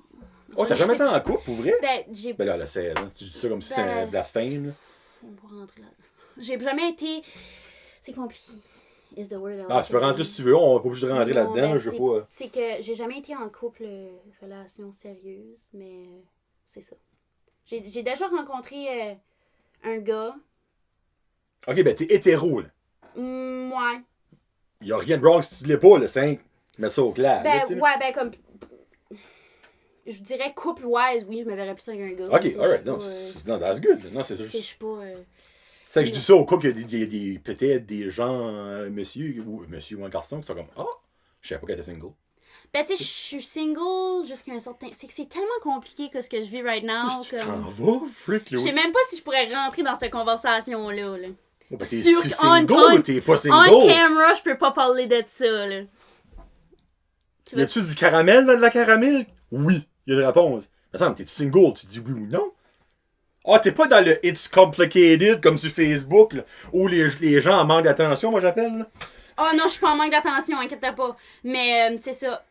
Oh, t'as jamais été en couple, pour vrai? Ben là, c'est tu dis ça comme si c'est un blasphème, là. On va rentrer là. J'ai jamais été... C'est compliqué. Is the word tu peux rentrer si tu veux, on va pas obligé de rentrer là-dedans, je veux pas... C'est que j'ai jamais été en couple, relation sérieuse, mais c'est ça. J'ai déjà rencontré... un gars. Ok, ben t'es hétéro, là. Ouais. Y'a rien de wrong si tu l'es pas, le 5. Mets ça au clair. Comme. Je dirais couple-wise, oui, je me verrais plus avec un gars. Ok, alright. Non, that's good. Non, c'est ça. Je suis pas. C'est que je dis ça au couple, il y a peut-être des gens, monsieur ou un garçon, qui sont comme, je savais pas qu'elle était single. Ben, tu sais, je suis single jusqu'à un certain... C'est que c'est tellement compliqué que ce que je vis right now. Tu t'en vas, freak, là. Je sais même pas si je pourrais rentrer dans cette conversation-là. Là. Ben, t'es single ou t'es pas single? On camera, je peux pas parler de ça, là. Y a-tu du caramel dans de la caramel? Oui, y a une réponse. Mais ça, t'es-tu single? Tu dis oui ou non? T'es pas dans le It's Complicated comme sur Facebook, là, où les gens en manquent d'attention, moi j'appelle, là. Non, je suis pas en manque d'attention, inquiète pas. Mais c'est ça.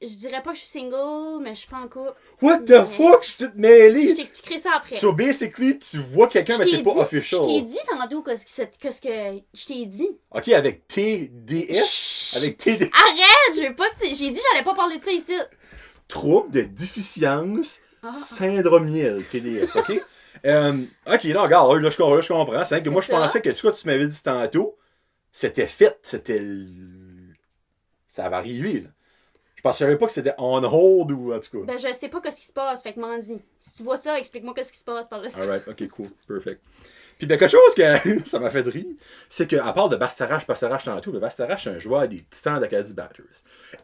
Je dirais pas que je suis single, mais je suis pas en couple. What the fuck? Je suis toute mêlée. Je t'expliquerai ça après. So basically, tu vois quelqu'un, mais c'est pas official. Je t'ai dit tantôt que ce que je t'ai dit. Ok, avec TDS? Avec TDS. Arrête! Je veux pas que tu... J'ai dit que j'allais pas parler de ça ici. Trouble de déficience syndromielle, TDS, ok? Ok, là, regarde, là, je comprends. C'est que moi, je pensais que tu m'avais dit tantôt, c'était fait, ça va arriver, là. Je Je savais pas que c'était on hold ou en tout cas. Ben, je sais pas ce qui se passe, fait que m'en dis. Si tu vois ça, explique-moi qu'est-ce qui se passe par là. Alright, ok, cool, perfect. Puis ben, quelque chose que ça m'a fait de rire, c'est qu'à part de Bastarache tantôt, le Bastarache, c'est un joueur des Titans d'Acadie Batters.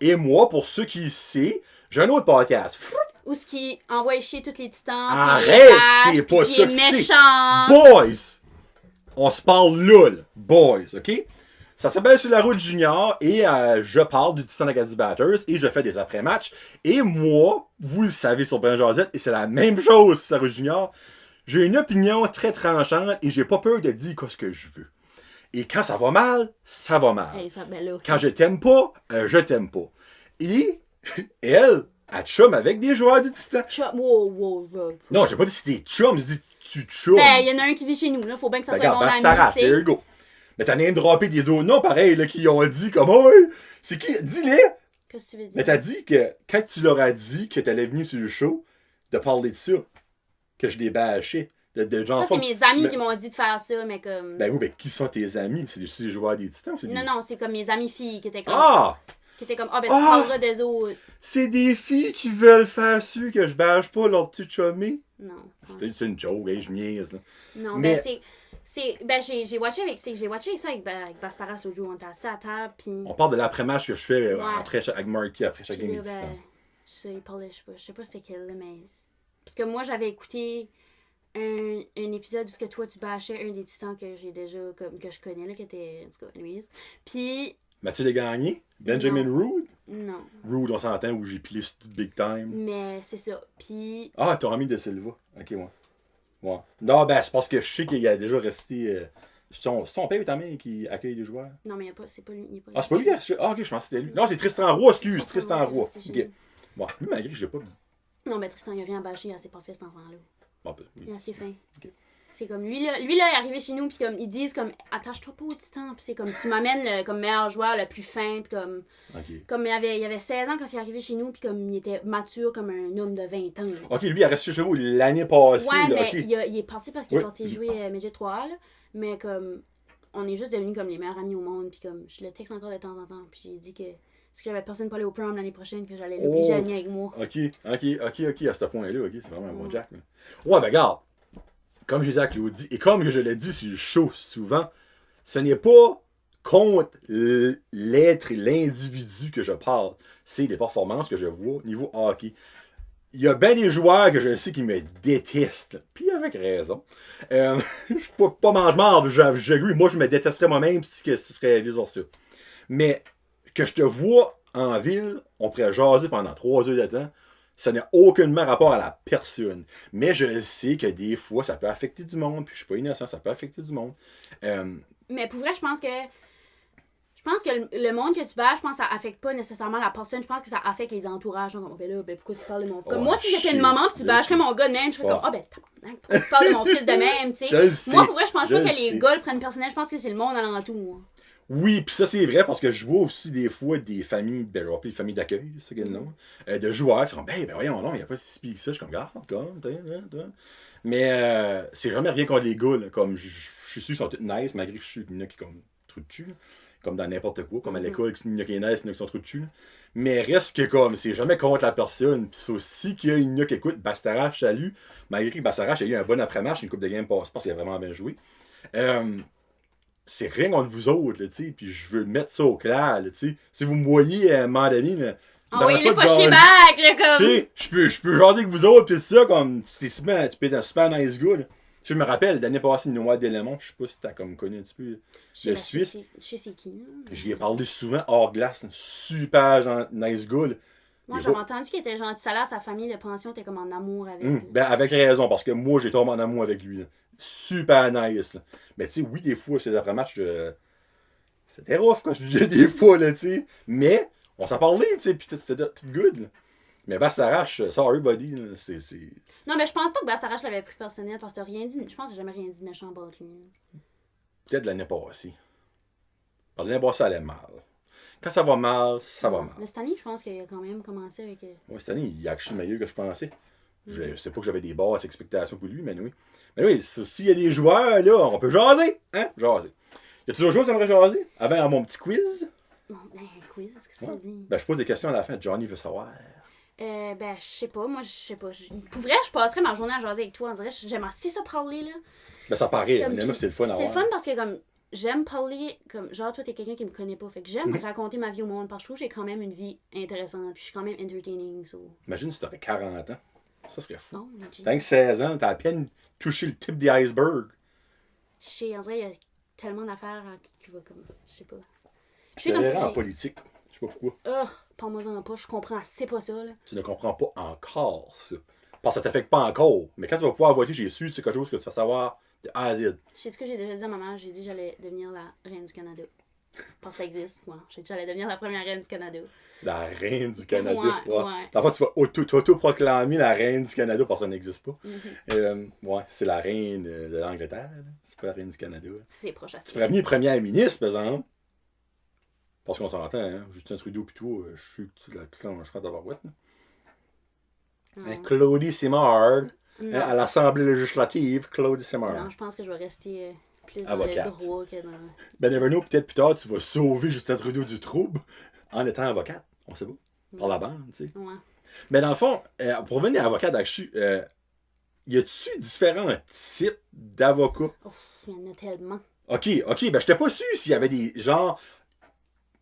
Et moi, pour ceux qui le savent, j'ai un autre podcast. Ou ce qui envoie chier tous les titans. Arrête, c'est pas ça que c'est. Méchant. Boys! On se parle là. Boys, ok? Ça s'appelle Sur la route junior et je parle du Titan d'Acadie Batters et je fais des après-matchs. Et moi, vous le savez sur Ben Josette, et c'est la même chose sur la route junior, j'ai une opinion très tranchante et j'ai pas peur de dire ce que je veux. Et quand ça va mal, ça va mal. Hey, ça, ben là. Quand je t'aime pas, je t'aime pas. Et elle chum avec des joueurs du Titan. Chum, wow. Non, j'ai pas dit c'était chum, j'ai dit tu chum. Ben, il y en a un qui vit chez nous, là. Faut bien que ça soit mon ami, Sarah, tu sais. there you go. Mais t'as même droppé des autres noms pareil, là, qui ont dit comme, oh, c'est qui? Dis-les! Qu'est-ce que tu veux dire? Mais t'as dit que quand tu leur as dit que t'allais venir sur le show, de parler de ça, que je les bâchais. Ça, c'est mes amis qui m'ont dit de faire ça, mais comme. Ben oui, mais qui sont tes amis? C'est des joueurs des Titans? Non, c'est comme mes amies filles qui étaient comme. Qui étaient comme, ben tu parleras des autres. C'est des filles qui veulent faire sûr que je bâche pas leur petit chumé? Non. C'est une joke, hein, je niaise, là. Non, mais... j'ai watché ça avec Bastaras l'autre jour, on était assis à table, puis... On parle de l'après-match que je fais avec Marky après chaque game des Titans. Je sais pas c'est quel, là, mais... Parce que moi, j'avais écouté un épisode où toi, tu bâchais un des Titans que j'ai déjà, que je connais, là, qui était, en tout cas, anyways. Puis... Mathilde Gagné? Benjamin Rude? Non. Rude, on s'entend, où j'ai pilé tout big time. Mais c'est ça, puis... Ah, t'as remis de Silva. Ok, ouais. Non, ben, c'est parce que je sais qu'il a déjà resté... C'est ton père ou ta mère qui accueille les joueurs? Non, mais c'est pas lui. Ah, c'est pas lui qui a resté? Ah, ok, je pensais que c'était lui. Non, c'est Tristan Roy, excuse. Tristan Roy. Ok. Bon, lui, malgré que j'ai pas... Non, mais Tristan, il a rien à bâcher, il a assez parfait, cet enfant-là. Bon, ben, oui. Il est assez fin. Ok. C'est comme lui là, il est arrivé chez nous, puis comme ils disent comme attache-toi pas au Titan, puis c'est comme tu m'amènes le comme meilleur joueur, le plus fin, puis comme comme il avait 16 ans quand il est arrivé chez nous, puis comme il était mature comme un homme de 20 ans. Là. Ok, lui il a resté chez vous l'année passée. Ouais, là, mais okay. il est parti parce qu'il est parti jouer Midget 3 là, mais comme on est juste devenus comme les meilleurs amis au monde, puis comme je le texte encore de temps en temps, puis j'ai dit que si j'avais personne pour aller au prom l'année prochaine, que j'allais l'obliger à venir avec moi. Ok, à ce point-là, ok, c'est vraiment un bon Jack. Mais... Ouais, ben regarde. Comme je disais à Claudie, et comme je l'ai dit sur le show souvent, ce n'est pas contre l'être et l'individu que je parle. C'est les performances que je vois au niveau hockey. Il y a bien des joueurs que je sais qui me détestent. Puis avec raison. Je suis pas mange-marde, j'agree. Moi, je me détesterais moi-même si ce serait les ça. Mais que je te vois en ville, on pourrait jaser pendant 3 heures de temps. Ça n'a aucunement rapport à la personne. Mais je sais que des fois, ça peut affecter du monde. Puis je suis pas innocent, ça peut affecter du monde. Mais pour vrai, je pense que le monde que tu bâches, je pense que ça affecte pas nécessairement la personne. Je pense que ça affecte les entourages. Donc, pourquoi tu parles de mon fils? Comme moi, si j'étais une maman, puis tu bâcherais mon gars de même, je serais comme, pourquoi tu parles de mon fils de même, tu sais? Moi, pour vrai, je pense pas que les gars le prennent personnel. Je pense que c'est le monde alentour, moi. Oui, puis ça c'est vrai parce que je vois aussi des fois des familles, ben, je vais appeler des familles d'accueil, c'est quel nom, de joueurs qui sont ben voyons non, il n'y a pas si pire que ça, je suis comme regarde, mais c'est jamais rien contre les gars, là, comme je suis sûr qu'ils sont tous nice, malgré que je suis qu'il y en a qui sont comme trou de cul, là, comme dans n'importe quoi, comme à l'école, il y en a qui est nice, il y en a qui sont trou de cul, là. Mais reste que comme, c'est jamais contre la personne, puis c'est aussi qu'il y en a qui écoutent Bastarache, salut, malgré que Bastarache a eu un bon après-match, une coupe de game passe, parce qu'il a vraiment bien joué. C'est rien contre vous autres, tu sais, puis je veux mettre ça au clair, tu sais. Si vous me voyez à un moment donné, là, envoyez-les pas chez back, là, comme. Tu sais, je peux jaser avec vous autres, pis ça, comme, tu es un super nice gars, là. Je me rappelle, l'année passée, une noix d'éléments, je sais pas si t'as comme connu un petit peu le Suisse. Je sais c'est qui, là. J'y ai parlé souvent hors glace, super nice gars, là. Moi, j'avais entendu qu'il était gentil, ça là, sa famille de pension était comme en amour avec lui. Ben, avec raison, parce que moi, j'ai tombé en amour avec lui, là. Super nice, là. Mais tu sais, oui, des fois, ces après-matchs, c'était rough, quand je disais des fois, là, tu sais. Mais, on s'en parlait, tu sais, pis c'était good, là. Mais Bastarache, sorry, buddy, là, c'est... Non, mais je pense pas que Bastarache l'avait pris personnel, parce que t'as rien dit, je pense que j'ai jamais rien dit de méchant contre lui. Peut-être l'année passée. Parce que l'année passée, ça allait mal. Quand ça va mal, ça va mal. Mais cette année, je pense qu'il a quand même commencé avec... Oui, cette année, il a acheté meilleur que je pensais. Je sais pas que j'avais des basses expectations pour lui, mais oui. Mais oui, s'il y a des joueurs, là, on peut jaser. Hein? Jaser. Y a toujours chose que ça me jaser? Avant mon petit quiz? Bon, ben, quiz, qu'est-ce que tu veux dire? Ben, je pose des questions à la fin. Johnny veut savoir. Ben, je sais pas, moi, je sais pas. Pour vrai, je passerais ma journée à jaser avec toi, on dirait. J'aime assez ça parler, là. Ben, ça paraît. Comme, Honnêtement, c'est le fun à c'est le voir. fun parce que, comme, j'aime parler, comme, genre, toi, t'es quelqu'un qui me connaît pas. Fait que j'aime raconter ma vie au monde parce que je trouve que j'ai quand même une vie intéressante. Puis je suis quand même entertaining, so. Imagine si t'aurais 40 ans. Ça serait fou. Oh, legit. T'as que 16 ans, t'as à peine touché le tip des icebergs. Je sais, on dirait, il y a tellement d'affaires qui va comme. Je sais pas. Je Je fais comme te si. verrais en politique. Je sais pas pourquoi. Oh, parle-moi-en pas, je comprends, c'est pas ça, là. Tu ne comprends pas encore ça. Parce que ça t'affecte pas encore. Mais quand tu vas pouvoir voter, j'ai su, c'est quelque chose que tu vas savoir de A à Z. Je sais ce que j'ai déjà dit à ma mère, j'ai dit que j'allais devenir la reine du Canada. Parce que ça existe, moi. J'ai dit que j'allais devenir la première reine du Canada. La reine du Canada. Ouais. Parfois, tu vas auto-proclamer la reine du Canada parce que ça n'existe pas. Ouais, c'est la reine de l'Angleterre. Là. C'est pas la reine du Canada. C'est proche à ça. Tu pourrais venir première ministre, par exemple. Parce qu'on s'entend, hein. Justin Trudeau pis toi, je suis que tu la clencheras d'avoir boîte. Claudie Simard, à l'Assemblée législative, Claudie Simard. Non, je pense que je vais rester plus dans Avocate. le droit que dans... Ben, never know, peut-être plus tard, tu vas sauver Justin Trudeau du trouble en étant avocate. On sait pas. Par la bande, tu sais. Ouais. Mais dans le fond, pour revenir à avocat d'Achu, y a-tu différents types d'avocats? Ouf, il y en a tellement. Ok, ben, j'étais pas sûr s'il y avait des gens.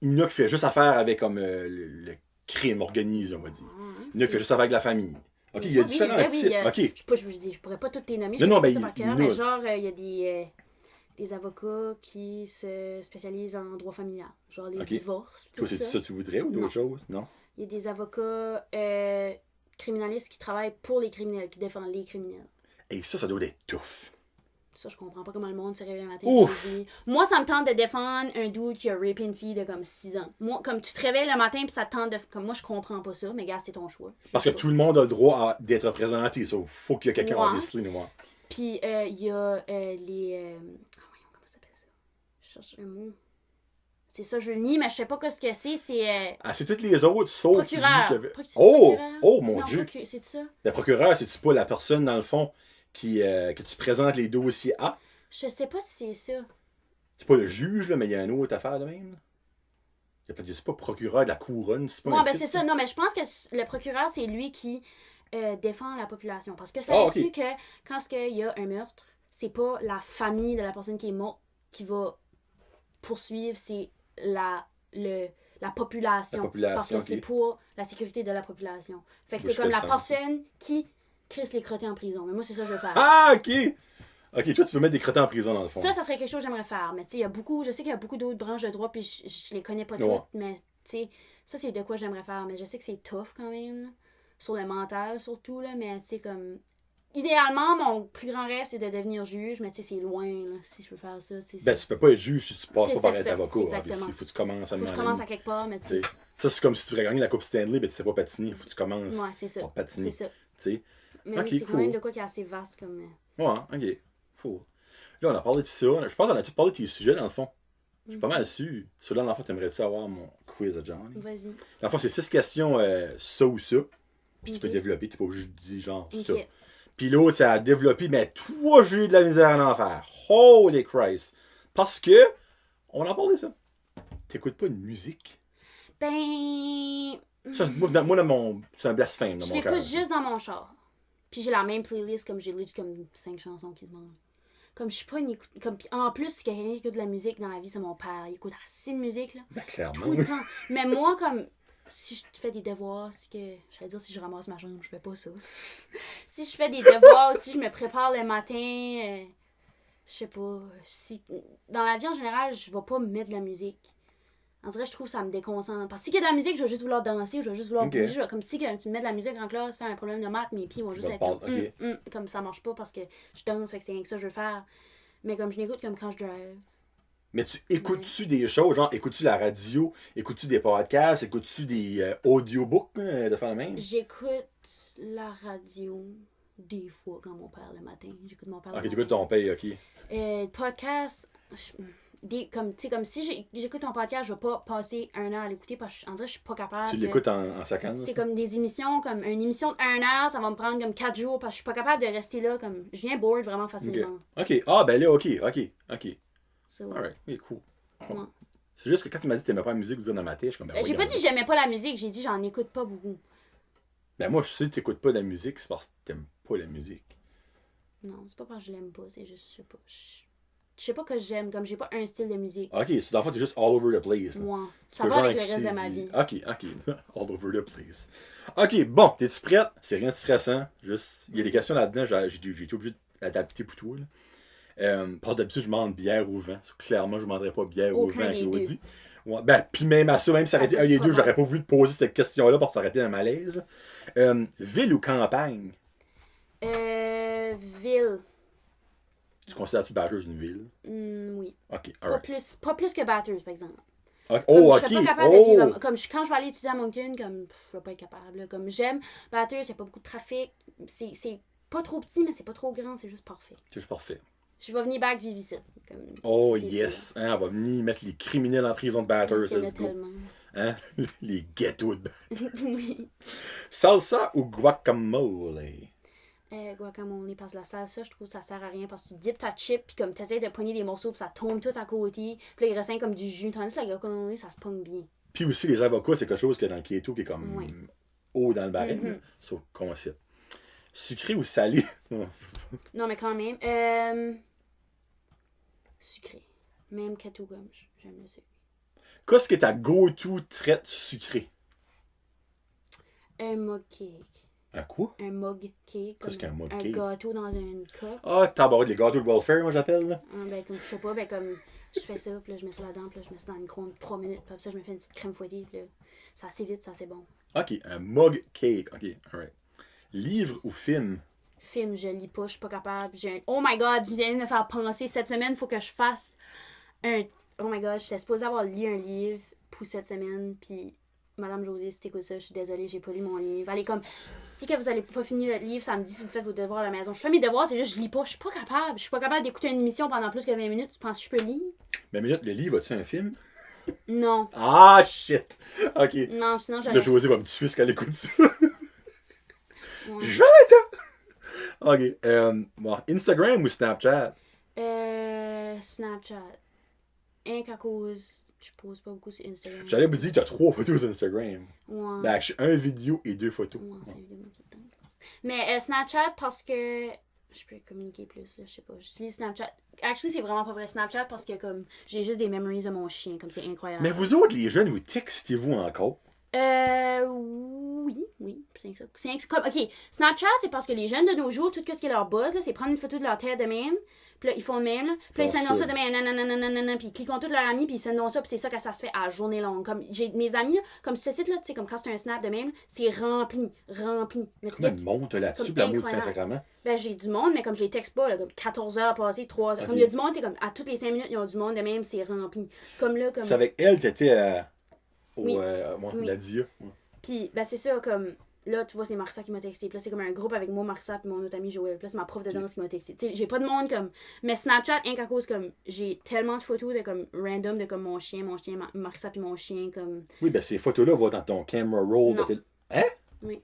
Il y en a qui fait juste affaire avec comme le crime organisé, on va dire. Il y en a qui fait juste affaire avec la famille. Ok, il y a différents types. Ok. Je pourrais pas tous les nommer, Non, ben, ça par cœur, mais genre, il y a des avocats qui se spécialisent en droit familial. Genre les divorces, tout Toi, c'est ça que tu voudrais ou d'autres choses? Non? Il y a des avocats criminalistes qui travaillent pour les criminels, qui défendent les criminels. Et ça doit être tough. Ça, je comprends pas comment le monde se réveille un matin Ouf! et dit moi, ça me tente de défendre un dude qui a rapé une fille de comme 6 ans. Moi, comme tu te réveilles le matin puis ça te tente de... Comme moi, je comprends pas ça, mais gars, c'est ton choix. Parce que tout le monde a le droit d'être représenté. Il faut qu'il y ait quelqu'un en liste. Puis, il y a les... voyons, comment ça s'appelle ça? Je cherche un mot. C'est ça, je le nie, mais je sais pas ce que c'est. C'est... c'est toutes les autres, sauf procureur. lui qui avait... Oh, mon non, Dieu! C'est ça? Le procureur, c'est-tu pas la personne, dans le fond, que tu présentes les dossiers à? Je sais pas si c'est ça. C'est pas le juge, là, mais il y a une autre affaire de même. C'est pas procureur de la couronne, c'est pas Ouais, un ben titre, c'est ça. Non, mais je pense que le procureur, c'est lui qui défend la population. Parce que savais-tu que quand il y a un meurtre, c'est pas la famille de la personne qui est morte qui va poursuivre, c'est la population. Parce que c'est pour la sécurité de la population. Fait que c'est comme la personne qui crisse les crottés en prison. Mais moi, c'est ça que je veux faire. Ah, ok! Ok, toi, tu veux mettre des crottés en prison, dans le fond. Ça serait quelque chose que j'aimerais faire. Mais tu sais, il y a beaucoup... Je sais qu'il y a beaucoup d'autres branches de droit, puis je les connais pas toutes. Mais tu sais, ça, c'est de quoi j'aimerais faire. Mais je sais que c'est tough, quand même. Là. Sur le mental, surtout, là. Mais tu sais, comme... Idéalement, mon plus grand rêve, c'est de devenir juge. Mais tu sais, c'est loin, là, si je veux faire ça. Ben, tu peux pas être juge si tu passes pas par être avocat. Exactement. Il faut que tu commences à faut que je commence à quelque part, mais tu sais... Ça, c'est comme si tu voudrais gagner la Coupe Stanley, mais tu sais pas patiner. Il faut que tu commences à patiner. C'est ça. T'sais. Mais oui, c'est quand même de quoi qui est assez vaste, comme... Ouais, ok. Faut... Là, on a parlé de ça. Je pense qu'on a tout parlé de tes sujets, dans le fond. Je suis pas mal sûr. Celui-là, dans le fond, t'aimerais savoir mon quiz à Johnny. Vas-y. Dans le fond, c'est 6 questions, ça ou ça. Puis tu peux développer. T'es pas obligé de dire genre ça. Puis l'autre, c'est à développer. Mais toi, j'ai eu de la misère à en faire. Holy Christ. Parce que, on a parlé de ça. T'écoutes pas de musique? Ben... Ça, moi, dans mon... C'est un blasphème dans mon cœur. Je l'écoute juste dans mon char. Puis j'ai la même playlist, comme j'ai juste comme 5 chansons qui se mangent. Comme je suis pas une écoute... Comme, en plus, si quelqu'un qui écoute de la musique dans la vie, c'est mon père. Il écoute assez de musique, là. Ben, clairement. Tout le temps. Mais moi, comme... Si je fais des devoirs, j'allais dire si je ramasse ma chambre, je fais pas ça. Si je fais des devoirs, si je me prépare le matin... je sais pas. Dans la vie, en général, je vais pas me mettre de la musique. En vrai, je trouve que ça me déconcentre. Parce que si il y a de la musique, je vais juste vouloir danser, je vais juste vouloir bouger. Comme si tu me mets de la musique en classe, fais un problème de maths, mes pieds vont juste être comme ça marche pas parce que je danse, fait que c'est rien que ça que je veux faire. Mais comme je n'écoute comme quand je drive. Mais tu écoutes-tu des choses, genre écoutes-tu la radio, écoutes-tu des podcasts, écoutes-tu des audiobooks de faire la même? J'écoute la radio des fois quand mon père le matin. J'écoute mon père le matin. Ok, t'écoutes ton père, ok. Podcast... comme si j'écoute un podcast, je vais pas passer 1 heure à l'écouter parce que je suis pas capable. Tu l'écoutes en séquence? C'est comme des émissions, comme une émission de 1 heure, ça va me prendre comme 4 jours parce que je suis pas capable de rester là, comme je viens bored vraiment facilement. Ok, ah ben là, ok. So, Alright, cool. Ouais. C'est juste que quand tu m'as dit que t'aimais pas la musique, vous dans ma tête, je suis comme, ben, J'ai pas dit que j'aimais pas la musique, j'ai dit j'en écoute pas beaucoup. Ben, moi, je sais que t'écoutes pas de la musique, c'est parce que t'aimes pas la musique. Non, c'est pas parce que je l'aime pas, c'est juste, je sais pas. Je sais pas que j'aime, comme j'ai pas un style de musique. Ok, so dans le fond, t'es juste all over the place. Là. Moi, ça Pas va genre avec le écouter reste de ma du- vie. Ok. All over the place. Ok, bon, t'es-tu prête? C'est rien de stressant. Juste, il y a des Vas-y. questions là-dedans, j'ai été obligé d'adapter pour toi. Là. Parce que d'habitude, je demande bière ou vin. So, clairement, je ne demanderais pas bière ou Aucun vin à des Claudie. Ouais, ben, puis même à ça, même si ça Ça aurait été fait un des pas deux, bon. j'aurais pas voulu te poser cette question-là parce que ça aurait été un malaise. Ville ou campagne? Ville. Tu considères-tu Batters une ville? Oui. Ok, Pas alright. pas plus que Batters, par exemple. Ok, Comme oh, je serais ok. pas capable de vivre. Oh! Comme quand je vais aller étudier à Moncton, comme je vais pas être capable. Là. Comme j'aime Batters, il y a pas beaucoup de trafic. C'est pas trop petit, mais c'est pas trop grand, c'est juste parfait. C'est juste parfait. Je vais venir back vivre ici. Comme, Oh, c'est yes. Hein, on va venir mettre les criminels en prison de Batters. sûr. Il y en a let's go. tellement. Hein? Les ghettos de Batters. Oui. Salsa ou guacamole? Guacamole, parce que la salsa, je trouve que ça sert à rien parce que tu dippes ta chip, puis comme tu essaies de pogner les morceaux, puis ça tombe tout à côté, puis là, il reste rien comme du jus. Tandis que la guacamole, ça se pogne bien. Puis aussi, les avocats, c'est quelque chose que dans le keto qui est comme Ouais. haut dans le barème. Mhm. Sur concept. Sucré ou salé? Non, mais quand même. Sucré. Même keto gum, j'aime le sucre. Qu'est-ce que ta go-to traite sucrée? Un mug cake. Un quoi? Un mug cake. Qu'est-ce qu'un mug Un cake? gâteau dans une cup. Ah, tabarouette, les gâteaux de welfare, moi j'appelle. Là. Ben, comme, je sais pas, ben, comme, je fais ça, puis là, je mets ça là-dedans, puis là, je mets ça dans le micro-ondes 3 minutes, puis après ça, je me fais une petite crème fouettée, puis là, c'est assez vite, c'est assez bon. Ok, un mug cake. Ok, alright. Livre ou film? Film, je lis pas, je suis pas capable. Oh my god, je viens de me faire penser, cette semaine, il faut que je fasse un. Oh my god, j'étais supposée avoir lu un livre pour cette semaine, puis Madame Josée, si t'écoutes ça, je suis désolée, j'ai pas lu mon livre. Allez, comme, si que vous allez pas finir votre livre, ça me dit si vous faites vos devoirs à la maison. Je fais mes devoirs, c'est juste, je lis pas, je suis pas capable. Je suis pas capable d'écouter une émission pendant plus que 20 minutes, tu penses que je peux lire? Mais minute, le livre, as-tu un film? Non. Ah, shit! Ok. Non, sinon, Le j'aurais. José va me tuer ce qu'elle écoute ça. Ouais. Je vais arrêter! Ok. Bon, Instagram ou Snapchat? Snapchat. Rien qu'à cause, je pose pas beaucoup sur Instagram. J'allais vous dire, tu as 3 photos sur Instagram. Ouais. Ben, un vidéo et 2 photos. Ouais, c'est évidemment tout le temps. Mais Snapchat, parce que je peux communiquer plus, là, je sais pas. J'utilise Snapchat. Actually, c'est vraiment pas vrai Snapchat parce que comme j'ai juste des memories de mon chien, comme c'est incroyable. Mais vous autres, les jeunes, vous textez-vous encore? Oui. C'est comme, ok, Snapchat, c'est parce que les jeunes de nos jours, tout ce qui est leur buzz, là, c'est prendre une photo de leur tête de même, puis là, ils font le même, là, puis là, ils Bon, sendent ça. ça de même, nanana, puis ils cliquent tous leurs amis, puis ils sendent ça, puis c'est ça que ça se fait à journée longue. Comme, j'ai mes amis, là, comme ce site-là, tu sais, comme quand c'est un snap de même, c'est rempli. Mais tu Combien sais, de monde t'as là-dessus comme pour l'amour du incroyable. Saint-Sacrement? ben, j'ai du monde, mais comme je les texte pas, là, comme 14 heures passées, 3 heures. Ok. Comme il y a du monde, c'est comme à toutes les 5 minutes, ils ont du monde de même, c'est rempli. Comme là, comme. C'est avec elle, t'étais Oui. Oui. la DIA. Ouais. Puis, ben, c'est ça, comme. Là, tu vois, c'est Marissa qui m'a texté. Puis là, c'est comme un groupe avec moi, Marissa, puis mon autre ami Joël. Puis là, c'est ma prof de danse qui m'a texté. Tu sais, j'ai pas de monde comme. Mais Snapchat, rien qu'à cause, comme. J'ai tellement de photos de comme random de comme mon chien, Marissa, puis mon chien, comme. Oui, ben ces photos-là vont dans ton camera roll. Non. Hein? Oui.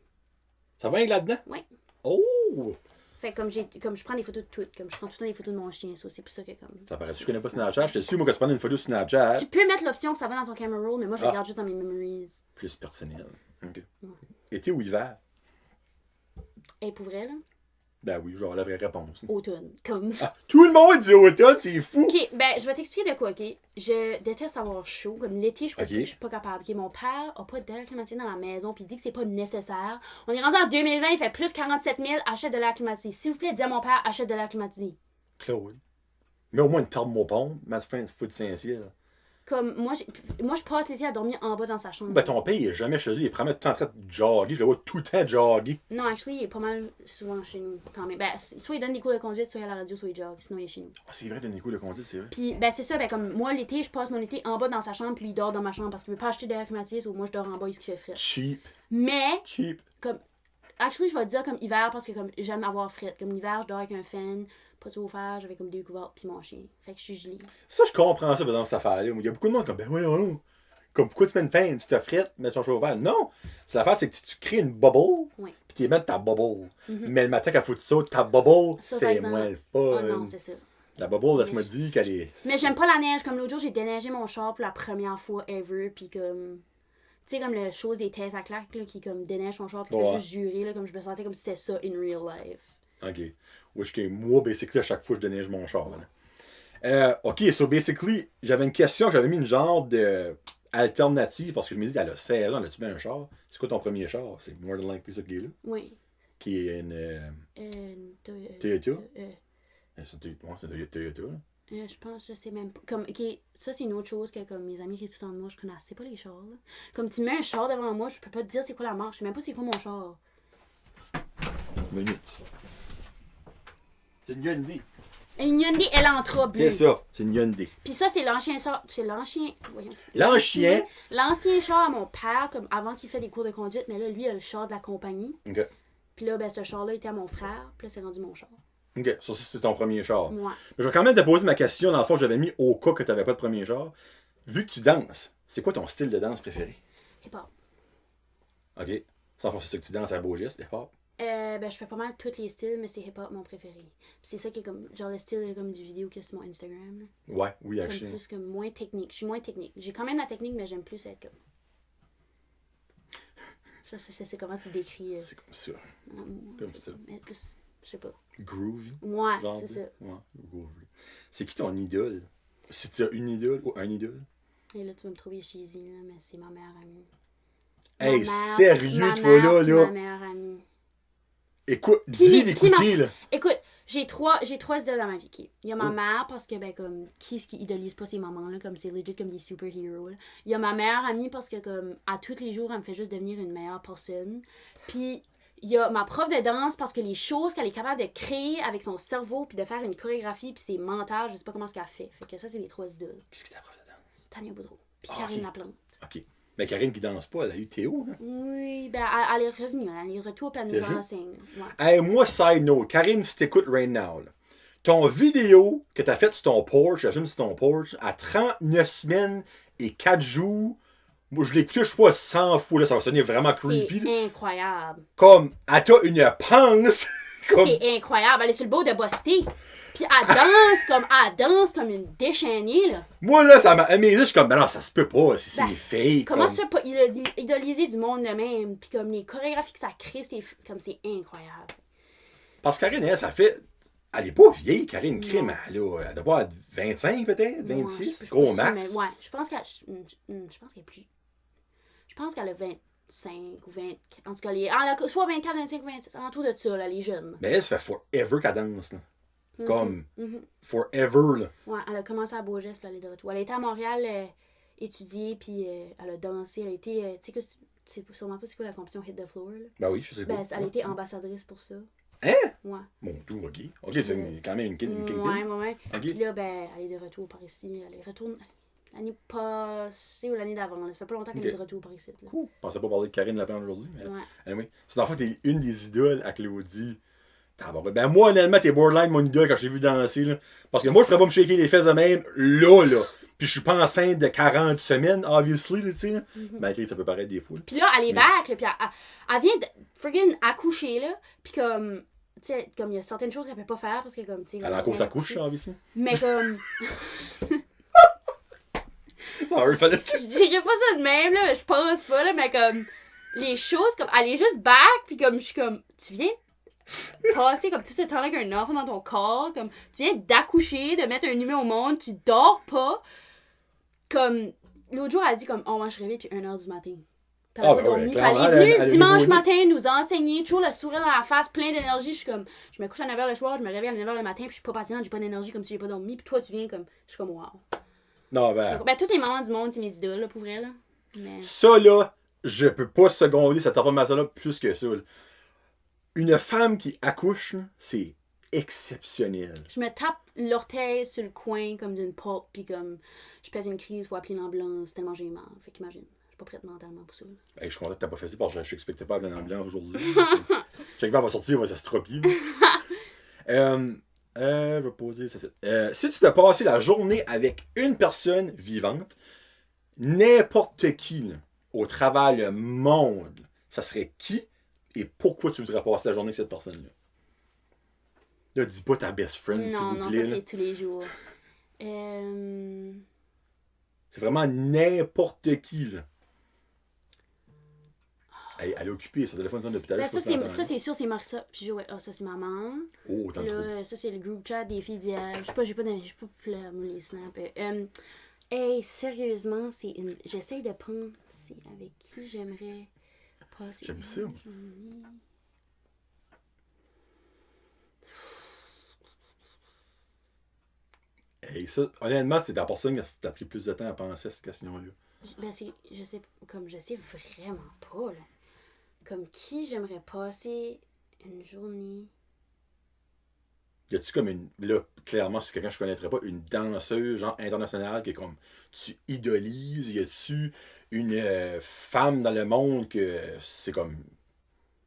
Ça va être là-dedans? Oui. Oh! Fait que comme je prends des photos de tout. Comme je prends tout le temps des photos de mon chien, ça. C'est pour ça que comme. Ça paraît que je connais pas Snapchat. Je te suis, moi, que tu prends une photo sur Snapchat. Tu peux mettre l'option que ça va dans ton camera roll, mais moi, je Ah. le garde juste dans mes memories. Plus personnel. OK. Ouais. Été ou hiver? Et pour vrai, là, Ben oui, genre la vraie réponse. automne. Comme. Ah, tout le monde dit automne, c'est fou! Ok, ben, je vais t'expliquer de quoi, ok? Je déteste avoir chaud. Comme l'été, Ok. je suis pas capable. Ok, mon père a pas d'air climatisé dans la maison, puis il dit que c'est pas nécessaire. On est rendu en 2020, il fait plus 47 000, achète de l'air climatisé. S'il vous plaît, dis à mon père, achète de l'air climatisé. Claude. Mais au moins une thermopompe, mais tu fais une foot Saint-Ciel. Comme, moi, je passe l'été à dormir en bas dans sa chambre. Ben ton père, il est jamais chez eux, il est vraiment tout le temps en train de jogger. Je le vois tout le temps jogger. Non, actually, il est pas mal souvent chez nous, quand même. Ben, soit il donne des cours de conduite, soit il est à la radio, soit il jogue. Sinon, il est chez nous. Ah, c'est vrai, donner des coups de conduite, c'est vrai. Puis, ben, c'est ça, ben, comme moi, l'été, je passe mon été en bas dans sa chambre, puis lui, il dort dans ma chambre parce qu'il veut pas acheter d'air climatisé, ou moi, je dors en bas, il se fait frais. Cheap. Mais, Cheap. comme, actually, je vais te dire comme hiver parce que comme j'aime avoir frais. Comme l'hiver, je dors avec un fan, pas de chauffage, avec comme 2 couvertes, puis mon chien. Fait que je suis gelée. Ça, je comprends ça dans cette affaire-là. Il y a beaucoup de monde comme, ben ouais, non. Comme, pourquoi tu mets une fan si t'as frette, mets ton chauffage? Non! C'est l'affaire, c'est que tu crées une bubble, Ouais. puis tu mets ta bubble. Mhm. Mais le matin, quand faut que tu sautes ta bubble, Ça, par c'est exemple. moins le Oh fun. non, c'est ça. La bubble, laisse-moi dire qu'elle est... Mais j'aime pas la neige. Comme l'autre jour, j'ai déneigé mon char pour la première fois ever. Puis comme... Tu sais, comme le chose des têtes à claques, là, qui comme déneige ton char. Puis tu fais juste jurer, là, comme je me sentais comme si c'était ça in real life. OK. Wesh que moi, basically, à chaque fois, je déneige mon char. OK, so basically, j'avais une question, j'avais mis une genre de alternative parce que je me dis, elle a 16 ans, as-tu bien un char? C'est quoi ton premier char? C'est more than likely ça qui est là? Oui. Qui est une Toyota? C'est une Toyota. Je pense, je sais même pas. Comme, ok, ça c'est une autre chose que comme mes amis qui sont tout le temps de moi, je connaissais pas les chars. Là. Comme tu mets un char devant moi, je peux pas te dire c'est quoi la marque, je sais même pas c'est quoi mon char. Minute. C'est une Hyundai. Une Hyundai Elantra bleue. C'est ça, c'est une Hyundai. Puis ça c'est l'ancien char, c'est l'ancien, voyons. L'ancien char à mon père, comme avant qu'il fait des cours de conduite, mais là lui il a le char de la compagnie. OK. Puis là ben ce char là était à mon frère, puis là c'est rendu mon char. OK, ça c'est ton premier char. Ouais. Mais je vais quand même te poser ma question dans le fond que j'avais mis au cas que tu n'avais pas de premier char. Vu que tu danses, c'est quoi ton style de danse préféré? Hip-hop. OK. Sans force, c'est ça que tu danses à beau geste, hip-hop? Ben je fais pas mal tous les styles, mais c'est hip-hop mon préféré. Puis c'est ça qui est comme, genre le style comme du vidéo que sur mon Instagram. Là. Ouais, oui, comme actually. plus comme moins technique. Je suis moins technique. J'ai quand même la technique, mais j'aime plus être comme... Je sais, c'est comment tu décris... C'est comme ça. Comme ça. Mais plus, je sais pas. Groovy. Ouais, genre, c'est ça. Ouais, groovy. C'est qui ton idole? Si tu as une idole ou un idole? Et là, tu vas me trouver cheesy, là, mais c'est ma meilleure amie. Hey, sérieux, toi là, là? Ma meilleure amie. Écoute, dis d'écouter, là. Écoute, j'ai trois idoles dans ma vie. Okay? Il y a ma mère, parce que, ben, comme, qui idolise pas ses mamans, là, comme c'est legit comme des super-héros. Là. Il y a ma meilleure amie, parce que, comme, à tous les jours, elle me fait juste devenir une meilleure personne. Puis, il y a ma prof de danse, parce que les choses qu'elle est capable de créer avec son cerveau, puis de faire une chorégraphie, puis c'est mental, je sais pas comment ce qu'elle fait. Fait que ça, c'est les trois idoles. Qu'est-ce que ta prof de danse? Tania Boudreau. Puis Karine Laplante. OK. Mais Karine qui danse pas, elle a eu Théo, hein? Oui, ben, elle est revenue. Elle est retour, puis elle nous enseigne. Ouais. Hey, moi, side note, Karine, si t'écoutes right now, là, ton vidéo que t'as faite sur ton porch, j'assume sur ton porch, à 39 semaines et 4 jours, moi, je l'ai écouté, je sais pas, 100 fois, là, ça va sonner vraiment creepy. C'est incroyable. Comme, elle t'a une panse. Comme... C'est incroyable. Elle est sur le bord de Bosté. Puis elle danse comme une déchaînée, là. Moi, là, ça m'a amusé. Je suis comme, ben non, ça se peut pas, si Ben, c'est fake. Comment comme... ça peut pas idoliser du monde de même? Puis comme les chorégraphies que ça crée, c'est incroyable. Parce que Karine, elle, ça fait... Elle est pas vieille, Karine Crime. Elle doit avoir 25 peut-être, 26, gros max. Ouais, je pense qu'elle est plus... Je pense qu'elle a 25 ou 20... En tout cas, soit 24, 25 ou 26. En tout de ça, là, les jeunes. Mais elle, ça fait forever qu'elle danse, là. Comme, forever, là. Ouais, elle a commencé à Beaugest, puis elle est de retour. Elle a été à Montréal étudier, puis elle a dansé. Elle a été, tu sais sûrement pas c'est quoi la compétition Hit the Floor, là. Ben oui, je sais pas. Elle a été ambassadrice pour ça. Hein? Ouais. Bon, tout, OK. OK, c'est quand même une kingpin. Ouais. Okay. Puis là, ben, elle est de retour par ici. Elle est retourne l'année passée ou l'année d'avant. Ça fait pas longtemps qu'elle est de retour par ici. Là. Cool. Je pensais pas parler de Karine Lapin aujourd'hui. Mais... Ouais. Anyway. C'est en fait, t'es une des idoles à Claudie. Ben moi, honnêtement, t'es borderline mon idole quand je t'ai vu danser. Là. Parce que moi, je pourrais pas me shaker les fesses de même là. Puis je suis pas enceinte de 40 semaines, obviously, tu sais. Malgré que ça peut paraître des fois. Puis là, elle est back, là, puis elle vient de friggin' accoucher, là. Puis comme, tu sais, comme il y a certaines choses qu'elle peut pas faire parce que comme, tu sais... Elle a encore sa couche, obviously. Mais comme... Sorry, fallait... Je dirais pas ça de même, là, je pense pas, là, mais comme... Les choses, comme, elle est juste back, puis comme, je suis comme, tu viens passer comme tout ce temps-là avec un enfant dans ton corps, comme, tu viens d'accoucher, de mettre un humain au monde, tu dors pas. Comme, l'autre jour, elle a dit comme, oh, moi, je rêvais depuis 1h du matin. Puis elle a pas dormi. Puis elle est venue dimanche matin nous enseigner, toujours le sourire dans la face, plein d'énergie. Je suis comme, je me couche à 9h le soir, je me réveille à 9h le matin, puis je suis pas patinante, j'ai pas d'énergie comme si j'ai pas dormi. Puis toi, tu viens comme, je suis comme, wow. Non, ben. Ben, toutes les mamans du monde, c'est mes idoles, là, pour vrai, là. Mais... Ça, là, je peux pas seconder cette information-là plus que ça, là. Une femme qui accouche, c'est exceptionnel. Je me tape l'orteil sur le coin comme d'une porte, puis comme je pèse une crise, faut appeler une ambulance, tellement j'ai mal. Fait qu'imagine, je suis pas prête mentalement pour ça. Hey, je suis content que t'as pas fait ça parce que je n'expectais pas appeler une ambulance aujourd'hui. Chaque fois, elle va sortir, elle va s'astropie. Je vais poser ça. Si tu peux passer la journée avec une personne vivante, n'importe qui, là, au travers le monde, ça serait qui et pourquoi tu voudrais passer la journée avec cette personne-là? Là, dis pas ta best friend, s'il vous Non, plaît. ça, là. c'est tous les jours. C'est vraiment n'importe qui, là. Elle est occupée, son téléphone sonne depuis tout à l'heure. Ben, je sais pas si ça, t'entends. c'est sûr, c'est Marissa. Puis, ça, c'est maman. Oh, t'en trouves. Là, ça, c'est le group chat des filles d'hier. Je sais pas, j'ai pas populaire, moi, les snaps. Hey, sérieusement, c'est une. J'essaie de penser avec qui j'aimerais passer. J'aime ça. Hey, ça, honnêtement, c'est la personne qui t'a pris plus de temps à penser à cette question-là. Ben, je sais vraiment pas, là. Comme qui j'aimerais passer une journée. Y a-tu comme une. Là, clairement, c'est quelqu'un que je connaîtrais pas, une danseuse, genre internationale, qui est comme. Tu idolises. Y a-tu une femme dans le monde que c'est comme.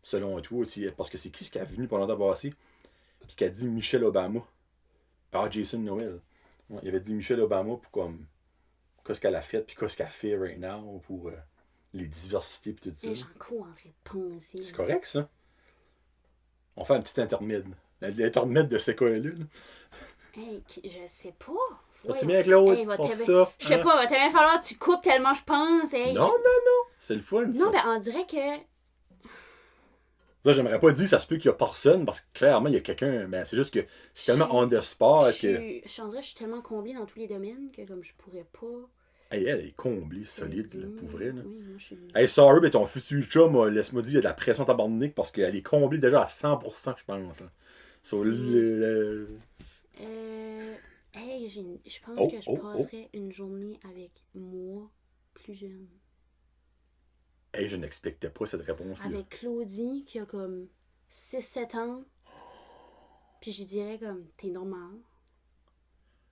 Selon toi, parce que c'est qui ce qui a venu pendant longtemps passé, puis qui a dit Michelle Obama. Ah, Jason Noel. Ouais, il avait dit Michelle Obama pour comme. Qu'est-ce qu'elle a fait, puis qu'est-ce qu'elle fait right now pour les diversités, puis tout ça. Hey, j'en cours en train de penser. C'est correct, ça. On fait un petit intermède. L'intermède de ces cas-là. Là. Hey, je sais pas. Vas-tu bien avec l'autre Hey, pour ça? je sais pas, va bien falloir que tu coupes tellement je pense. Hey, Non, non. C'est le fun, ça. Non, ben on dirait que. Ça, j'aimerais pas dire ça se peut qu'il y a personne, parce que clairement, il y a quelqu'un, mais c'est juste que c'est tellement on the spot que. On dirait que je suis tellement comblée dans tous les domaines que comme je pourrais pas. Hey, elle est comblée, solide, là, pour vrai. Là. Oui, moi je suis. Hey, sorry, mais ton futur chum, laisse-moi dire, il y a de la pression tabarnak parce qu'elle est comblée déjà à 100%, je pense. Là. Sur Hey, je pense que je passerais une journée avec moi plus jeune. Hey, je n'expectais pas cette réponse-là. Avec Claudie qui a comme 6-7 ans. Puis je dirais comme, t'es normal.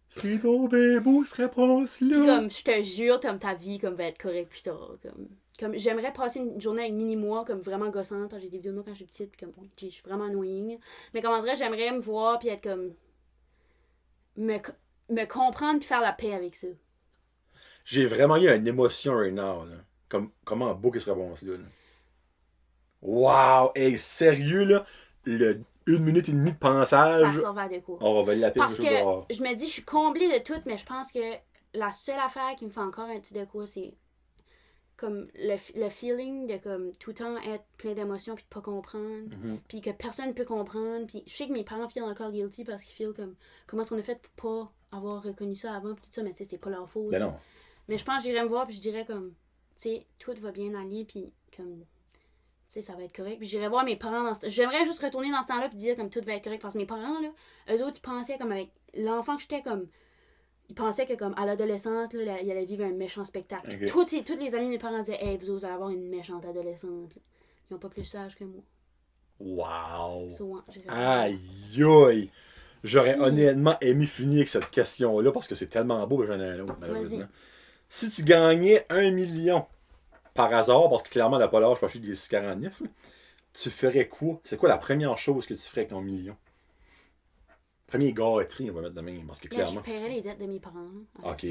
C'est donc bien beau, cette réponse-là. Puis comme, je te jure, comme ta vie comme, va être correcte plus tard. Comme j'aimerais passer une journée avec mini-moi, comme vraiment gossante, parce que j'ai des vidéos de moi quand je suis petite, puis comme, je suis vraiment annoying. Mais comment dirais j'aimerais me voir, puis être comme. Me comprendre, puis faire la paix avec ça. J'ai vraiment eu une émotion right now. Là. Comment beau que cette réponse-là. Là. Wow! Hey, sérieux, là, le 1 minute et demie de pensage. Ça servait à de quoi. On va valider la peine. Parce que je me dis, je suis comblée de tout, mais je pense que la seule affaire qui me fait encore un petit de quoi, c'est comme le feeling de comme tout le temps être plein d'émotions puis de pas comprendre, puis que personne ne peut comprendre. Puis je sais que mes parents feel encore guilty parce qu'ils feel comme comment est-ce qu'on a fait pour pas avoir reconnu ça avant, puis tout ça, mais tu sais, c'est pas leur faute. Ben non. Mais je pense que j'irais me voir puis je dirais comme, tu sais, tout va bien aller, puis comme, tu sais, ça va être correct. Puis j'irais voir mes parents dans ce... J'aimerais juste retourner dans ce temps-là puis dire comme tout va être correct, parce que mes parents, là, eux autres, ils pensaient comme avec l'enfant que j'étais comme... Ils pensaient que comme à l'adolescence, là, il allait vivre un méchant spectacle. Okay. Tous les amis de mes parents disaient, hey, vous allez avoir une méchante adolescente. Là. Ils n'ont pas plus sage que moi. Wow! So, aïe aïe! J'aurais honnêtement aimé finir avec cette question-là parce que c'est tellement beau que j'en ai un autre, malheureusement. Vas-y. Si tu gagnais 1 million par hasard, parce que clairement, la pas l'âge, je suis des 649, tu ferais quoi? C'est quoi la première chose que tu ferais avec ton million? Premier gâterie, on va mettre de même, parce que clairement... Je paierais les dettes de mes parents. OK.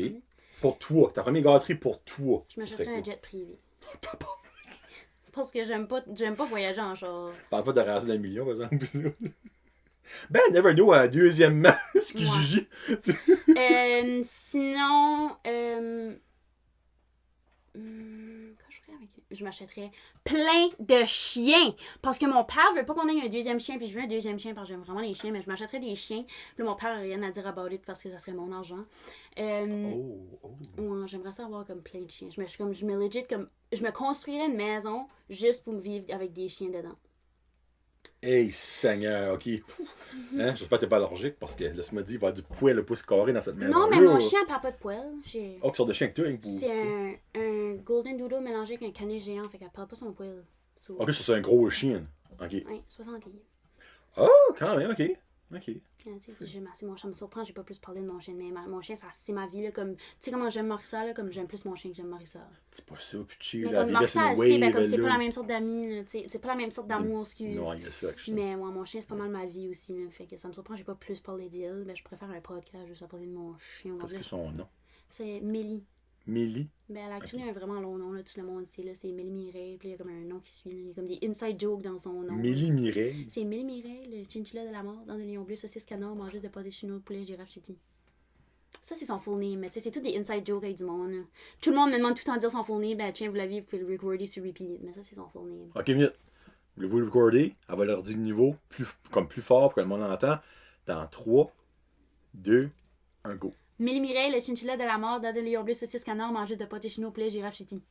Pour toi. Ta première gâterie pour toi. Je m'achèterais un jet privé. Parce que j'aime pas voyager en char. Parle pas de raser d'un million, par exemple. Ben, never know, deuxièmement, ce que Gigi. Sinon, je m'achèterais plein de chiens. Parce que mon père veut pas qu'on ait un deuxième chien. Puis je veux un deuxième chien parce que j'aime vraiment les chiens. Mais je m'achèterais des chiens. Puis là, mon père n'a rien à dire about it parce que ça serait mon argent. Ouais, j'aimerais ça avoir comme plein de chiens. Je me construirais une maison juste pour me vivre avec des chiens dedans. Hey, Seigneur, OK. Hein? J'espère que t'es pas allergique parce que laisse-moi dire, il va y avoir du poil au pouce carré dans cette maison. Non, mais mon chien n'a pas de poil. Oh, quelle sorte de chien que tu as? C'est un Golden Doodle mélangé avec un caniche géant, fait qu'elle parle pas son poil. OK, ça c'est un gros chien. OK. Oui, 60 livres. Oh, quand même, OK. Mon chien me surprend, j'ai pas plus parlé de mon chien, mais mon chien, c'est ma vie. Là, comme, tu sais comment j'aime Marissa, là, comme j'aime plus mon chien que j'aime Marissa. C'est pas ça, puis chill, la Marissa, c'est pas la même sorte d'amis, c'est pas la même sorte d'amour, excuse. Non, il y a ça, mais moi, mon chien, c'est pas mal ma vie aussi, là, fait que ça me surprend, j'ai pas plus parlé d'elle, mais je préfère un podcast juste à parler de mon chien. Qu'est-ce que son nom? C'est Mélie. Mélie. Ben, elle a actually un vraiment long nom, là, tout le monde sait, là, c'est Mélie Mireille, puis il y a comme un nom qui suit, là, il y a comme des inside jokes dans son nom. Mélie Mireille. C'est Mélie Mireille, le chinchilla de la mort, dans le lion bleu, saucisse canard, mangé de pâté chinois, poulet, girafe, chiti. Ça, c'est son full name, mais tu sais, c'est tout des inside jokes avec du monde, là. Tout le monde me demande tout le temps de dire son full name, ben tiens, vous l'aviez, vous pouvez le recorder sur repeat, mais ça, c'est son full name. Ok, minute. Voulez-vous le recorder? Elle va leur dire le niveau plus fort pour que le monde entend. Dans 3, 2, 1, go. Mélie Mireille, le chinchilla de la mort, dans le lion bleu, saucisse canard, mangé de pâté chinois, poulet, girafe, chiti.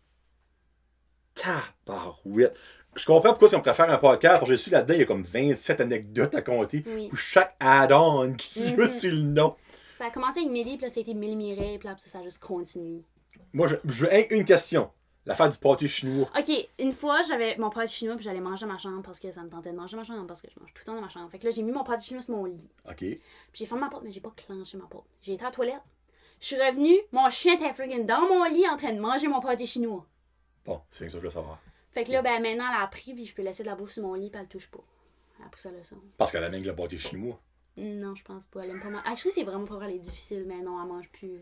Tabarouette. Je comprends pourquoi on préfère un podcast, parce que je suis là-dedans, il y a comme 27 anecdotes à compter. Oui. Pour chaque add-on qui joue sur le nom. Ça a commencé avec Mélie, puis là, ça a été Mélie Mireille, puis là, ça a juste continué. Moi, je veux une question. L'affaire du pâté chinois. Ok, une fois, j'avais mon pâté chinois, puis j'allais manger dans ma chambre parce que ça me tentait de manger dans ma chambre, parce que je mange tout le temps dans ma chambre. Fait que là, j'ai mis mon pâté chinois sur mon lit. Ok. Puis j'ai fermé ma porte, mais j'ai pas clenché ma porte. J'ai été à la toilette. Je suis revenue, mon chien était friggin' dans mon lit en train de manger mon pâté chinois. Bon, c'est ça que je veux savoir. Fait que là, ben maintenant, elle a pris, puis je peux laisser de la bouffe sur mon lit, puis elle le touche pas. Elle a pris sa leçon. Parce qu'elle amène le pâté chinois. Non, je pense pas. Elle aime pas manger. Actually, c'est vraiment pas vrai, elle est difficile, mais non, elle mange plus.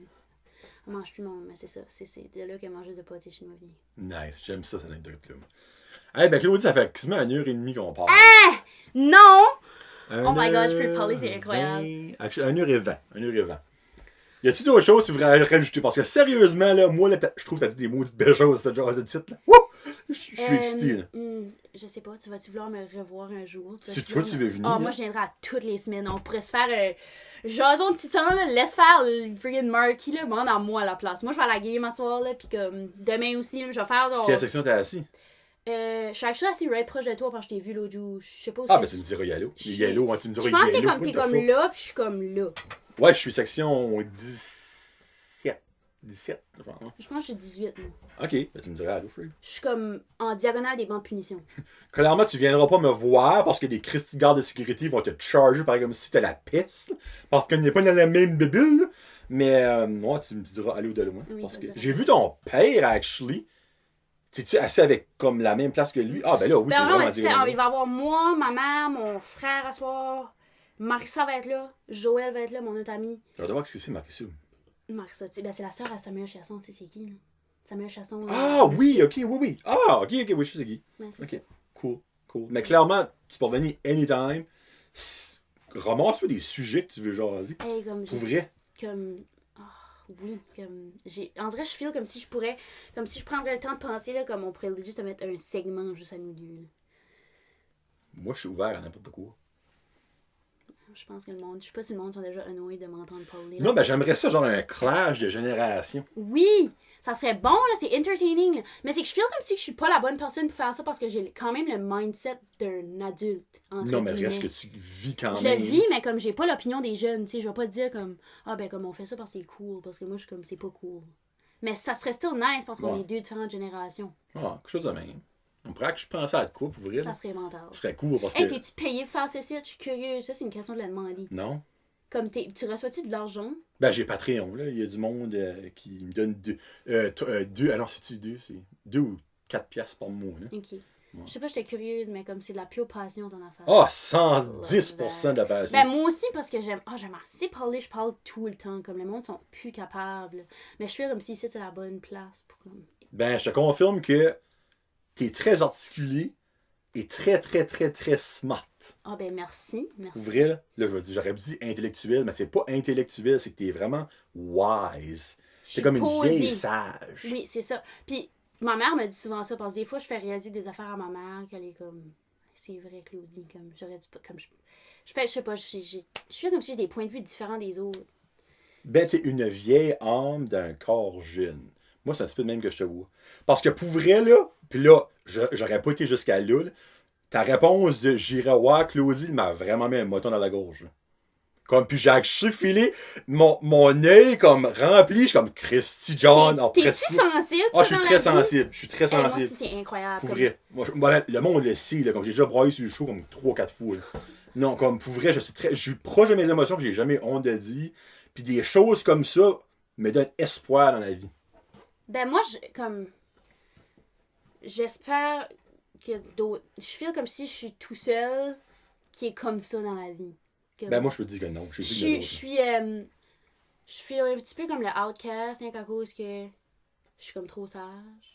Elle mange plus mon. Mais c'est ça. C'est de là qu'elle mange de pâté chinois vient. Nice, j'aime ça, cette anecdote-là. Eh ben, Claudie, ça fait quasiment 1h30 qu'on parle. Ah! Non! 1 Oh my God, je peux te parler, c'est incroyable. 1h20. 1h20. Y a-tu d'autres choses que vous voudriez rajouter? Parce que sérieusement, là, moi, là, je trouve que t'as dit des maudites belles choses à cette genre de titre, là. Wouh! Je suis excité, là. Je sais pas, tu vas-tu vouloir me revoir un jour? Si toi, tu veux venir. Ah, moi, je viendrai à toutes les semaines. On pourrait se faire jason de titan, là. Laisse faire le friggin' Marky, là. Demande à moi à la place. Moi, je vais à la game à soir, là. Puis comme demain aussi, là, je vais faire. Quelle section t'es assis? Je suis actually assis right proche de toi parce que je t'ai vu l'autre jour. Je sais pas où Ah, ben tu me diras Yellow. Yellow, tu me diras Je Yellow. pense que t'es comme là, puis je suis comme là. Ouais, je suis section 17. 17, je pense. Je pense que je suis 18, moi. Ok, ben tu me diras allô, Free. Je suis comme en diagonale des bancs de punition. Clairement, tu viendras pas me voir parce que des Christy gardes de sécurité vont te charger par comme si t'es la peste. Parce qu'on n'est pas dans la même bulle. Mais moi, tu me diras allô de loin. Oui, Parce que ça. j'ai vu ton père, actually. T'es-tu assis avec comme la même place que lui? Ah, ben là, oui, Ben c'est non, vraiment il va y avoir moi, ma mère, mon frère à soir. Marissa va être là. Joël va être là, mon autre ami. Je vais voir ce que c'est, Marissa. Marissa, ben c'est la sœur à Samuel Chasson, tu sais c'est qui, là? Samuel Chasson. Ah, oui, ok, oui. Ah, ok, oui, je sais qui. Ouais, c'est Ok, ça. cool. Mais clairement, tu peux revenir anytime. Ramasse-toi des sujets que tu veux jaser. Hey, comme Pour vrai. Comme. Oui, comme. En vrai, je feel comme si je pourrais. Comme si je prendrais le temps de penser, là, comme on pourrait juste mettre un segment juste à nous deux, là. Moi, je suis ouvert à n'importe quoi. Je pense que le monde. Je sais pas si le monde sont déjà annoyés de m'entendre parler. Là. Non, ben j'aimerais ça, genre un clash de génération. Oui! Ça serait bon, là, c'est entertaining. Là. Mais c'est que je feel comme si je suis pas la bonne personne pour faire ça parce que j'ai quand même le mindset d'un adulte. Non, mais reste que tu vis quand Je même. le vis, mais comme j'ai pas l'opinion des jeunes, tu sais, je vais pas te dire comme ah ben comme on fait ça parce que c'est cool, parce que moi je suis comme c'est pas cool. Mais ça serait still nice parce qu'on est deux différentes générations. Ah, quelque chose de même. On pourrait que je pensais à de quoi pour vrai. Ça serait mental. Ça serait cool parce Hey, que. t'es-tu payé pour faire ceci? Je suis curieuse. Ça, c'est une question de la demander. Non. Comme tu reçois-tu de l'argent? Ben, j'ai Patreon, là. Il y a du monde qui me donne deux. Ah non, c'est-tu deux? C'est 2 ou 4 piastres par mois, là. Ok. Je sais pas, j'étais curieuse, mais comme c'est de la pure passion ton affaire. Ah, 110% de la passion. Ben moi aussi, parce que j'aime assez parler, je parle tout le temps. Comme les mondes sont plus capables. Mais je fais comme si ici, c'est la bonne place pour comme. Ben, je te confirme que t'es très articulé et très, très, très, très smart. Ah ben merci. Pour vrai, là, j'aurais dit intellectuel, mais c'est pas intellectuel, c'est que t'es vraiment wise. C'est comme une vieille sage. Oui, c'est ça. Puis ma mère me dit souvent ça, parce que des fois, je fais réaliser des affaires à ma mère, qu'elle est comme... C'est vrai, Claudie, comme j'aurais dû... Comme je sais pas, je fais comme si j'ai des points de vue différents des autres. Ben, t'es une vieille âme d'un corps jeune. Moi, c'est un petit peu le même que je te vois. Parce que pour vrai, là, puis là, j'aurais pas été jusqu'à là, ta réponse de j'irai voir Claudie m'a vraiment mis un moton dans la gorge. Là. Comme, puis j'ai filé mon œil comme rempli, je suis comme Christy John. T'es-tu sensible? Ah, je suis très sensible. Je suis très sensible. Moi aussi, c'est incroyable. Pour vrai. Moi, le monde le sait, là, comme j'ai déjà broyé sur le show comme 3-4 fois. Là. Non, comme pour vrai, je suis proche de mes émotions que j'ai jamais honte de dire. Puis des choses comme ça me donnent espoir dans la vie. Ben moi, j'espère qu'il y a d'autres... Je feel comme si je suis tout seul qui est comme ça dans la vie. Comme... Ben moi, je peux te dire que non. Je suis je suis un petit peu comme le outcast, rien qu'à cause que je suis comme trop sage.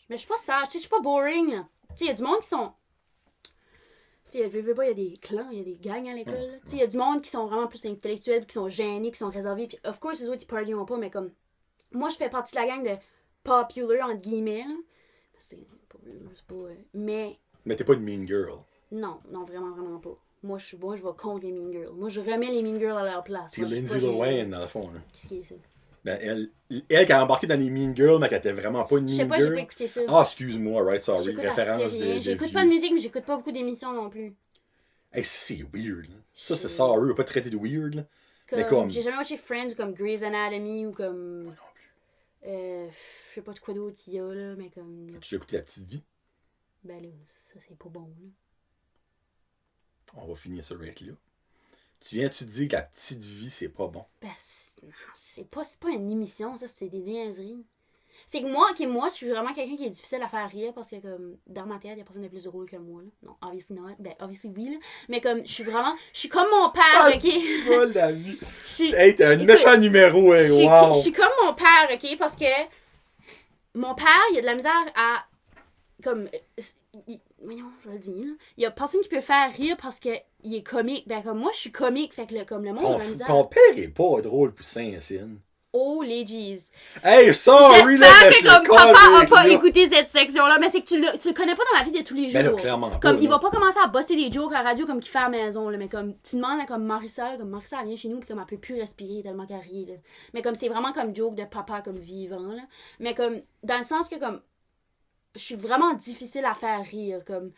Mais je suis pas sage, tu sais, je suis pas boring, là. Tu sais, il y a du monde qui sont... Tu sais, veux pas, il y a des clans, il y a des gangs à l'école, là. Tu sais, il y a du monde qui sont vraiment plus intellectuels, qui sont gênés, qui sont réservés, puis of course, les autres, ils parlieront pas, mais comme... Moi, je fais partie de la gang de popular, entre guillemets, là. C'est pas... Mais... Mais t'es pas une mean girl. Non, vraiment pas. Moi, je vais contre les mean girls. Moi, je remets les mean girls à leur place. T'es Moi, je suis Lindsay pas gênée. Lohan, dans le fond. Là. Qu'est-ce qui est ça? Ben, elle qui a embarqué dans les mean girls, mais qu'elle était vraiment pas une Je sais mean pas, j'ai girl. pas écouté ça. Ah, excuse-moi, right, sorry. J'écoute Référence assez rien. de J'écoute vieux. pas de musique, mais j'écoute pas beaucoup d'émissions non plus. Hey, ça, c'est weird. Là. Ça, c'est sorry, on va pas te traiter de weird. Là. Mais comme... J'ai jamais watché Friends ou comme Grey's Anatomy ou comme... Moi non plus. Je sais pas de quoi d'autre qu'il y a, là, mais comme... As-tu déjà écouté La Petite Vie? Ben là, ça c'est pas bon, là. On va finir ça right là. Tu viens-tu te dire que La Petite Vie, c'est pas bon? Ben, c'est pas une émission, ça, c'est des niaiseries. C'est que moi, je suis vraiment quelqu'un qui est difficile à faire rire parce que, comme, dans ma tête, il y a personne de plus drôle que moi, là. Non, obviously not. Ben, obviously oui, là. Mais comme, je suis comme mon père, ok? C'est pas la vie. Je- Hey, t'as un Écoute, méchant numéro, hein, wow. Je suis comme mon père, ok? Parce que mon père, il a de la misère à. Comme. Voyons, je vais le dire, là. Il y a personne qui peut faire rire parce qu'il est comique. Ben, comme moi, je suis comique, fait que comme le monde a de la misère. Ton père est pas drôle pour Saint-Cyne. Oh, les G's. Hey, sorry, là, J'espère mais que comme je papa a avec, pas là. écouté cette section-là, mais c'est que tu le connais pas dans la vie de tous les jours. Ben là, clairement pas, Comme, là. il va pas commencer à bosser des jokes à la radio comme qu'il fait à la maison, là, mais comme, tu demandes à comme Marissa, elle vient chez nous, puis comme elle peut plus respirer tellement qu'elle rit, là. Mais comme, c'est vraiment comme joke de papa, comme vivant, là. Mais comme, dans le sens que comme, je suis vraiment difficile à faire rire, comme,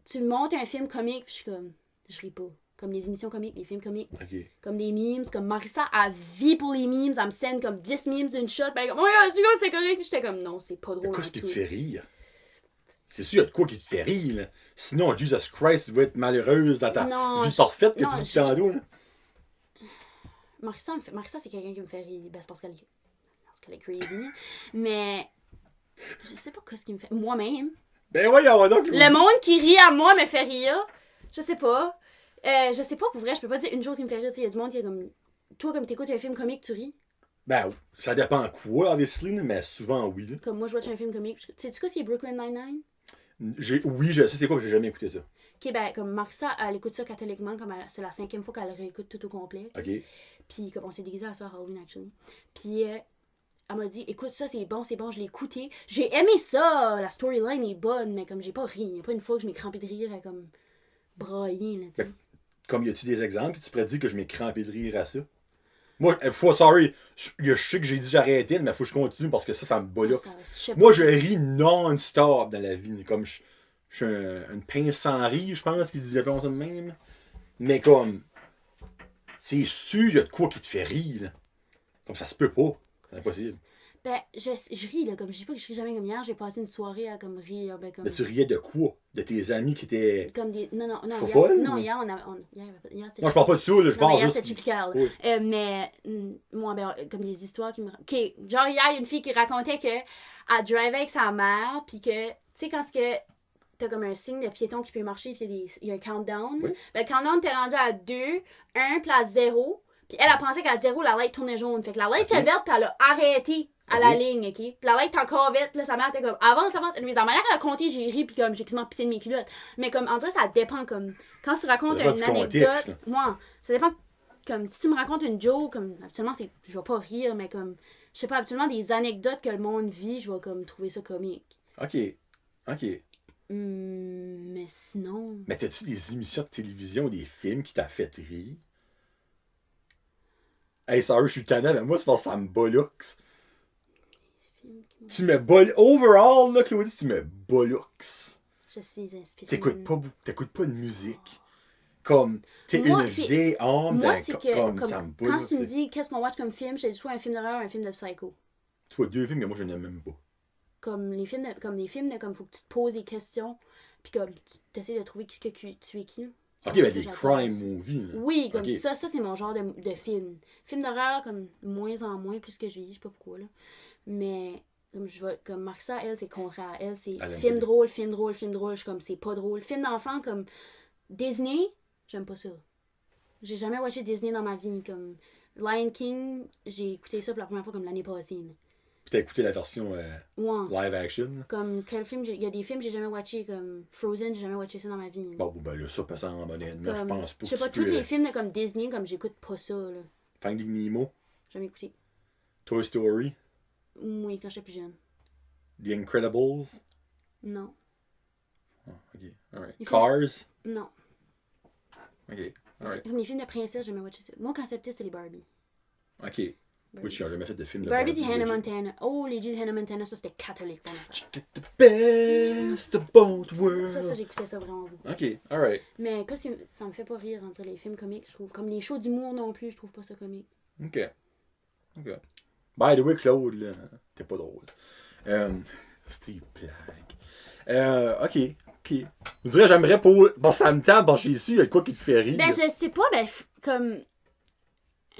tu me montes un film comique, puis je suis comme, je ris pas. Comme les émissions comiques, les films comiques. Okay. Comme des memes. Comme Marissa, elle vit pour les memes. Elle me scène comme 10 memes d'une shot. Ben, comme, oh, c'est correct. Puis j'étais comme, non, c'est pas drôle. Qu'est-ce qui te fait rire? C'est sûr, il y a de quoi qui te fait rire, là. Sinon, Jesus Christ, tu dois être malheureuse dans ta vie parfaite que tu dis tantôt, là. Marissa, c'est quelqu'un qui me fait rire. Ben, c'est parce qu'elle est crazy. Mais, je sais pas ce qui me fait. Moi-même. Ben voyons donc. Le monde qui rit à moi me fait rire. Je sais pas. Je sais pas, pour vrai, je peux pas dire une chose qui me fait rire. Il y a du monde qui est comme. Toi, comme t'écoutes un film comique, tu ris. Ben, ça dépend quoi, obviously, mais souvent, oui. Là. Comme moi, je watch un film comique. Sais-tu quoi, c'est Brooklyn Nine-Nine? Oui, je sais c'est quoi, mais j'ai jamais écouté ça. Ok, ben, comme Marissa, elle écoute ça catholiquement, comme c'est la 5e fois qu'elle réécoute tout au complet. Ok. Puis, comme on s'est déguisé à ça à Halloween, actually. Puis, elle m'a dit, écoute, ça, c'est bon, je l'ai écouté. J'ai aimé ça, la storyline est bonne, mais comme j'ai pas ri. Il y a pas une fois que je m'ai crampé de rire à comme brailler, là, tu sais. Comme y a-tu des exemples, tu pourrais dire que je m'ai crampé de rire à ça? Moi, sorry, je sais que j'ai dit j'arrêtais, mais faut que je continue parce que ça me boloxe. Moi, je ris non-stop dans la vie. Comme je suis une pince sans rire, je pense qu'ils disaient pas ça de même. Mais comme, c'est sûr, il y a de quoi qui te fait rire. Là. Comme ça se peut pas. C'est impossible. Ben, je ris, là, comme je dis pas que je ris jamais comme hier, j'ai passé une soirée à comme rire, ben comme... Mais tu riais de quoi? De tes amis qui étaient... Comme des... Non, hier, Non, je parle pas de ça, là, je parle hier, juste... c'était typical. Oui. Mais, moi, ben, comme des histoires qui me... OK, genre hier, il y a une fille qui racontait qu'elle drivait avec sa mère, puis que, tu sais, quand t'as comme un signe de piéton qui peut marcher, puis il y a un countdown, Oui. ben, le countdown, t'es rendu à 2, 1, puis à 0, puis elle a pensé qu'à 0, la light tournait jaune. Fait que la light était verte, puis elle a arrêté à la ligne, OK? Puis la light était encore verte, puis là, sa mère était comme, avance. Mais dans la manière qu'elle a compté, j'ai ri, puis comme, j'ai quasiment pissé de mes culottes. Mais comme, en dirait, ça dépend, comme, quand tu racontes Ça dépend une du anecdote, contexte, moi, ça dépend, comme, si tu me racontes une joke, comme, habituellement, je vais pas rire, mais comme, je sais pas, habituellement, des anecdotes que le monde vit, je vais, comme, trouver ça comique. OK. Mais sinon... Mais t'as-tu des émissions de télévision ou des films qui t'a fait rire? Hey, sorry, je suis tanné, mais moi, c'est parce que ça me boloxe. Tu me overall, là, Claudie, tu me boloxes. Je suis inspirée. T'écoutes pas de musique. Comme, t'es Moi, une vieille âme. Moi, c'est que, comme ça me boloxe. quand tu me dis qu'est-ce qu'on watch comme film, je te dis soit un film d'horreur ou un film de psycho. Tu vois, 2 films que moi, je n'aime même pas. Comme les films comme faut que tu te poses des questions, puis comme tu essaies de trouver qui que tu es qui. Ok, Comme ben ça, des crime movies. Là. Oui, comme Ok. ça c'est mon genre de film. Film d'horreur, comme moins en moins, plus que je vis, je sais pas pourquoi, là. Mais, comme Marissa, elle, c'est contraire. Elle, c'est Elle aime film pas drôle, film drôle, film drôle. Je suis comme, c'est pas drôle. Film d'enfant, comme Disney, j'aime pas ça. J'ai jamais watché Disney dans ma vie. Comme Lion King, j'ai écouté ça pour la première fois comme l'année passée. Là. T'as écouté la version Ouais. live action? Comme, quel film, il y a des films que j'ai jamais watché, comme Frozen, j'ai jamais watché ça dans ma vie. Bon, ben là, ça passe en honnêtement, je pense pas Je sais que pas, tu tous peux... les films de comme Disney, comme j'écoute pas ça, là. Finding Nemo, Jamais écouté. Toy Story, Oui, quand j'étais plus jeune. The Incredibles. Non. Oh, ok, alright. Il faut- Cars. Non. Ok, alright. Comme les films de princesse, j'ai jamais watché ça. Moi, quand c'était petit, c'est les Barbie. Ok. Oui, tu n'as jamais fait de film de Barbie puis Hannah legit. Montana. Oh, les G's Hannah Montana, ça c'était catholique pour moi. Get the best of both worlds. Ça j'écoutais ça vraiment beaucoup. Ok, alright. Mais que ça me fait pas rire entre les films comiques, je trouve. Comme les shows d'humour non plus, je trouve pas ça comique. Ok. Ok. By the way, Claude, là, t'es pas drôle. C'était une blague. Ok, ok. On dirait j'aimerais pas. Bon, ça me tape, bon, j'ai su, il y a de quoi qui te fait rire. Ben, je sais pas, ben, comme.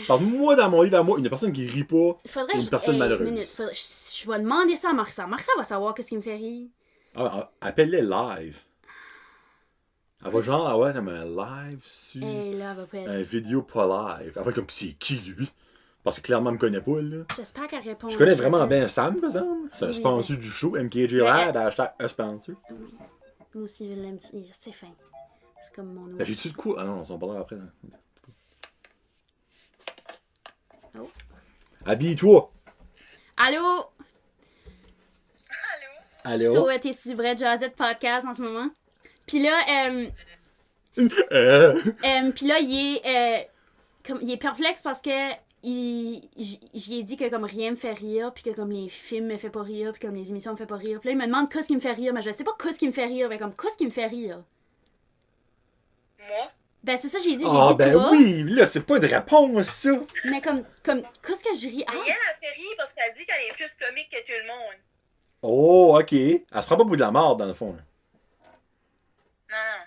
Parle-moi dans mon livre à moi, une personne qui rit pas, Faudrait une personne malheureuse. Je vais demander ça à Marissa. Marissa va savoir qu'est-ce qui me fait rire. Appelle-les live. Elle va genre avoir comme un live sur Et là, elle va pas être. un vidéo pas live. Elle va comme c'est qui lui? Parce que clairement, elle me connaît pas, là. J'espère qu'elle répond. Je connais vraiment bien Sam, par exemple. C'est un Oui, sponsor du show, MKG Lab, hashtag un sponsor. Moi aussi, je l'aime. C'est fin. C'est comme mon nom. Ben, j'ai-tu de quoi? Ah non, on s'en parlera après. Oh. Habille-toi! Allô? Allô? So, t'es sur Vrai Jazette Podcast en ce moment. Puis là, puis là, il est perplexe parce que j'y ai dit que comme rien me fait rire, puis que comme les films me fait pas rire, puis comme les émissions me fait pas rire. Puis là, il me demande qu'est-ce qui me fait rire, mais je sais pas qu'est-ce qui me fait rire, mais comme qu'est-ce qui me fait rire. Moi? Ben c'est ça, j'ai dit Ah, ben toi. oui! Là, c'est pas une réponse, ça! Mais comme qu'est-ce que je ris? Ah, Mais elle a fait rire parce qu'elle dit qu'elle est plus comique que tout le monde. Oh, ok. Elle se prend pas pour de la merde, dans le fond. Là. Non.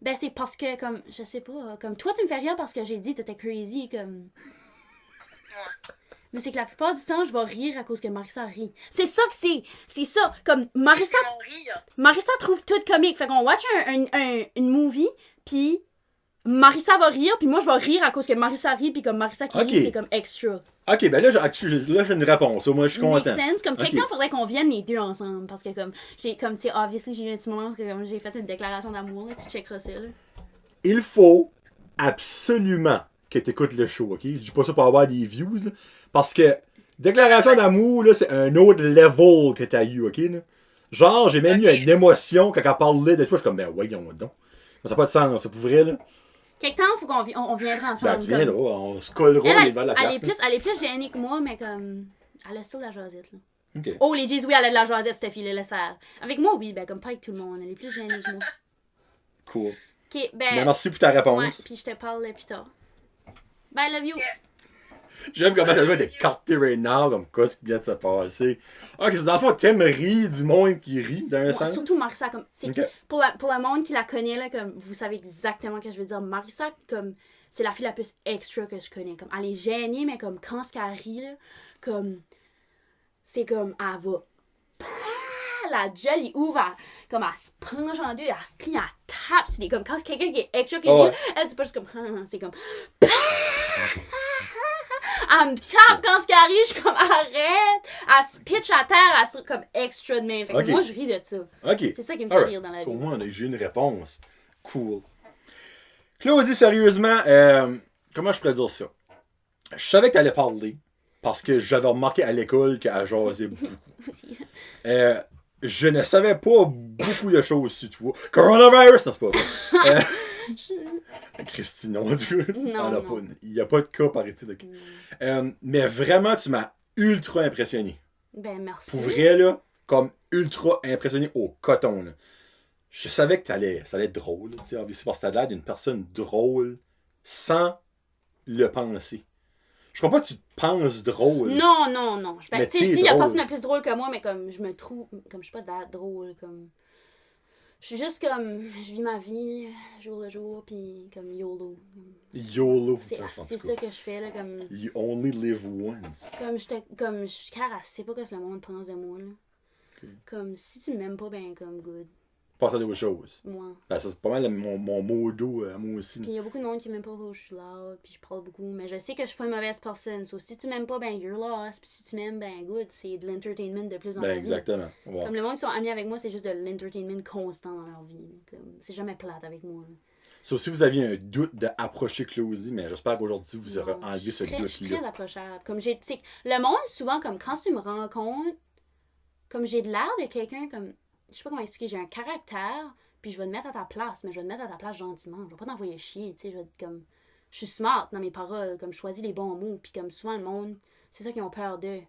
ben c'est parce que comme, je sais pas, comme toi tu me fais rire parce que j'ai dit que t'étais crazy, comme... Ouais. Mais c'est que la plupart du temps, je vais rire à cause que Marissa rit. C'est ça que c'est! C'est ça! Comme Marissa... C'est mon rire. Marissa trouve tout comique. Fait qu'on watch une movie, puis Marissa va rire, puis moi je vais rire à cause que Marissa rit, puis comme Marissa qui Ok. rit, c'est comme extra. Ok, ben là, j'ai une réponse. Au moins, je suis Make content. sense? Comme Ok. quelque temps, faudrait qu'on vienne les deux ensemble. Parce que comme, tu sais, obviously, j'ai eu un petit moment parce que comme j'ai fait une déclaration d'amour, là, tu checkeras ça, là. Il faut absolument que tu écoutes le show, ok? Je dis pas ça pour avoir des views, là, parce que déclaration d'amour, là, c'est un autre level que t'as eu, ok? Là? Genre, j'ai même eu une émotion quand elle parlait de toi. Je suis comme, ben voyons donc. Ça n'a pas de sens, c'est pour vrai, là. Quelque temps, faut qu'on on viendra ensemble. Ben, tu comme- viendras, on se collera Elle, les vers la place. elle est plus gênée que moi, mais comme, elle a ça de la jasette, là. Là. Ok, Oh, les G's, oui, elle a de la jasette, cette fille-là, laisse faire. Avec moi, oui, ben comme pas avec tout le monde. Elle est plus gênée que moi. cool. Ok, ben... Ben, merci pour ta réponse. Ouais, puis je te parle plus tard. Bye, love you. J'aime comment ça doit être écarté right now, comme quoi ce qui vient de se passer. Ok, c'est dans le fond, t'aimes rire du monde qui rit, d'un Ouais, sens. surtout Marissa, comme... c'est Ok. pour le monde qui la connaît, là, comme, vous savez exactement ce que je veux dire. Marissa, comme, c'est la fille la plus extra que je connais. Comme, elle est gênée, mais comme, quand ce qu'elle rit, là, comme, c'est comme, elle va... La gueule, il ouvre, comme, elle se penche en deux, elle se plie, elle tape. C'est comme, quand c'est quelqu'un qui est extra, qui Ouais. rit, elle, c'est pas juste comme, c'est comme... Elle me tape quand ce qui arrive, je suis comme arrête! Elle se pitch à terre, elle se comme extra de même. Fait que Ok. moi, je ris de ça. Ok. C'est ça qui me fait Alright. rire dans la Au vie. moins, j'ai une réponse. Cool. Claudie, sérieusement, comment je pourrais dire ça? Je savais que t'allais parler, parce que j'avais remarqué à l'école qu'elle jasait beaucoup. Je ne savais pas beaucoup de choses sur toi. Coronavirus, non, c'est pas vrai. Christine, non, Non. il n'y a pas de cas par ici. Mais vraiment, tu m'as ultra impressionné. Ben, merci. Pour vrai, là, comme ultra impressionné au coton. Là. Je savais que ça allait être drôle, tu sais, obviously, parce que t'as l'air d'une personne drôle sans le penser. Je crois pas que tu te penses drôle. Non, non, non. Ben, Mais tu sais, je t'es dis, il y a drôle. personne de plus drôle que moi, mais comme je me trouve, comme je suis pas that drôle, comme. Je suis juste comme, je vis ma vie jour le jour, puis comme YOLO. YOLO. C'est putain, je pense c'est que ça que je fais, là, comme. You only live once. Comme je care assez pas que le monde pense de moi, là. Ok. Comme, si tu m'aimes pas, ben, comme, good. passer à d'autres choses. Ouais. Ben, ça, c'est pas mal mon mot d'eau à moi aussi. Puis il y a beaucoup de monde qui m'aime pas quand je suis loud, puis je parle beaucoup, mais je sais que je suis pas une mauvaise personne. So, si tu m'aimes pas, ben you're lost, puis si tu m'aimes, ben good, c'est de l'entertainment de plus en Ben, plus. exactement. Ouais. Comme le monde qui sont amis avec moi, c'est juste de l'entertainment constant dans leur vie. Comme, c'est jamais plate avec moi. Sauf si vous aviez un doute d'approcher Claudie, mais j'espère qu'aujourd'hui vous aurez Non, enlevé ce je suis doute-là. très approchable. Comme j'ai, tu sais, le monde, souvent, comme quand tu me rencontres, comme j'ai de l'air de quelqu'un, comme, je sais pas comment expliquer, j'ai un caractère, puis je vais te mettre à ta place, mais je vais te mettre à ta place gentiment. Je vais pas t'envoyer chier, tu sais, je vais être comme, je suis smart dans mes paroles, comme je choisis les bons mots, puis comme souvent le monde, c'est ça qu'ils ont peur d'eux.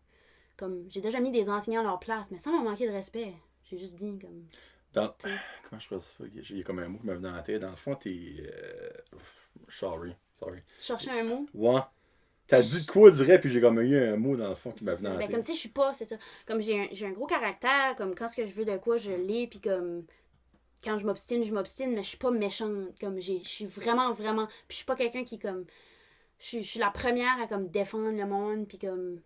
Comme, j'ai déjà mis des enseignants à leur place, mais sans leur manquer de respect. J'ai juste dit, comme, Dans... tu sais. Comment je peux dire ça? Il y a comme un mot qui me vient dans la tête. Dans le fond, t'es... Sorry. Tu cherchais un mot? Ouais. T'as dit de quoi direct, puis j'ai comme eu un mot dans le fond qui m'a C'est venu ça. dans la Ben, tête. comme tu sais, je suis pas, c'est ça. Comme j'ai un gros caractère, comme quand ce que je veux de quoi, je l'ai, puis comme quand je m'obstine, mais je suis pas méchante. Comme je suis vraiment, vraiment. Puis je suis pas quelqu'un qui comme. Je suis la première à comme défendre le monde, puis comme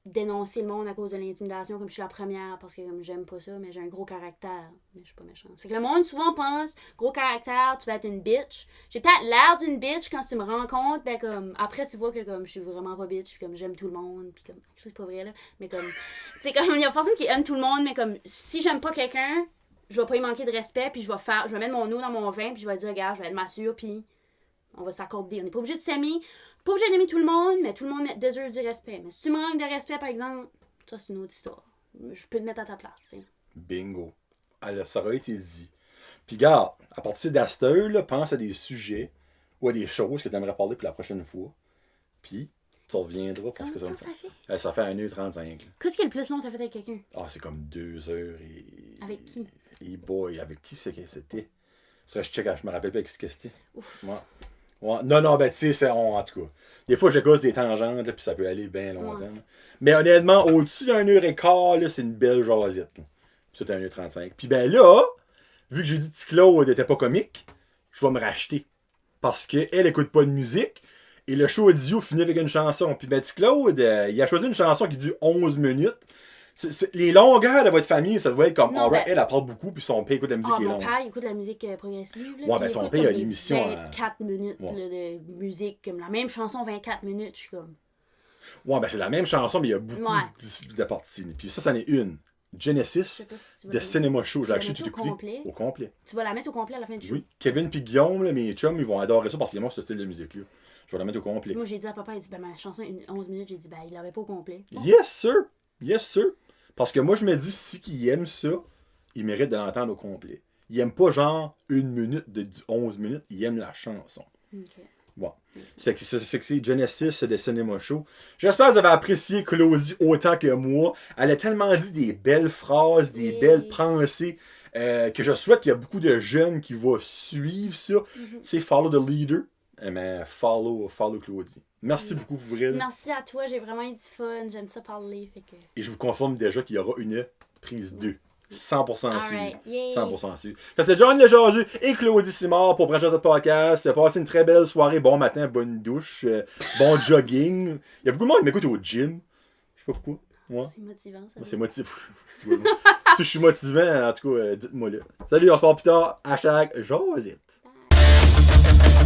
dénoncer le monde à cause de l'intimidation, comme je suis la première parce que comme j'aime pas ça, mais j'ai un gros caractère, mais je suis pas méchante. Fait que le monde souvent pense, gros caractère, tu vas être une bitch. J'ai peut-être l'air d'une bitch quand tu me rencontres, ben comme après tu vois que comme je suis vraiment pas bitch, puis comme j'aime tout le monde, puis comme je sais que c'est pas vrai là, mais comme tu sais comme il y a personne qui aime tout le monde, mais comme si j'aime pas quelqu'un, je vais pas y manquer de respect, puis je vais mettre mon eau dans mon vin, puis je vais dire regarde, je vais être mature, puis on va s'accorder. On n'est pas obligé de s'aimer. Pas obligé d'aimer tout le monde, mais tout le monde désire du respect. Mais si tu me manques de respect, par exemple, ça, c'est une autre histoire. Je peux te mettre à ta place, tu sais. Bingo. Alors, ça aurait été dit. Puis, garde, à partir d'Asteur, là, pense à des sujets ou à des choses que tu aimerais parler pour la prochaine fois. Puis, tu reviendras parce que Comment ça, ça fait? ça fait 1h35. là. Qu'est-ce qui est le plus long que t'as fait avec quelqu'un? Ah, c'est comme 2 heures et... Avec qui? Et boy, avec qui c'est que c'était? Ça, je check, je me rappelle pas avec ce que c'était. Ouf. Ouais. Ouais. Non, ben tu sais, c'est en tout cas. Des fois, je cause des tangentes, là, puis ça peut aller bien longtemps. Ouais. là. Mais honnêtement, au-dessus d'1h15, là, c'est une belle jasette. Là. Puis ça, t'es 1h35. Puis ben là, vu que j'ai dit que Claude était pas comique, je vais me racheter. Parce qu'elle écoute pas de musique. Et le show audio finit avec une chanson. Puis ben, Claude, il a choisi une chanson qui dure 11 minutes. Les longueurs de votre famille, ça doit être comme. Non, Alright, ben- elle parle beaucoup, puis son père écoute de la musique qui est Mon longue. père, il écoute de la musique progressive. Là, Ouais, puis ben, il ton écoute père comme a des l'émission à- 24 minutes Ouais. là, de musique. Comme la même chanson, 24 minutes. Je suis comme. Ouais, ben c'est la même chanson, mais il y a beaucoup Ouais. de parties. Puis ça, c'en est une. Je Genesis sais pas si tu vas de la- Cinema Show. Tu J'ai vas acheté mettre tout au écouté. complet? Au complet. Tu vas la mettre au complet à la fin du show? Oui. Kevin puis Guillaume, là, mes chums, ils vont adorer ça parce qu'ils aiment ce style de musique-là. Je vais la mettre au complet. Moi, j'ai dit à papa, il dit, ben ma chanson est 11 minutes. J'ai dit, ben il l'avait pas au complet. Bon. Yes, sir. Yes, sir. Parce que moi, je me dis, si qu'ils aiment ça, ils méritent de l'entendre au complet. Ils aiment pas genre 1 minute de 11 minutes, ils aiment la chanson. Ok. Ouais. C'est que c'est Genesis de Cinema Show. J'espère que vous avez apprécié Claudie autant que moi. Elle a tellement dit des belles phrases, des Oui. belles pensées, que je souhaite qu'il y a beaucoup de jeunes qui vont suivre ça. Tu sais, follow the leader. Mais follow Claudie. Merci beaucoup pour vrai. Merci à toi, j'ai vraiment eu du fun. J'aime ça parler. Fait que... Et je vous confirme déjà qu'il y aura une prise 2. 100% sûr. Alright, yay. 100% sûr. Fait que c'est John Lejazu et Claudie Simard pour Branchage de podcast. Passez une très belle soirée, bon matin, bonne douche, bon jogging. Il y a beaucoup de monde qui m'écoute au gym. Je sais pas pourquoi. Ouais. C'est motivant, ça. C'est motivant. Si je suis motivant, en tout cas, dites-moi là. Salut, on se parle plus tard. #Josette. Bye.